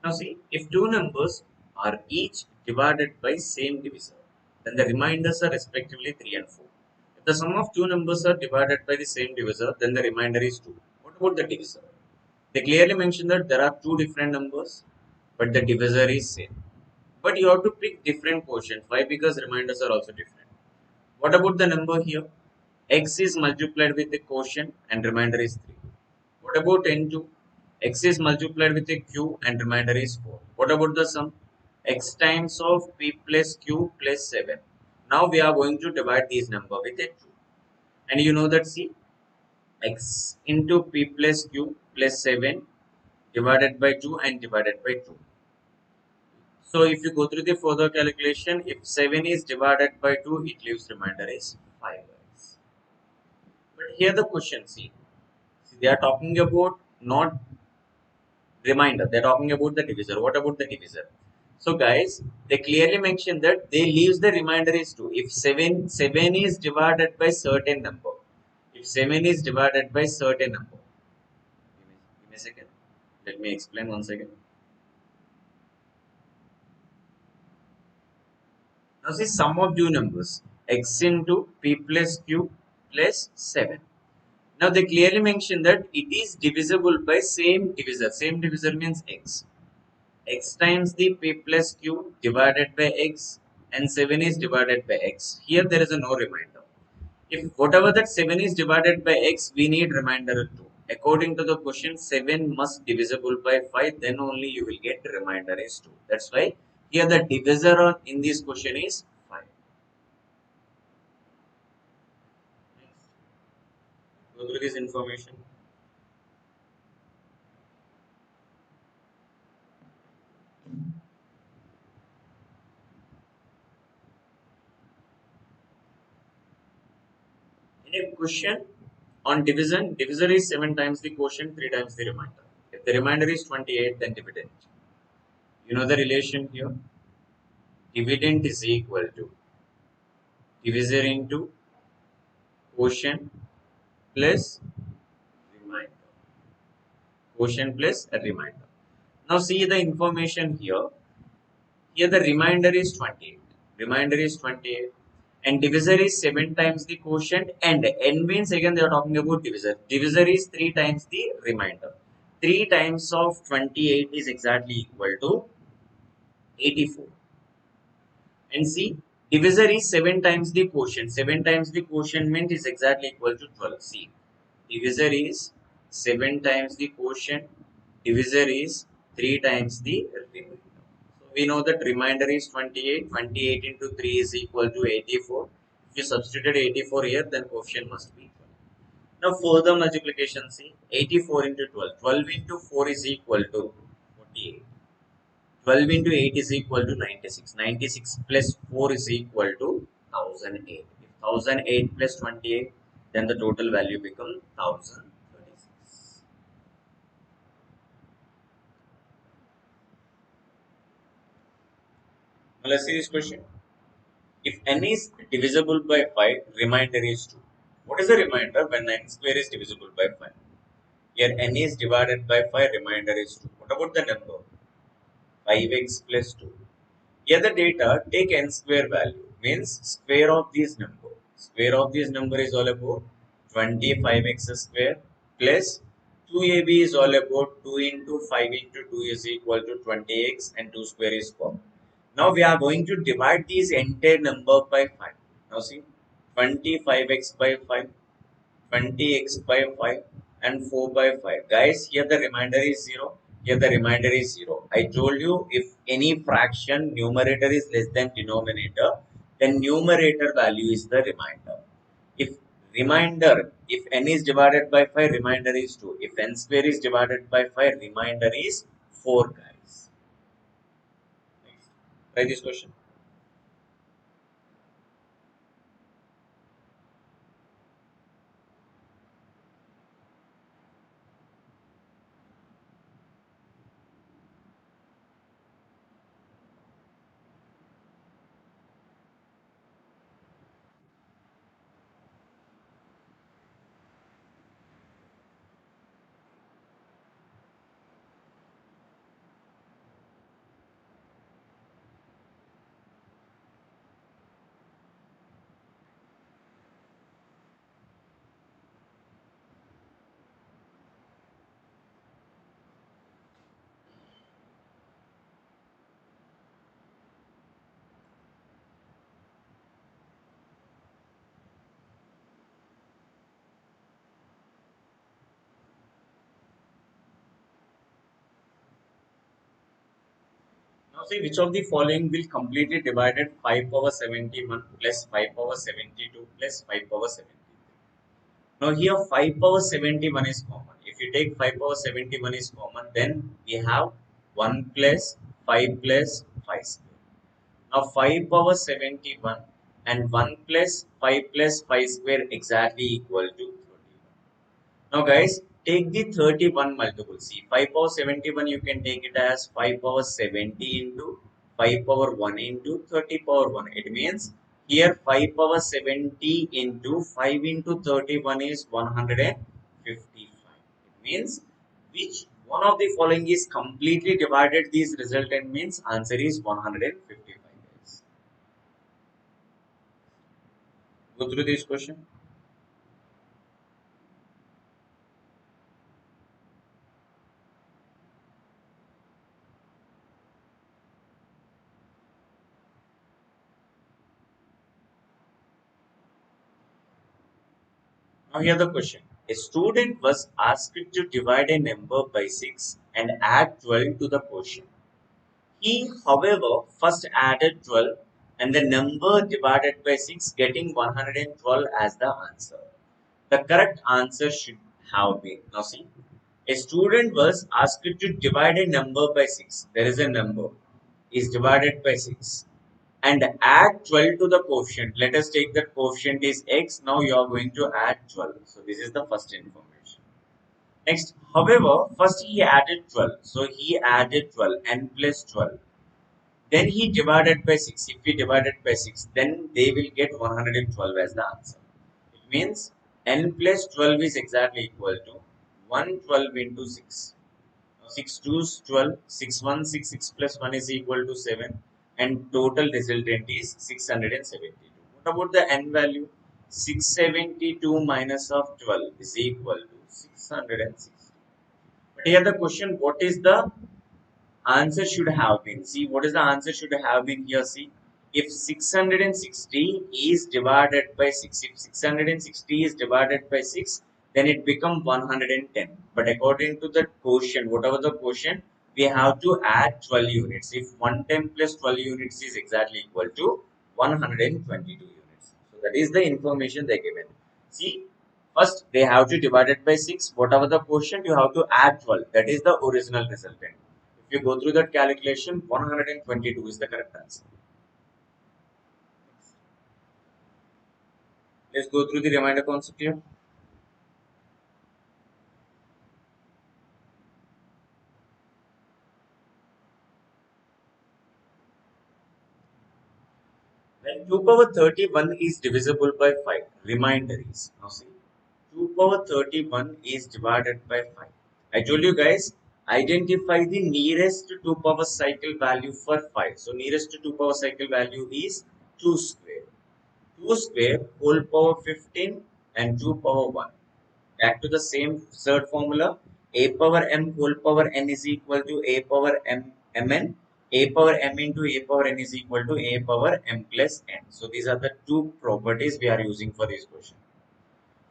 Speaker 1: Now see, if two numbers are each divided by same divisor, then the remainders are respectively 3 and 4. If the sum of two numbers are divided by the same divisor, then the remainder is 2. What about the divisor? They clearly mention that there are two different numbers, but the divisor is same. But you have to pick different quotient. Why? Because reminders are also different. What about the number here? X is multiplied with the quotient and remainder is 3. What about N2? X is multiplied with a Q and remainder is 4. What about the sum? X times of P plus Q plus 7. Now we are going to divide these number with a 2. And you know that, see, X into P plus Q plus 7 divided by 2 and divided by 2. So if you go through the further calculation, if 7 is divided by 2, it leaves remainder is 5. But here the question, see, they are talking about not remainder, they are talking about the divisor. What about the divisor? So guys, they clearly mention that they leaves the remainder is 2. If 7 is divided by certain number, if 7 is divided by certain number, give me a second, let me explain once again. Now see, sum of two numbers, x into p plus q plus 7. Now they clearly mention that it is divisible by same divisor. Same divisor means x. X times the p plus q divided by x and 7 is divided by x. Here there is a no remainder. If whatever that 7 is divided by x, we need remainder 2. According to the question, 7 must divisible by 5, then only you will get remainder is 2. That's why here the divisor in this question is 5. Go through this information. In a question on division, divisor is 7 times the quotient, 3 times the remainder. If the remainder is 28, then dividend. You know the relation here? Dividend is equal to divisor into quotient plus remainder. Quotient plus a remainder. Now see the information here. Here the remainder is 28. Remainder is 28. And divisor is 7 times the quotient, and n means again they are talking about divisor. Divisor is 3 times the remainder. 3 times of 28 is exactly equal to 84. And see, divisor is 7 times the quotient. 7 times the quotient means is exactly equal to 12. See, divisor is 7 times the quotient. Divisor is 3 times the remainder. So we know that remainder is 28. 28 into 3 is equal to 84. If you substitute 84 here, then quotient must be 12. Now further multiplication, see, 84 into 12. 12 into 4 is equal to 48. 12 into 8 is equal to 96. 96 plus 4 is equal to 1008. If 1008 plus 28, then the total value becomes 1036. Now let's see this question. If n is divisible by 5, remainder is 2. What is the remainder when n square is divisible by 5? Here n is divided by 5, remainder is 2. What about the number? 5x plus 2. Here the data, take n square value, means square of this number. Square of this number is all about 25x square plus 2ab is all about 2 into 5 into 2 is equal to 20x and 2 square is 4. Now we are going to divide this entire number by 5. Now see, 25x by 5, 20x by 5 and 4 by 5. Guys, here the remainder is 0. Here the remainder is 0. I told you if any fraction numerator is less than denominator, then numerator value is the remainder. If n is divided by 5, remainder is 2. If n square is divided by 5, remainder is 4, guys. Next. Try this question. See, which of the following will completely divided 5 power 71 plus 5 power 72 plus 5 power 73? Now here 5 power 71 is common. If you take 5 power 71 is common, then we have 1 plus 5 plus 5 square. Now 5 power 71 and 1 plus 5 plus 5 square exactly equal to 31. Now guys, take the 31 multiple. See, 5 power 71 you can take it as 5 power 70 into 5 power 1 into 30 power 1. It means here 5 power 70 into 5 into 31 is 155. It means which one of the following is completely divided these resultant means answer is 155 guys. Go through this question. Now here the question. A student was asked to divide a number by 6 and add 12 to the quotient. He, however, first added 12 and the number divided by 6 getting 112 as the answer. The correct answer should have been. Now see, a student was asked to divide a number by 6. There is a number is divided by 6 and add 12 to the quotient. Let us take that quotient is x. Now you are going to add 12. So this is the first information. Next, however, first he added 12. So he added 12 n plus 12. Then he divided by 6. If he divided by 6, then they will get 112 as the answer. It means n plus 12 is exactly equal to 112 into 6. 6 2s 12, 6 1, 6, 6 plus 1 is equal to 7 and total resultant is 672. What about the n value? 672 minus of 12 is equal to 660. But here the question, what is the answer should have been? See, what is the answer should have been here? See, if 660 is divided by 6, if 660 is divided by 6, then it becomes 110. But according to the quotient, whatever the quotient, we have to add 12 units. If 110 plus 12 units is exactly equal to 122 units. So that is the information they given. See, first they have to divide it by 6. Whatever the quotient, you have to add 12. That is the original resultant. If you go through that calculation, 122 is the correct answer. Let's go through the remainder concept here. When 2 power 31 is divisible by 5, reminder is, now see, 2 power 31 is divided by 5. I told you guys, identify the nearest 2 power cycle value for 5. So nearest to 2 power cycle value is 2 square. 2 square whole power 15 and 2 power 1. Back to the same third formula. A power m whole power n is equal to a power m mn. A power m into a power n is equal to a power m plus n. So these are the two properties we are using for this question.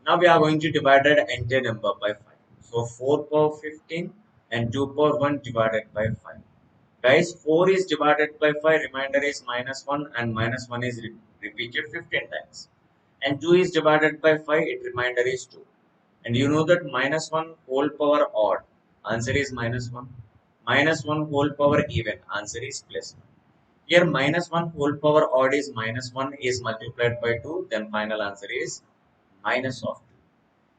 Speaker 1: Now we are going to divide the entire number by 5. So 4 power 15 and 2 power 1 divided by 5. Guys, 4 is divided by 5, remainder is minus 1 and minus 1 is repeated 15 times. And 2 is divided by 5, it remainder is 2. And you know that minus 1 whole power odd, answer is minus 1. Minus 1 whole power even, answer is plus 1. Here minus 1 whole power odd is minus 1 is multiplied by 2, then final answer is minus of 2.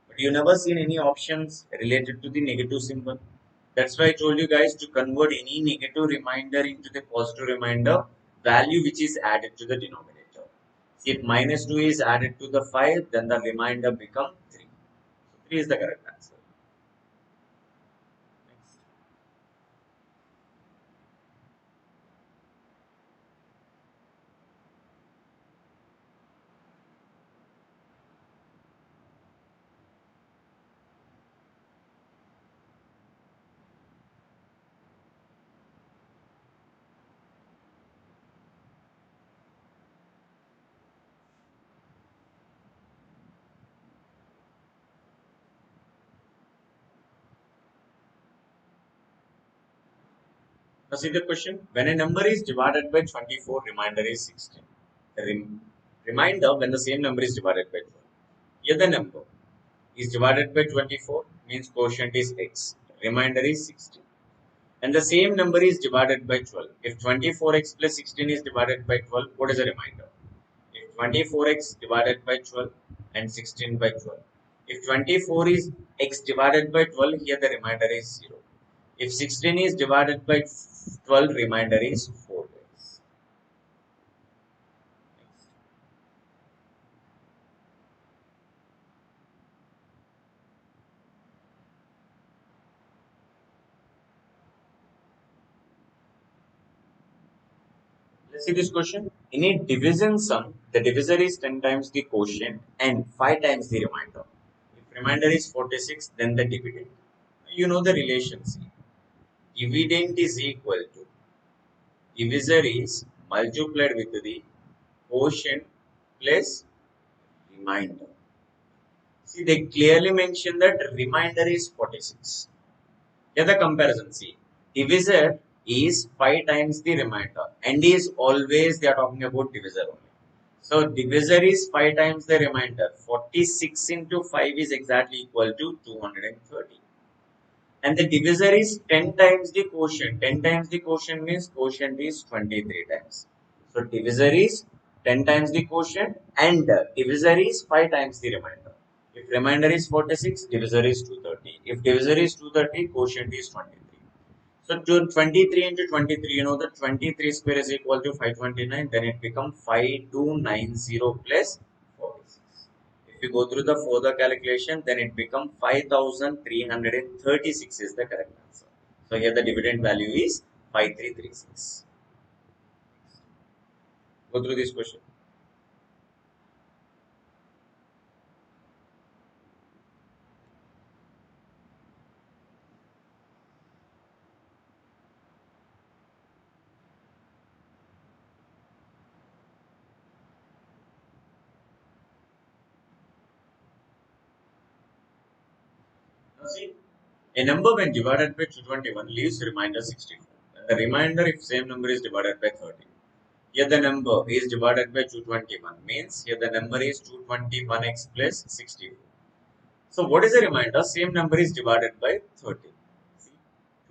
Speaker 1: But you never seen any options related to the negative symbol. That's why I told you guys to convert any negative remainder into the positive remainder value which is added to the denominator. See, if minus 2 is added to the 5, then the remainder become 3. So 3 is the correct answer. Next. Now see the question. When a number is divided by 24, remainder is 16. The reminder when the same number is divided by 12. Here the number is divided by 24 means quotient is x. Remainder is 16. And the same number is divided by 12. If 24x plus 16 is divided by 12, what is the remainder? If 24x divided by 12 and 16 by 12. If 24 is x divided by 12, here the remainder is 0. If 16 is divided by 12, remainder is 4 guys. Let's see this question. In a division sum, the divisor is 10 times the quotient and 5 times the remainder. If remainder is 46, then the dividend. You know the relations. Dividend is equal to divisor is multiplied with the quotient plus remainder. See, they clearly mention that remainder is 46. Here the comparison. See, divisor is 5 times the remainder and is always they are talking about divisor only. So divisor is 5 times the remainder. 46 into 5 is exactly equal to 230. And the divisor is 10 times the quotient. 10 times the quotient means quotient is 23 times. So divisor is 10 times the quotient and divisor is 5 times the remainder. If remainder is 46, divisor is 230. If divisor is 230, quotient is 23. So 23 into 23, you know that 23 square is equal to 529, then it becomes 5290 plus 46. If you go through the further calculation, then it becomes 5336 is the correct answer. So here the dividend value is 5336. Go through this question. Now see, a number when divided by 221 leaves remainder 64. And the remainder if same number is divided by 30. Here the number is divided by 221 means here the number is 221x plus 64. So what is the remainder? Same number is divided by 30. See,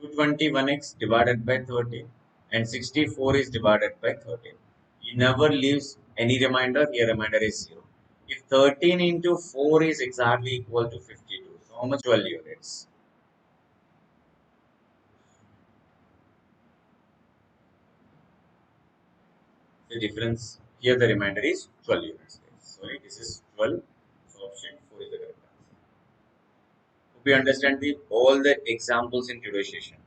Speaker 1: 221x divided by 30 and 64 is divided by 30. You never leaves any remainder. Here remainder is 0. If 13 into 4 is exactly equal to 52. So how much? 12 units. The difference here the remainder is 12 units. Sorry, this is 12. So option 4 is the correct answer. Hope you understand all the examples in today's session.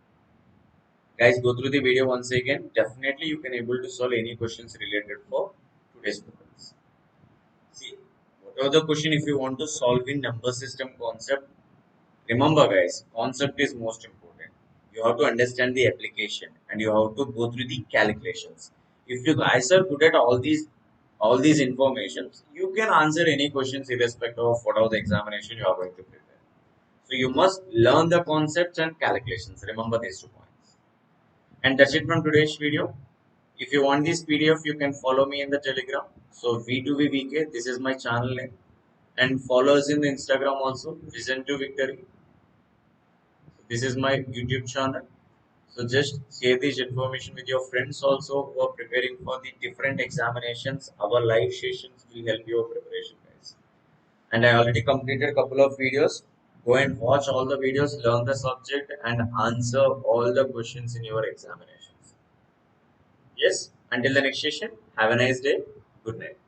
Speaker 1: Guys, go through the video once again. Definitely you can able to solve any questions related for today's purpose. See, whatever the question if you want to solve in number system concept, remember guys, concept is most important. You have to understand the application and you have to go through the calculations. If you guys are good at all these informations, you can answer any questions irrespective of whatever the examination you are going to prepare. So you must learn the concepts and calculations. Remember these 2 points. And that's it from today's video. If you want this PDF, you can follow me in the Telegram. So V2VVK, this is my channel name. And follow us in the Instagram also, Vision to Victory. This is my YouTube channel. So just share this information with your friends also who are preparing for the different examinations. Our live sessions will help your preparation, guys. And I already completed a couple of videos. Go and watch all the videos, learn the subject, and answer all the questions in your examinations. Yes, until the next session, have a nice day. Good night.